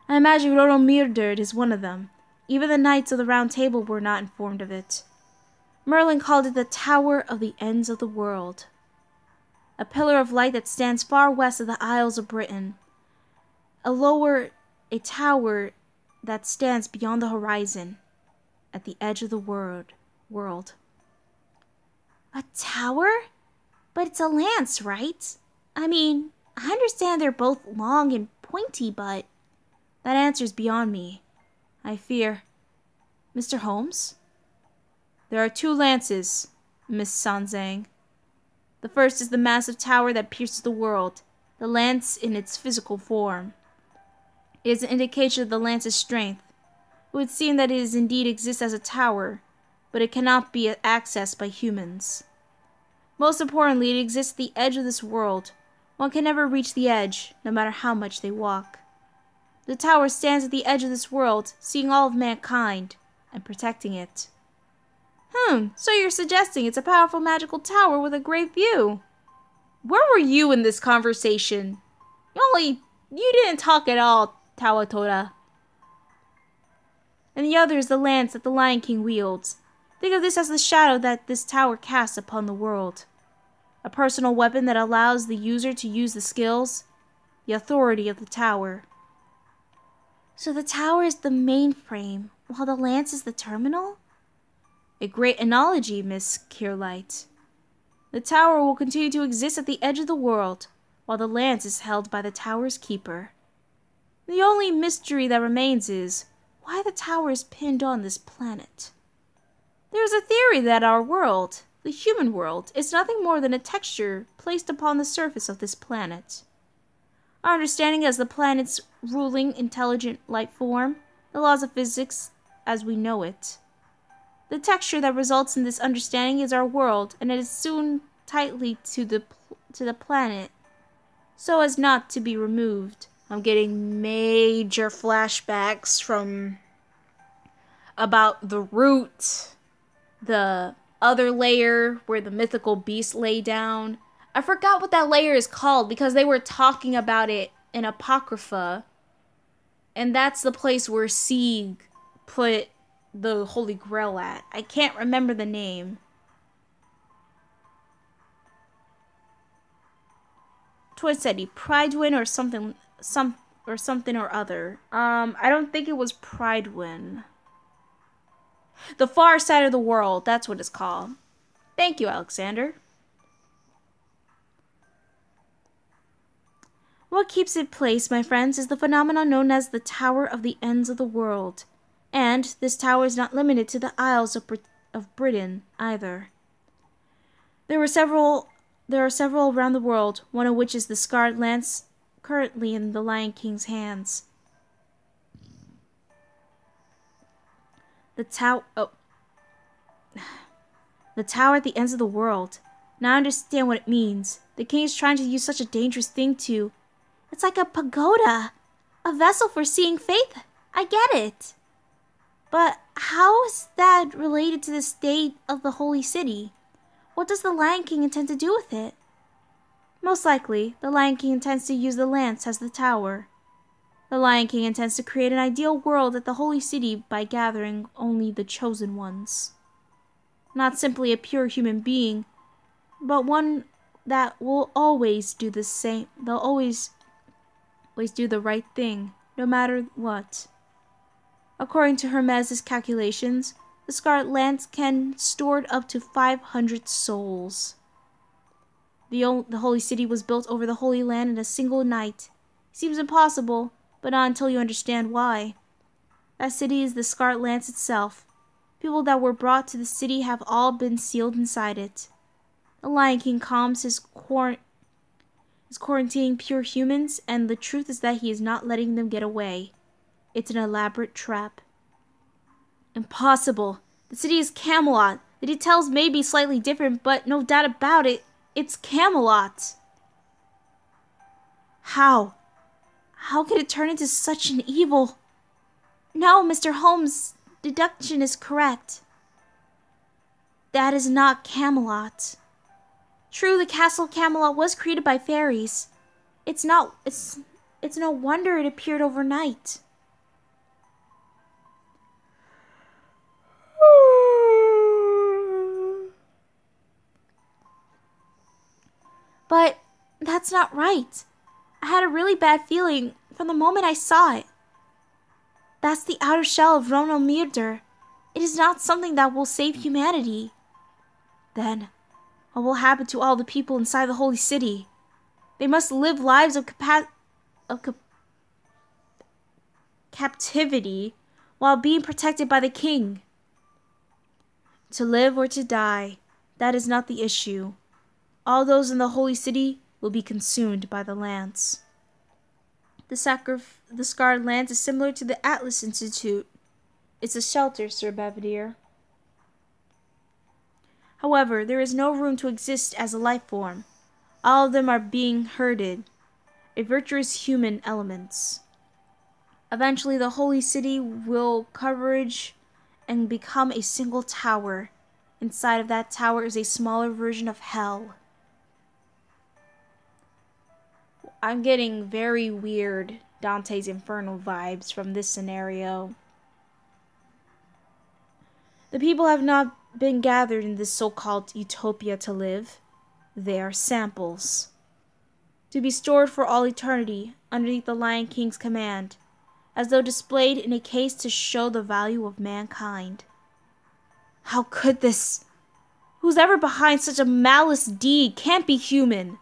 I imagine Romildred is one of them. Even the Knights of the Round Table were not informed of it. Merlin called it the Tower of the Ends of the World. A pillar of light that stands far west of the Isles of Britain. A tower that stands beyond the horizon, at the edge of the world. A tower? But it's a lance, right? I mean, I understand they're both long and pointy, but that answer's beyond me. I fear. Mr. Holmes? There are 2 lances, Miss Sanzang. The first is the massive tower that pierces the world, the lance in its physical form. It is an indication of the lance's strength. It would seem that it indeed exists as a tower, but it cannot be accessed by humans. Most importantly, it exists at the edge of this world. One can never reach the edge, no matter how much they walk. The tower stands at the edge of this world, seeing all of mankind, and protecting it. So you're suggesting it's a powerful magical tower with a great view. Where were you in this conversation? You didn't talk at all, Tawatora. And the other is the lance that the Lion King wields. Think of this as the shadow that this tower casts upon the world. A personal weapon that allows the user to use the skills, the authority of the tower. So the tower is the main frame, while the lance is the terminal? A great analogy, Miss Kirlight. The tower will continue to exist at the edge of the world, while the lance is held by the tower's keeper. The only mystery that remains is why the tower is pinned on this planet. There is a theory that our world, the human world, is nothing more than a texture placed upon the surface of this planet. Our understanding as the planet's ruling intelligent life form, the laws of physics as we know it. The texture that results in this understanding is our world, and it is sewn tightly to the planet, so as not to be removed. I'm getting major flashbacks from about the root, the other layer where the mythical beast lay down. I forgot what that layer is called because they were talking about it in Apocrypha, and that's the place where Sieg put the Holy Grail at. I can't remember the name. Twicetti, Pridewin or something or other. I don't think it was Pridewin. The Far Side of the World, that's what it's called. Thank you, Alexander. What keeps it placed, my friends, is the phenomenon known as the Tower of the Ends of the World. And this tower is not limited to the Isles of Britain, either. There are several around the world, one of which is the Scarlet Lance currently in the Lion King's hands. The tower at the ends of the world. Now I understand what it means. The king is trying to use such a dangerous thing to... It's like a pagoda. A vessel for seeing faith. I get it. But how is that related to the state of the holy city? What does the Lion King intend to do with it? Most likely, the Lion King intends to use the lance as the tower. The Lion King intends to create an ideal world at the holy city by gathering only the chosen ones. Not simply a pure human being, but one that will always do the same. They'll always do the right thing, no matter what. According to Hermes' calculations, the Scarlet Lance can store up to 500 souls. The holy city was built over the Holy Land in a single night. Seems impossible, but not until you understand why. That city is the Scarlet Lance itself. People that were brought to the city have all been sealed inside it. The Lion King calms his quarantining pure humans, and the truth is that he is not letting them get away. It's an elaborate trap. Impossible. The city is Camelot. The details may be slightly different, but no doubt about it, it's Camelot. How? How could it turn into such an evil? No, Mr. Holmes' deduction is correct. That is not Camelot. True, the castle of Camelot was created by fairies. It's no wonder it appeared overnight. But that's not right. I had a really bad feeling from the moment I saw it. That's the outer shell of Ronald Myrder. It is not something that will save humanity. Then, what will happen to all the people inside the holy city? They must live lives of captivity while being protected by the king. To live or to die, that is not the issue. All those in the holy city will be consumed by the lance. The Scarlet Lance is similar to the Atlas Institute. It's a shelter, Sir Belvedere. However, there is no room to exist as a life form. All of them are being herded, a virtuous human elements. Eventually, the holy city will converge and become a single tower. Inside of that tower is a smaller version of hell. I'm getting very weird Dante's Inferno vibes from this scenario. The people have not been gathered in this so-called utopia to live. They are samples, to be stored for all eternity underneath the Lion King's command, as though displayed in a case to show the value of mankind. How could this? Who's ever behind such a malice deed can't be human.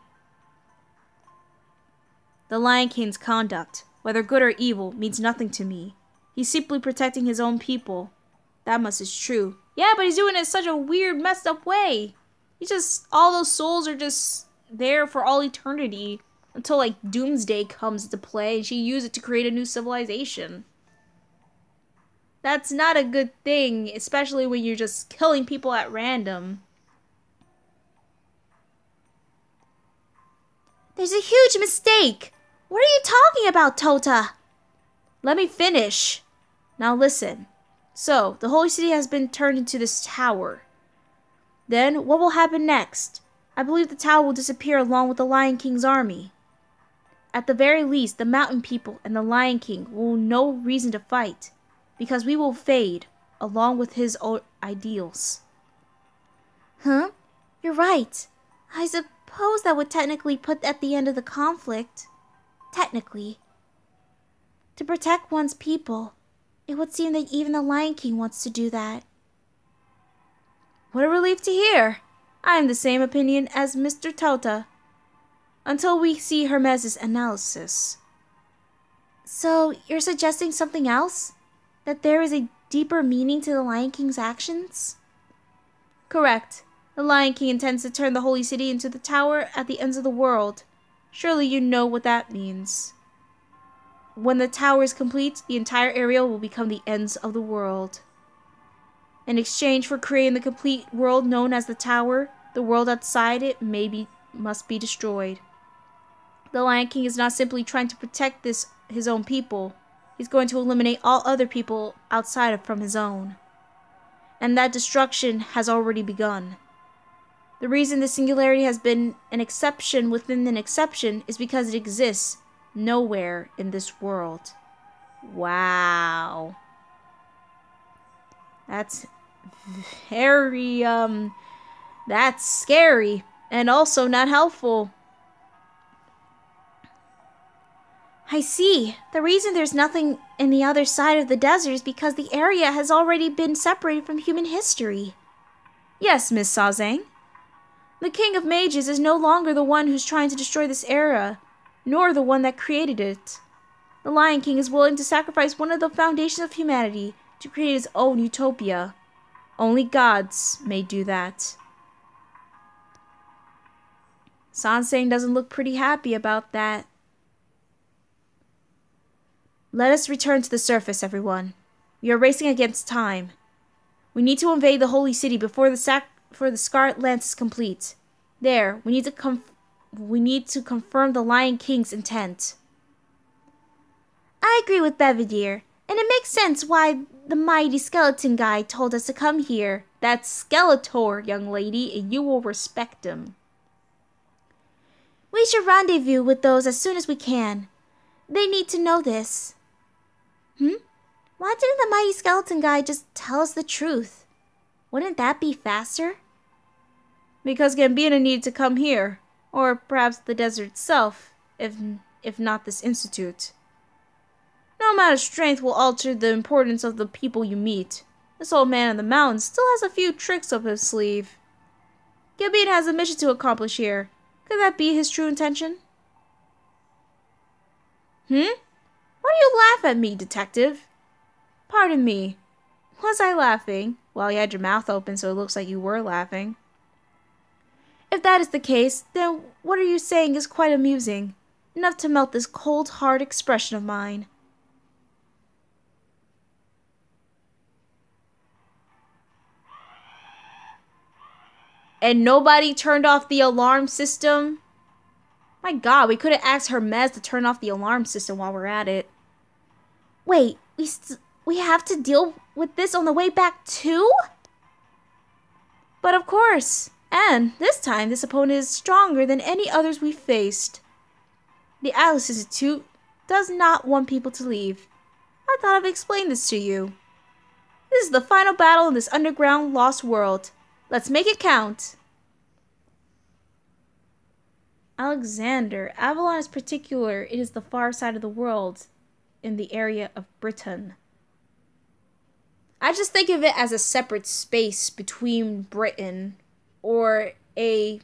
The Lion King's conduct, whether good or evil, means nothing to me. He's simply protecting his own people. That much is true. Yeah, but he's doing it in such a weird, messed up way. All those souls are just there for all eternity until, like, Doomsday comes into play and she uses it to create a new civilization. That's not a good thing, especially when you're just killing people at random. There's a huge mistake. What are you talking about, Tota? Let me finish. Now listen. So, the holy city has been turned into this tower. Then, what will happen next? I believe the tower will disappear along with the Lion King's army. At the very least, the mountain people and the Lion King will have no reason to fight, because we will fade, along with his ideals. Huh? You're right. I suppose that would technically put at the end of the conflict. Technically. To protect one's people, it would seem that even the Lion King wants to do that. What a relief to hear. I am the same opinion as Mr. Tota. Until we see Hermes' analysis. So, you're suggesting something else? That there is a deeper meaning to the Lion King's actions? Correct. The Lion King intends to turn the Holy City into the tower at the ends of the world. Surely you know what that means. When the tower is complete, the entire area will become the ends of the world. In exchange for creating the complete world known as the tower, the world outside it must be destroyed. The Lion King is not simply trying to protect his own people. He's going to eliminate all other people outside from his own. And that destruction has already begun. The reason the singularity has been an exception within an exception is because it exists nowhere in this world. Wow. That's very, that's scary and also not helpful. I see. The reason there's nothing in the other side of the desert is because the area has already been separated from human history. Yes, Miss Sazang. The King of Mages is no longer the one who's trying to destroy this era, nor the one that created it. The Lion King is willing to sacrifice one of the foundations of humanity to create his own utopia. Only gods may do that. Sansang doesn't look pretty happy about that. Let us return to the surface, everyone. We are racing against time. We need to invade the Holy City before the Scarlet Lance is complete. There, we need to confirm the Lion King's intent. I agree with Belvedere, and it makes sense why the mighty skeleton guy told us to come here. That's Skeletor, young lady, and you will respect him. We should rendezvous with those as soon as we can. They need to know this. Why didn't the mighty skeleton guy just tell us the truth? Wouldn't that be faster? Because Gambino needed to come here, or perhaps the desert itself, if not this institute. No amount of strength will alter the importance of the people you meet. This old man in the mountains still has a few tricks up his sleeve. Gambino has a mission to accomplish here. Could that be his true intention? Why do you laugh at me, detective? Pardon me. Was I laughing? Well, you had your mouth open, so it looks like you were laughing. If that is the case, then what are you saying is quite amusing. Enough to melt this cold, hard expression of mine. And nobody turned off the alarm system? My god, we could have asked Hermes to turn off the alarm system while we're at it. Wait, we have to deal with this on the way back too? But of course. And this time, this opponent is stronger than any others we've faced. The Atlas Institute does not want people to leave. I thought I've explained this to you. This is the final battle in this underground lost world. Let's make it count. Alexander. Avalon is particular. It is the far side of the world, in the area of Britain. I just think of it as a separate space between Britain, or a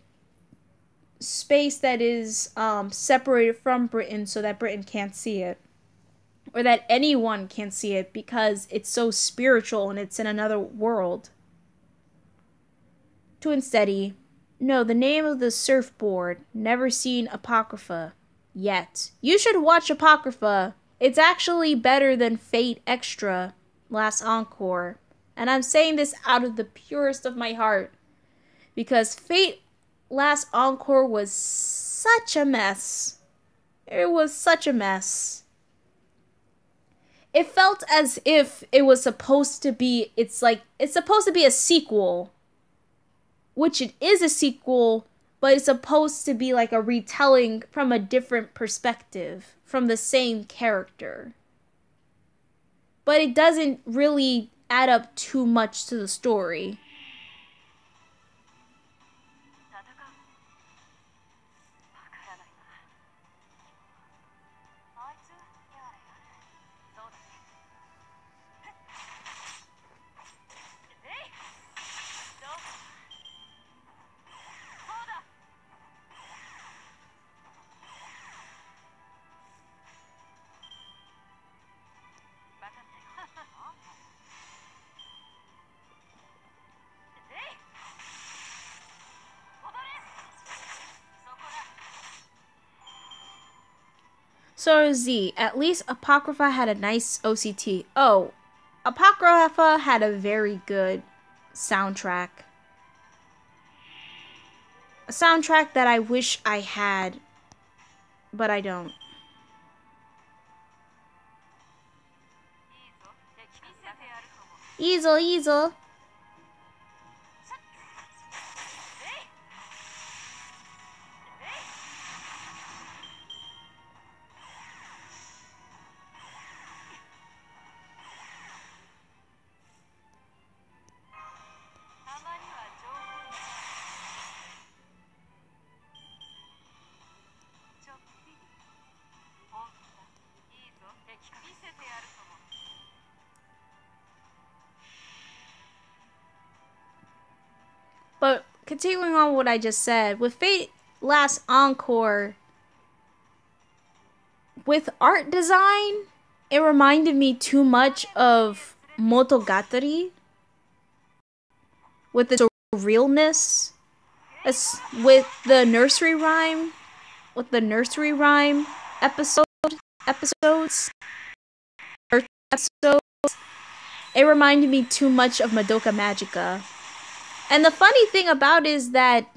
space that is separated from Britain so that Britain can't see it, or that anyone can see it because it's so spiritual and it's in another world. Twin Steady. No, the name of the surfboard. Never seen Apocrypha yet. You should watch Apocrypha. It's actually better than Fate Extra Last Encore. And I'm saying this out of the purest of my heart. Because Fate Last Encore was such a mess. It was such a mess. It felt as if it was supposed to be, it's supposed to be a sequel. Which it is a sequel, but it's supposed to be like a retelling from a different perspective, from the same character. But it doesn't really add up too much to the story. So Z, at least Apocrypha had a nice OCT. Oh, Apocrypha had a very good soundtrack. A soundtrack that I wish I had, but I don't. Easel, easel. But continuing on what I just said, with Fate Last Encore, with art design, it reminded me too much of Motogatari. With the realness, with the nursery rhyme, episodes, episodes, it reminded me too much of Madoka Magica. And the funny thing about it is that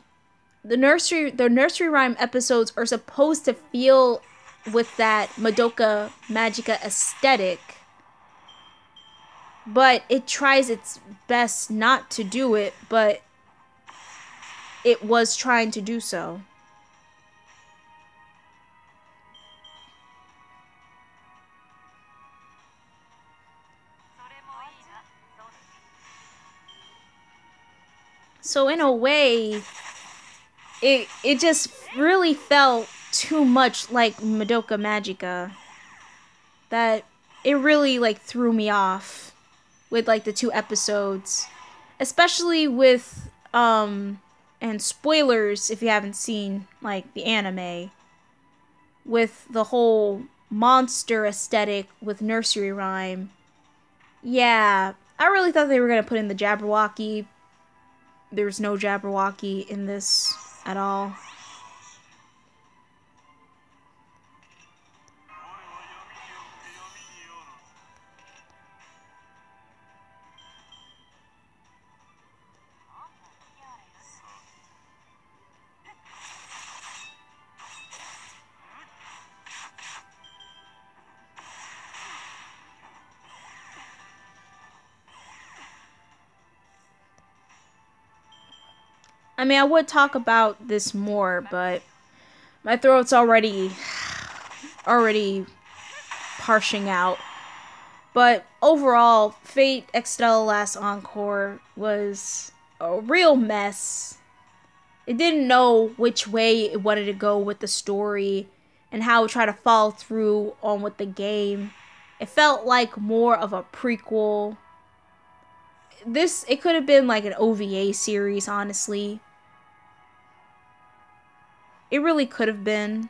the nursery rhyme episodes are supposed to feel with that Madoka Magica aesthetic, but it tries its best not to do it, but it was trying to do so. So in a way, it just really felt too much like Madoka Magica, that it really like threw me off with like the 2 episodes, especially with and spoilers if you haven't seen like the anime, with the whole monster aesthetic with nursery rhyme. Yeah, I really thought they were gonna put in the Jabberwocky. There's no Jabberwocky in this at all. I mean, I would talk about this more, but my throat's already parching out. But overall, Fate Extella Last Encore was a real mess. It didn't know which way it wanted to go with the story and how it tried to follow through on with the game. It felt like more of a prequel. It could have been like an OVA series, honestly. It really could have been,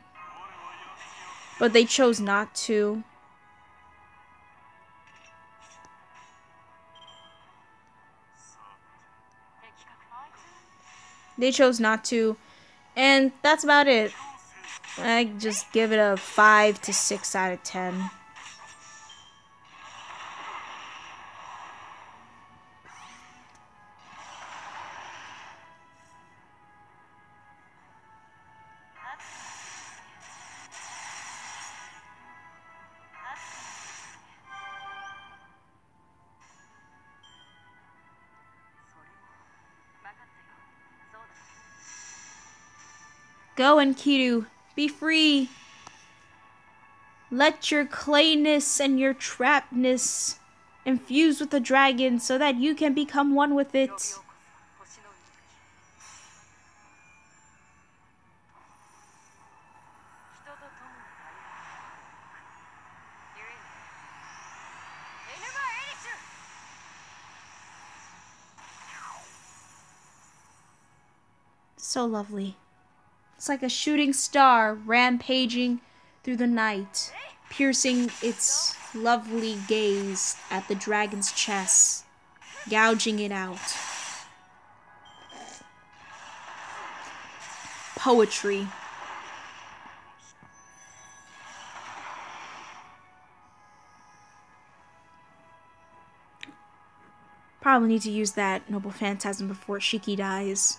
but they chose not to. They chose not to, and that's about it. I just give it a 5 to 6 out of 10. Go, Enkidu. Be free. Let your clayness and your trapness infuse with the dragon so that you can become one with it. So lovely. It's like a shooting star rampaging through the night, piercing its lovely gaze at the dragon's chest, gouging it out. Poetry. Probably need to use that noble phantasm before Shiki dies.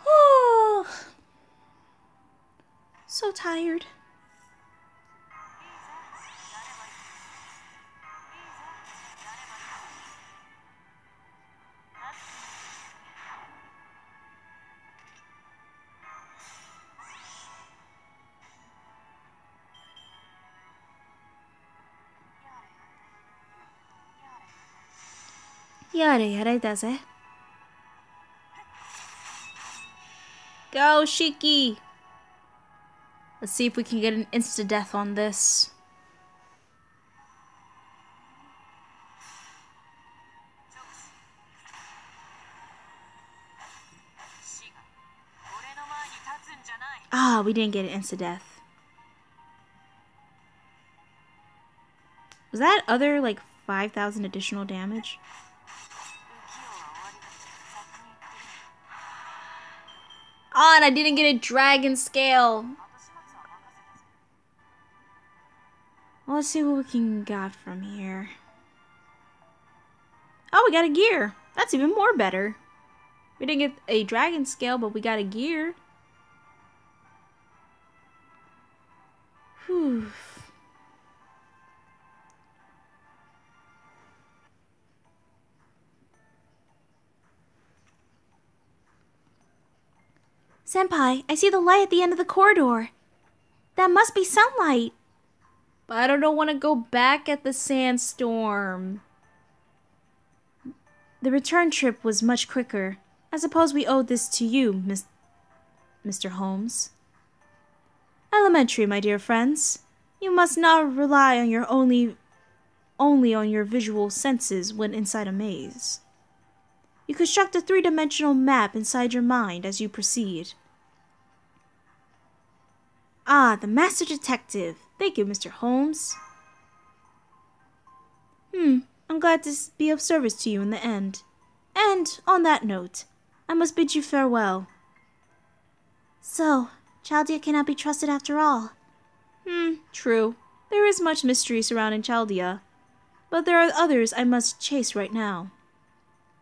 Oh, so tired. Yare yare daze. Go, Shiki! Let's see if we can get an insta-death on this. Ah, we didn't get an insta-death. Was that other, like, 5,000 additional damage? Oh, and I didn't get a dragon scale. Well, let's see what we can get from here. Oh, we got a gear. That's even more better. We didn't get a dragon scale, but we got a gear. Whew. Senpai, I see the light at the end of the corridor. That must be sunlight. But I don't want to go back at the sandstorm. The return trip was much quicker. I suppose we owe this to you, Mr. Holmes. Elementary, my dear friends. You must not rely on your only on your visual senses when inside a maze. You construct a three-dimensional map inside your mind as you proceed. Ah, the Master Detective. Thank you, Mr. Holmes. I'm glad to be of service to you in the end. And, on that note, I must bid you farewell. So, Chaldea cannot be trusted after all. True. There is much mystery surrounding Chaldea. But there are others I must chase right now.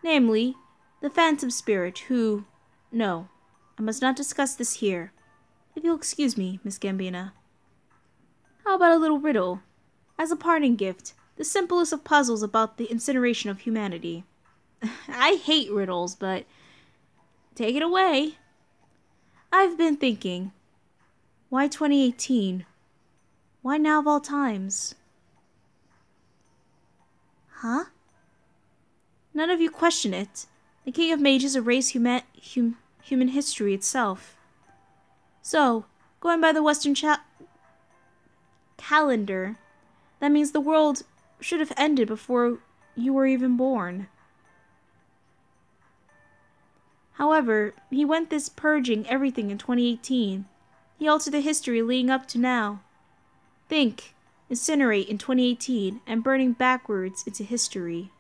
Namely, the Phantom Spirit who... No, I must not discuss this here. If you'll excuse me, Miss Gambina. How about a little riddle? As a parting gift, the simplest of puzzles about the incineration of humanity. I hate riddles, but take it away. I've been thinking, why 2018? Why now of all times? Huh? None of you question it. The King of Mages erased human history itself. So, going by the Western calendar, that means the world should have ended before you were even born. However, he went this purging everything in 2018. He altered the history leading up to now. Think, incinerate in 2018 and burning backwards into history.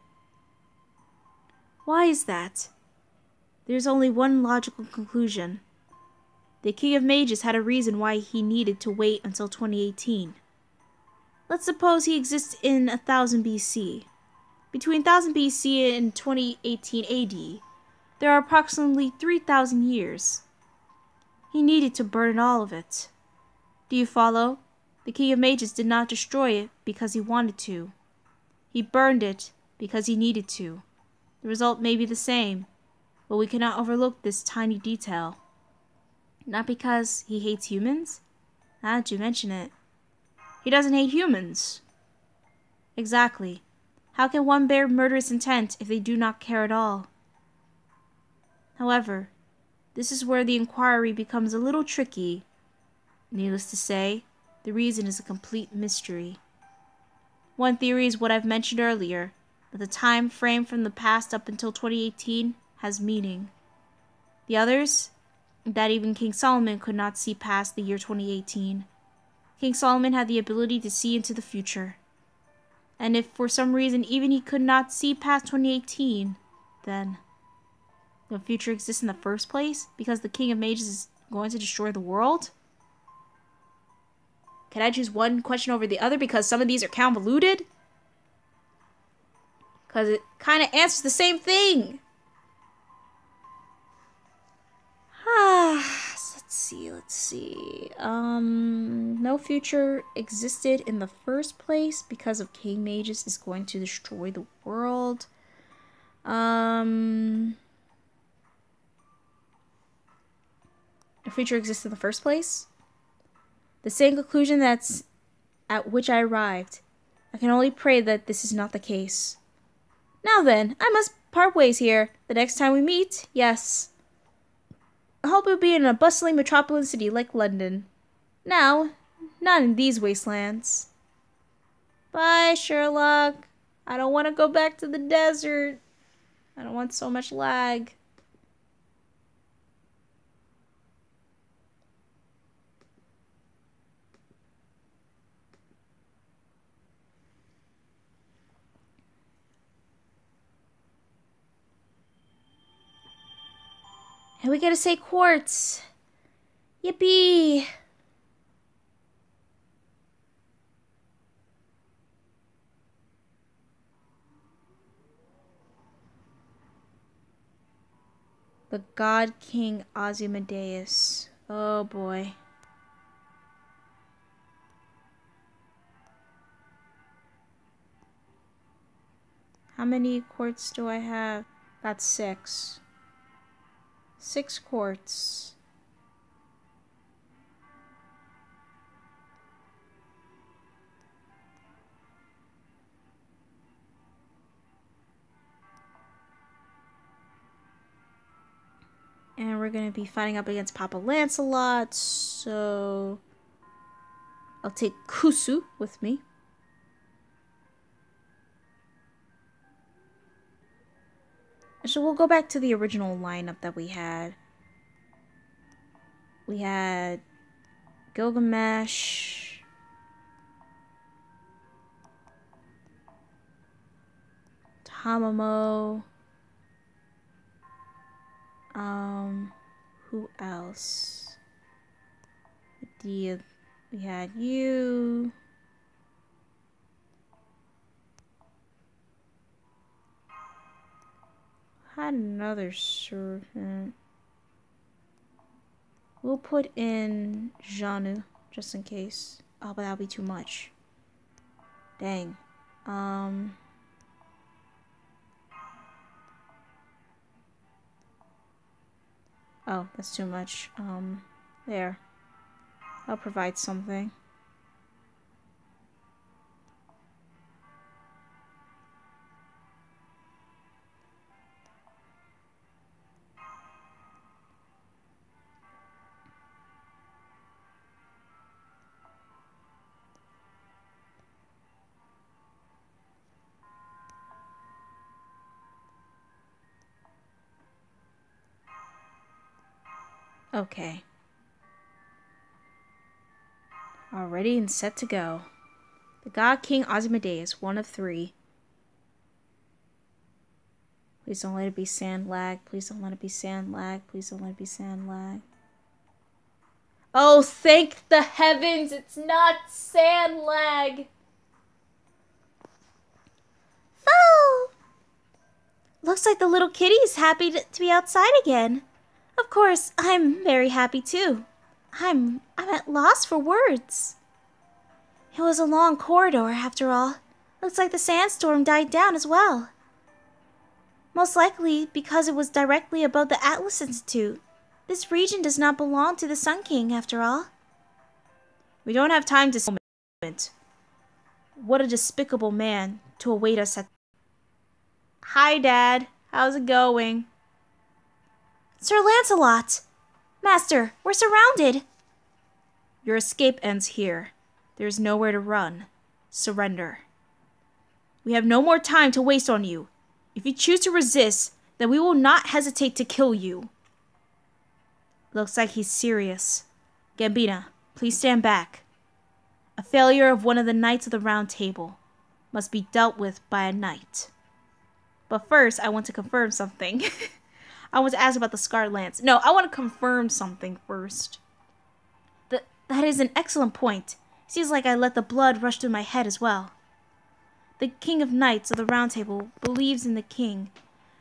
Why is that? There's only one logical conclusion. The King of Mages had a reason why he needed to wait until 2018. Let's suppose he exists in 1000 BC. Between 1000 BC and 2018 AD, there are approximately 3,000 years. He needed to burn all of it. Do you follow? The King of Mages did not destroy it because he wanted to. He burned it because he needed to. The result may be the same, but we cannot overlook this tiny detail. Not because he hates humans? Now that you mention it. He doesn't hate humans. Exactly. How can one bear murderous intent if they do not care at all? However, this is where the inquiry becomes a little tricky. Needless to say, the reason is a complete mystery. One theory is what I've mentioned earlier, that the time frame from the past up until 2018 has meaning. The others, that even King Solomon could not see past the year 2018. King Solomon had the ability to see into the future. And if for some reason even he could not see past 2018, then the future exists in the first place because the King of Mages is going to destroy the world? Can I choose one question over the other because some of these are convoluted? Because it kind of answers the same thing. Let's see. No future existed in the first place because of King Magus is going to destroy the world. The future exists in the first place? The same conclusion that's at which I arrived. I can only pray that this is not the case. Now then, I must part ways here. The next time we meet, yes. I hope it will be in a bustling metropolitan city like London. Now, not in these wastelands. Bye, Sherlock. I don't want to go back to the desert. I don't want so much lag. And we gotta say quartz. Yippee! The God King Ozymandias. Oh boy. How many quartz do I have? That's 6. 6 quartz. And we're going to be fighting up against Papa Lancelot, so I'll take Kusu with me. So we'll go back to the original lineup that we had. We had Gilgamesh, Tamamo, who else? We had you. Had another servant. We'll put in Janu, just in case. Oh, but that'll be too much. Dang. Oh, that's too much. There. I'll provide something. Okay. All ready and set to go. The God King Ozymandias, one of 3. Please don't let it be sand lag. Please don't let it be sand lag. Please don't let it be sand lag. Oh, thank the heavens, it's not sand lag. Oh! Looks like the little kitty is happy to be outside again. Of course, I'm very happy too. I'm at loss for words. It was a long corridor, after all. Looks like the sandstorm died down as well. Most likely because it was directly above the Atlas Institute. This region does not belong to the Sun King, after all. We don't have time to moment. What a despicable man to await us at... Hi, Dad. How's it going? Sir Lancelot! Master, we're surrounded! Your escape ends here. There's nowhere to run. Surrender. We have no more time to waste on you. If you choose to resist, then we will not hesitate to kill you. Looks like he's serious. Gambina, please stand back. A failure of one of the Knights of the Round Table must be dealt with by a knight. But first, I want to confirm something. I want to ask about the Scarred Lance. No, I want to confirm something first. That is an excellent point. Seems like I let the blood rush through my head as well. the King of Knights of the Round Table believes in the king,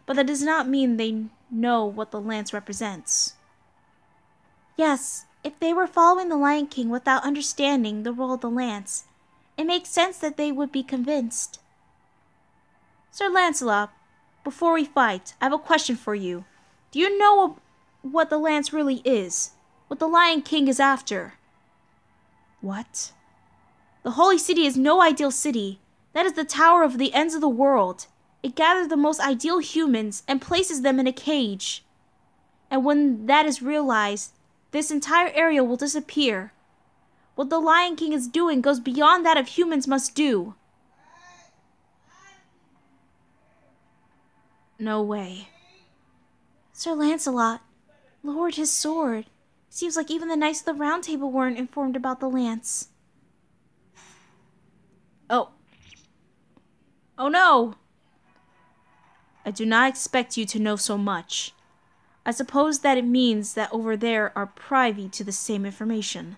but that does not mean they know what the lance represents. Yes, if they were following the Lion King without understanding the role of the lance, it makes sense that they would be convinced. Sir Lancelot, before we fight, I have a question for you. Do you know what the lance really is? What the Lion King is after? What? The Holy City is no ideal city. That is the tower of the ends of the world. It gathers the most ideal humans and places them in a cage. And when that is realized, this entire area will disappear. What the Lion King is doing goes beyond that of humans must do. No way. Sir Lancelot lowered his sword. Seems like even the Knights of the Round Table weren't informed about the lance. Oh. Oh no! I do not expect you to know so much. I suppose that it means that over there are privy to the same information.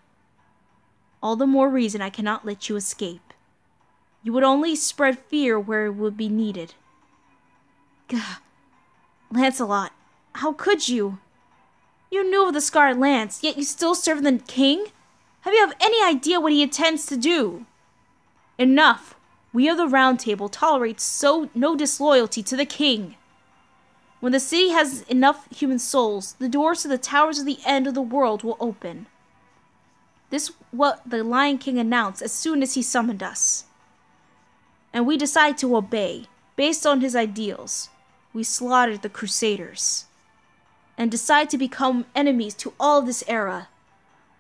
All the more reason I cannot let you escape. You would only spread fear where it would be needed. Gah. Lancelot, how could you? You knew of the Scarlet Lance, yet you still serve the king? Have you any idea what he intends to do? Enough! We of the Round Table tolerate no disloyalty to the king. When the city has enough human souls, the doors to the towers of the end of the world will open. This is what the Lion King announced as soon as he summoned us. And we decided to obey, based on his ideals. We slaughtered the Crusaders, and decided to become enemies to all of this era.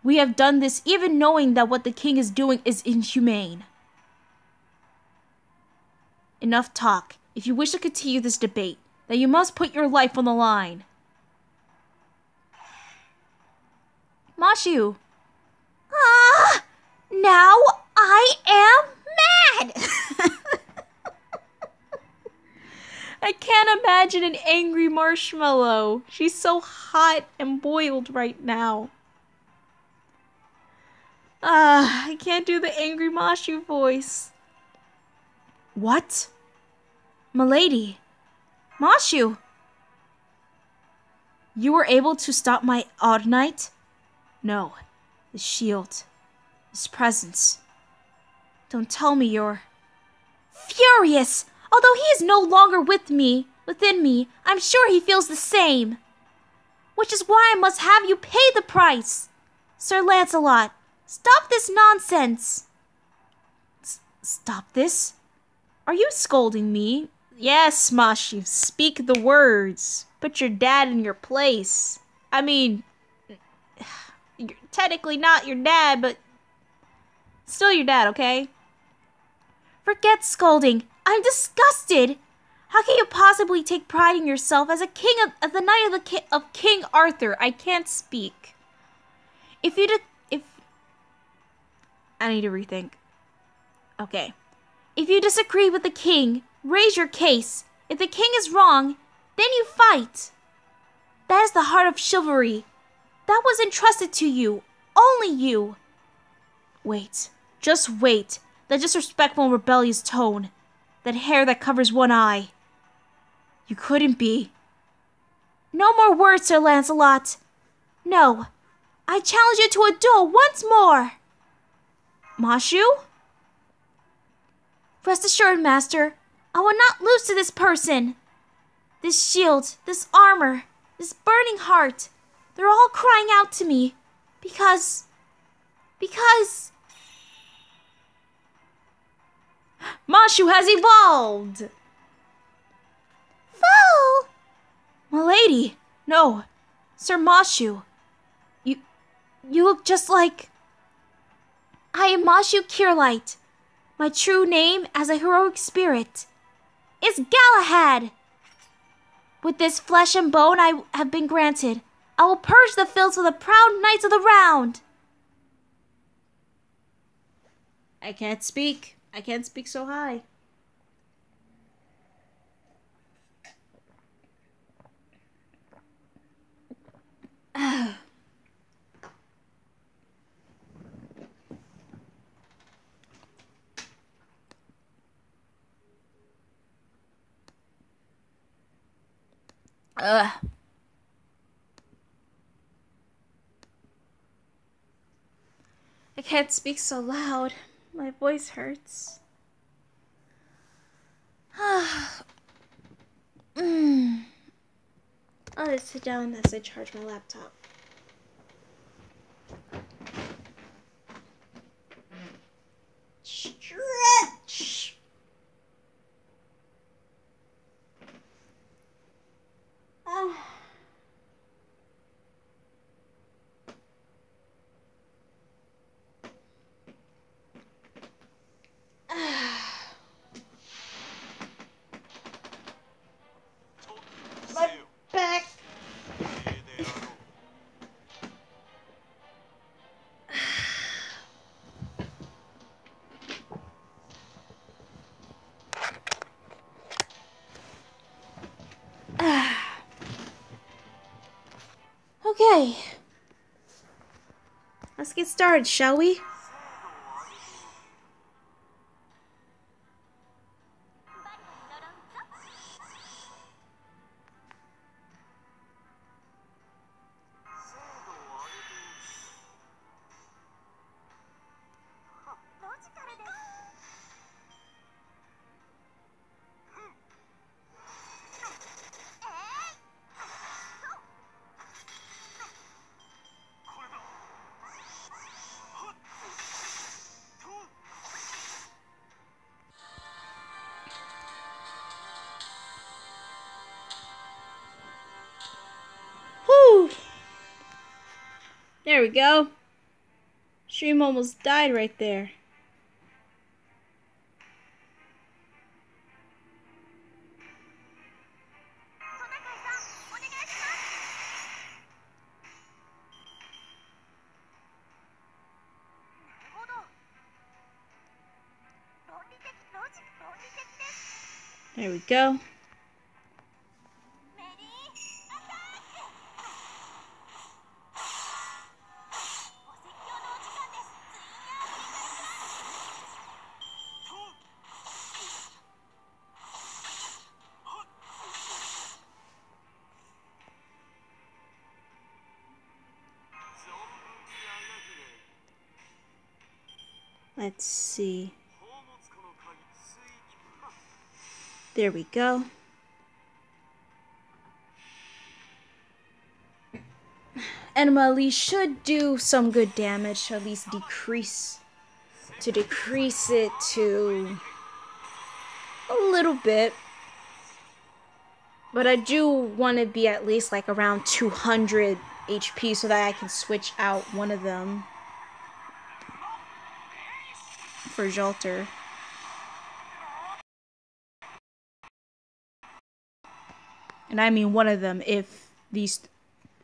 We have done this even knowing that what the king is doing is inhumane. Enough talk. If you wish to continue this debate, then you must put your life on the line. Mashu! Ah! Now I am mad! I can't imagine an angry marshmallow. She's so hot and boiled right now. I can't do the angry Mashu voice. What? Milady. Mashu. You were able to stop my odd knight? No. The shield. His presence. Don't tell me you're... Furious! Although he is no longer within me, I'm sure he feels the same. Which is why I must have you pay the price. Sir Lancelot, stop this nonsense. Stop this? Are you scolding me? Yes, Mashu, speak the words. Put your dad in your place. I mean, you're technically not your dad, but still your dad, okay? Forget scolding. I'm disgusted. How can you possibly take pride in yourself as a king of the knight of King Arthur? I can't speak. If I need to rethink. Okay. If you disagree with the king, raise your case. If the king is wrong, then you fight. That is the heart of chivalry. That was entrusted to you. Only you. Wait. Just wait. That disrespectful and rebellious tone. That hair that covers one eye. You couldn't be. No more words, Sir Lancelot. No. I challenge you to a duel once more. Mashu? Rest assured, Master, I will not lose to this person. This shield, this armor, this burning heart, they're all crying out to me. Because... Mashu has evolved! Fool! Milady, no. Sir Mashu. You look just like... I am Mashu Kirlight. My true name as a heroic spirit is Galahad. With this flesh and bone I have been granted, I will purge the fields of the proud knights of the round. I can't speak. I can't speak so high. Ugh. I can't speak so loud. My voice hurts. I'll just sit down as I charge my laptop. Stretch! My back. Okay. Let's get started, shall we? Whew. There we go. Stream almost died right there. There we go. Let's see. There we go. Enema Elise should do some good damage to at least decrease it to a little bit. But I do want to be at least like around 200 HP so that I can switch out one of them for Jolter. And I mean one of them if these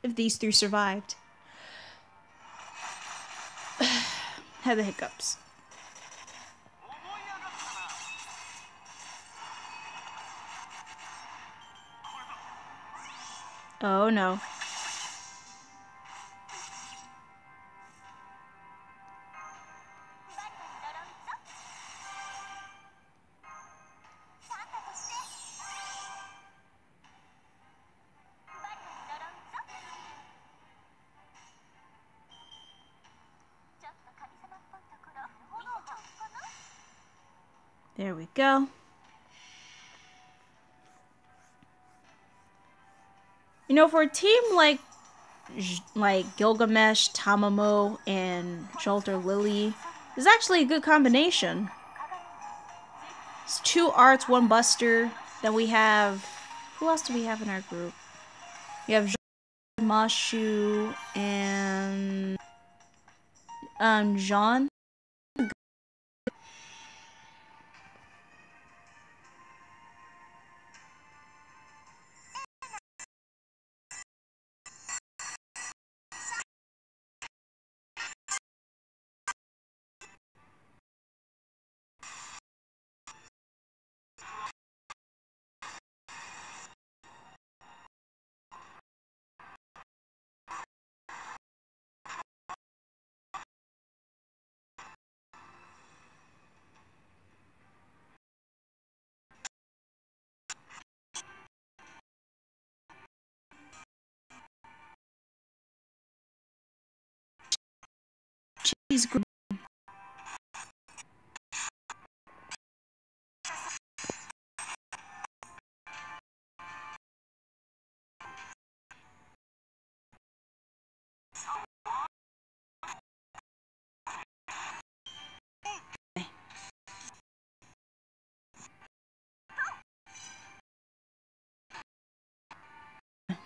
three survived. Had the hiccups. Oh no. There we go. You know, for a team like Gilgamesh, Tamamo, and Jolter Lily, is actually a good combination. It's 2 arts, 1 buster. Then we have... Who else do we have in our group? We have Mashu and... Jean. She's great.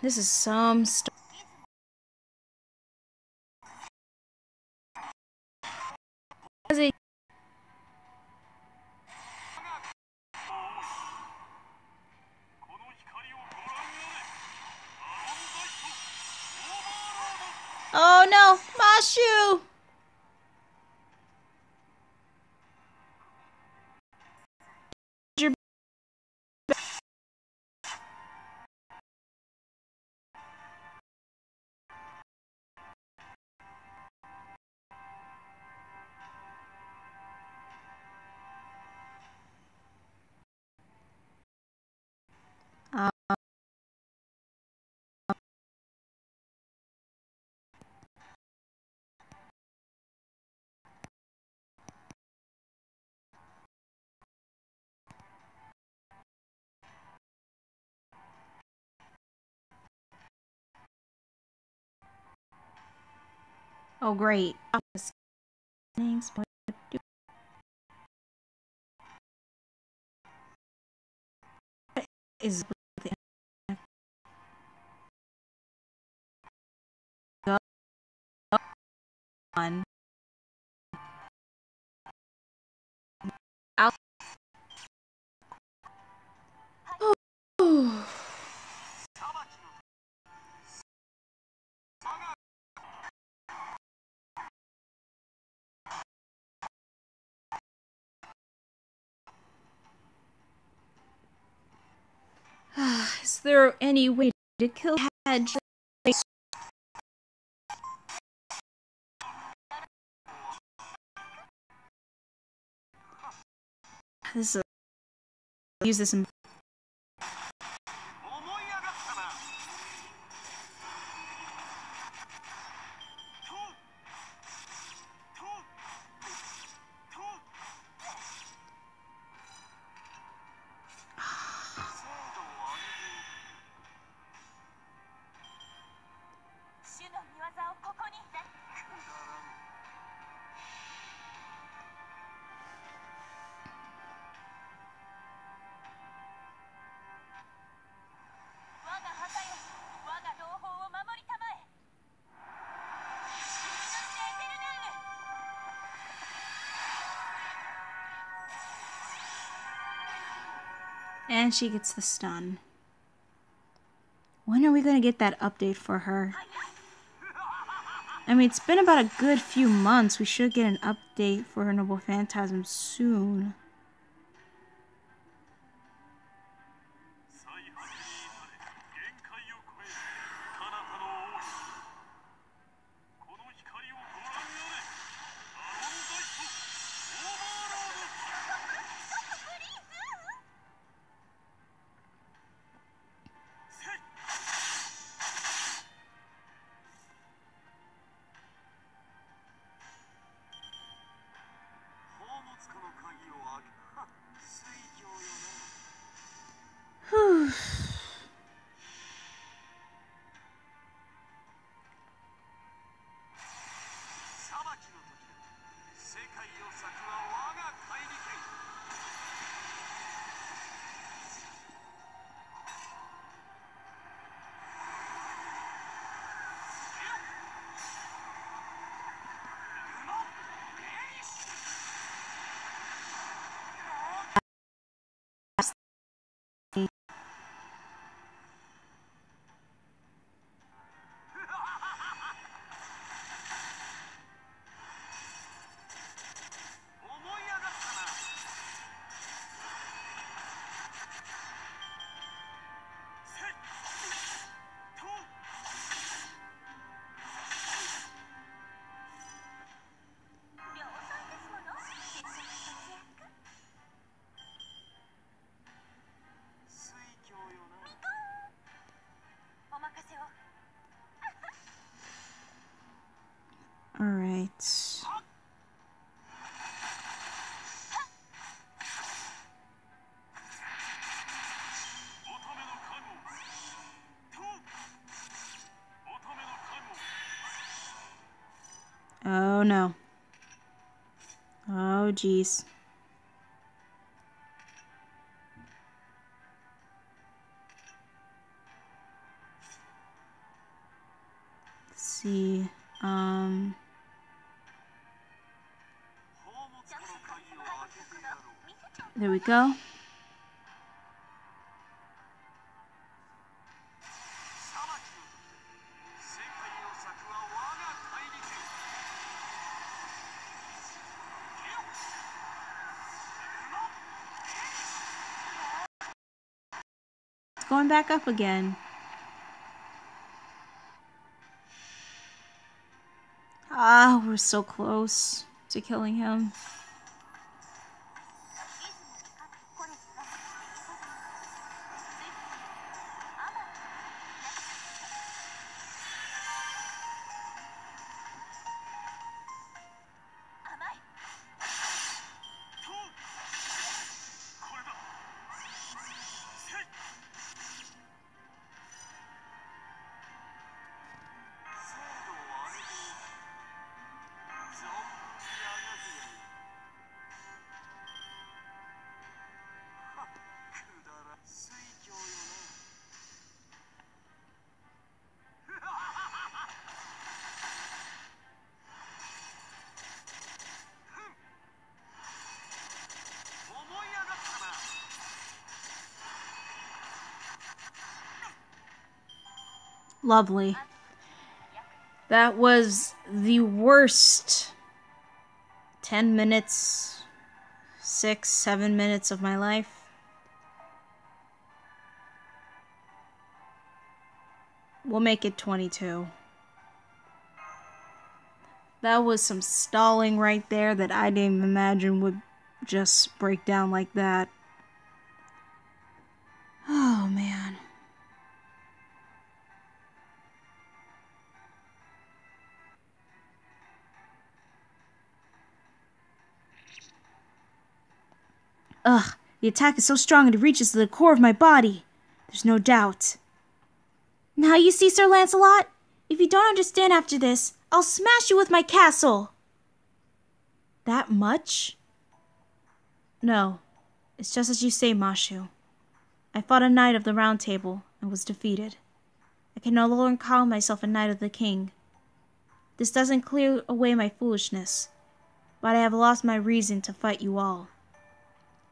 This is some stuff. Oh no, Mashu! Oh great. Is on. Is there any way to kill Hadge? This is use this in and she gets the stun. When are we going to get that update for her? I mean, it's been about a good few months. We should get an update for her Noble Phantasm soon. Whew. Oh no. Oh jeez. Let's see. There we go. It's going back up again. Ah, we're so close to killing him. Lovely. That was the worst 10 minutes, 6, 7 minutes of my life. We'll make it 22. That was some stalling right there that I didn't even imagine would just break down like that. Oh, man. Ugh, the attack is so strong it reaches to the core of my body. There's no doubt. Now you see, Sir Lancelot? If you don't understand after this, I'll smash you with my castle. That much? No, it's just as you say, Mashu. I fought a knight of the Round Table and was defeated. I can no longer call myself a knight of the king. This doesn't clear away my foolishness, but I have lost my reason to fight you all.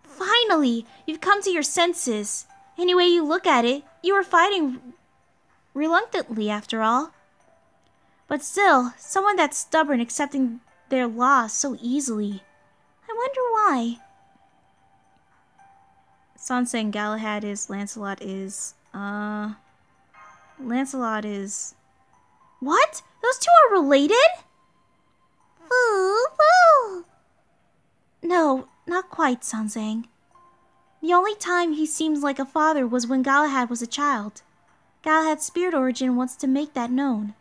Finally, you've come to your senses. Any way you look at it, you were fighting reluctantly after all. But still, someone that's stubborn accepting their loss so easily. I wonder why. Sansa and Galahad is, Lancelot is, Lancelot is... What? Those two are related? Foo. No, not quite, Sansang. The only time he seems like a father was when Galahad was a child. Galahad's spirit origin wants to make that known.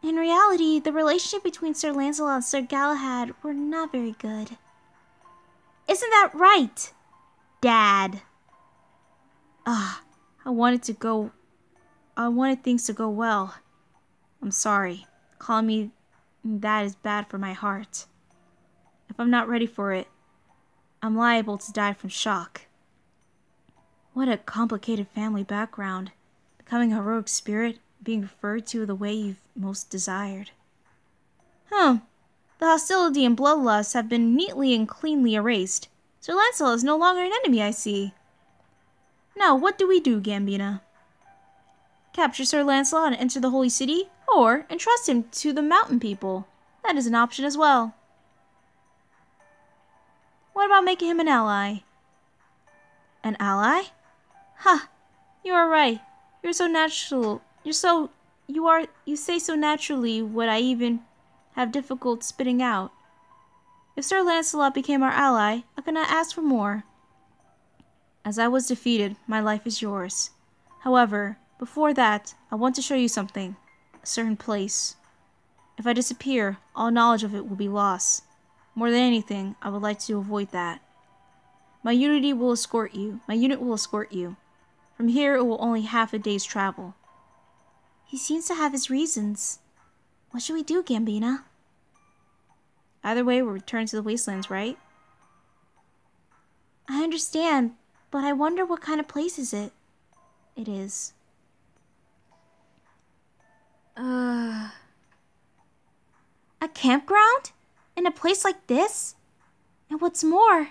In reality, the relationship between Sir Lancelot and Sir Galahad were not very good. Isn't that right, Dad? I wanted things to go well. I'm sorry. Calling me that is bad for my heart. If I'm not ready for it, I'm liable to die from shock. What a complicated family background. Becoming a heroic spirit, being referred to the way you've most desired. The hostility and bloodlust have been neatly and cleanly erased. Sir Lancelot is no longer an enemy, I see. Now, what do we do, Gambina? Capture Sir Lancelot and enter the Holy City, or entrust him to the mountain people. That is an option as well. What about making him an ally? An ally? Ha! You are right. You're so natural. You say so naturally what I even have difficult spitting out. If Sir Lancelot became our ally, I could not ask for more. As I was defeated, my life is yours. However, before that, I want to show you something. A certain place. If I disappear, all knowledge of it will be lost. More than anything, I would like to avoid that. My unit will escort you. From here, it will only half a day's travel. He seems to have his reasons. What should we do, Gambina? Either way, we'll return to the wastelands, right? I understand, but I wonder what kind of place is it? It is. A campground? In a place like this? And what's more,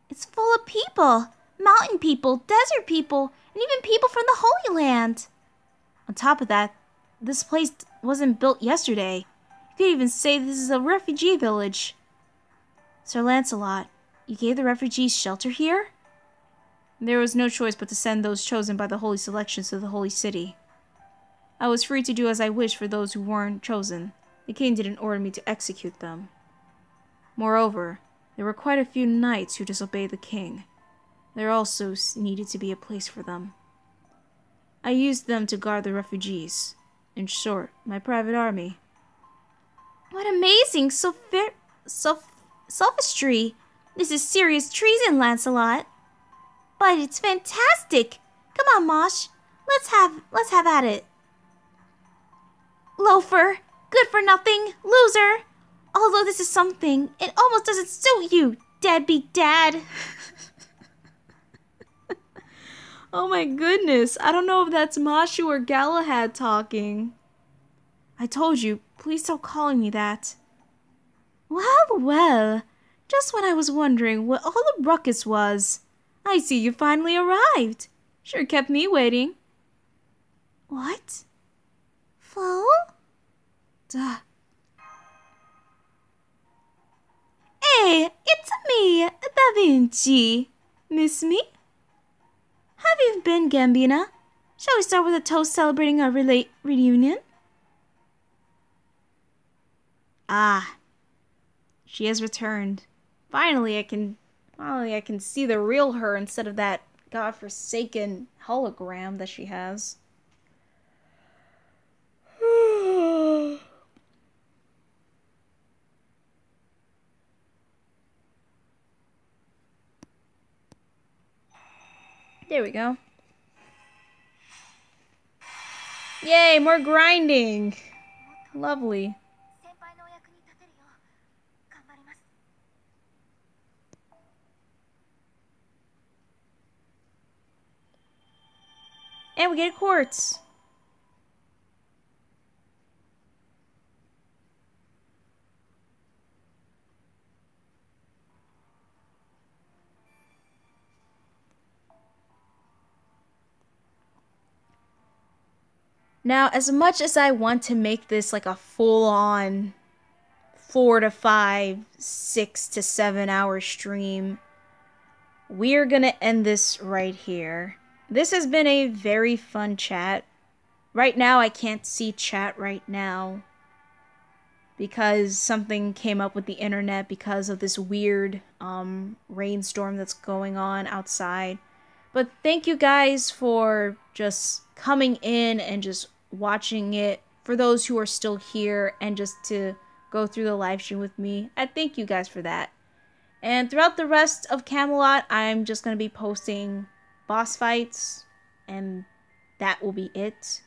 it's full of people. Mountain people, desert people, and even people from the Holy Land. On top of that, this place wasn't built yesterday. You could even say this is a refugee village. Sir Lancelot, you gave the refugees shelter here? There was no choice but to send those chosen by the Holy Selections to the Holy City. I was free to do as I wished for those who weren't chosen. The king didn't order me to execute them. Moreover, there were quite a few knights who disobeyed the king. There also needed to be a place for them. I used them to guard the refugees. In short, my private army. What amazing sophistry! This is serious treason, Lancelot. But it's fantastic! Come on, Mosh. Let's have at it. Loafer! Good for nothing! Loser! Although this is something, it almost doesn't suit you, deadbeat dad! Oh my goodness, I don't know if that's Mashu or Galahad talking. I told you, please stop calling me that. Well, just when I was wondering what all the ruckus was, I see you finally arrived. Sure kept me waiting. What? Flo? Duh. Hey, it's me, Da Vinci. Miss me? Have you been, Gambina? Shall we start with a toast celebrating our reunion? Ah, she has returned. Finally, I can see the real her instead of that godforsaken hologram that she has. There we go. Yay, more grinding. Lovely. And we get a quartz. Now, as much as I want to make this like a full-on 4 to 5, 6 to 7 hour stream, we're gonna end this right here. This has been a very fun chat. Right now, I can't see chat right now because something came up with the internet because of this weird rainstorm that's going on outside. But thank you guys for just coming in and just watching it. For those who are still here and just to go through the live stream with me, I thank you guys for that. And throughout the rest of Camelot, I'm just going to be posting boss fights, and that will be it.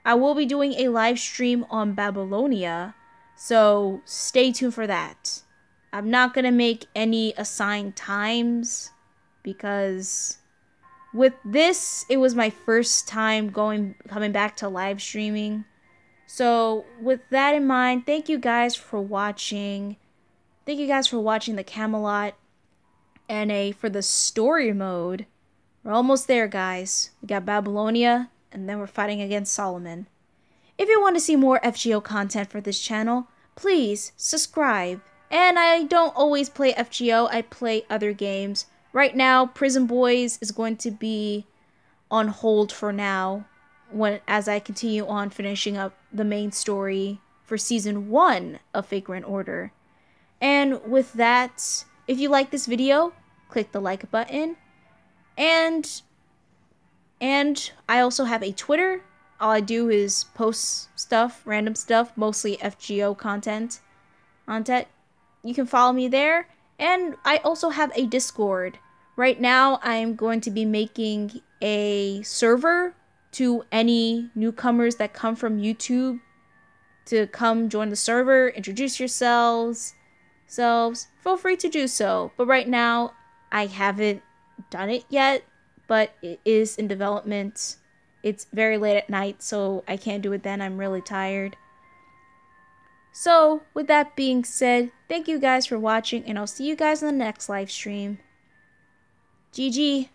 I will be doing a live stream on Babylonia, so stay tuned for that. I'm not going to make any assigned times because with this, it was my first time coming back to live streaming. So with that in mind, thank you guys for watching. Thank you guys for watching the Camelot NA for the story mode. We're almost there, guys. We got Babylonia, and then we're fighting against Solomon. If you want to see more FGO content for this channel, please subscribe. And I don't always play FGO, I play other games. Right now, Prison Boys is going to be on hold for now, as I continue on finishing up the main story for Season 1 of Vagrant Order. And with that, if you like this video, click the like button. And I also have a Twitter. All I do is post stuff, random stuff, mostly FGO content. You can follow me there. And I also have a Discord. Right now, I'm going to be making a server to any newcomers that come from YouTube to come join the server, introduce yourselves, feel free to do so. But right now, I haven't done it yet, but it is in development. It's very late at night, so I can't do it then. I'm really tired. So, with that being said, thank you guys for watching, and I'll see you guys in the next live stream. GG!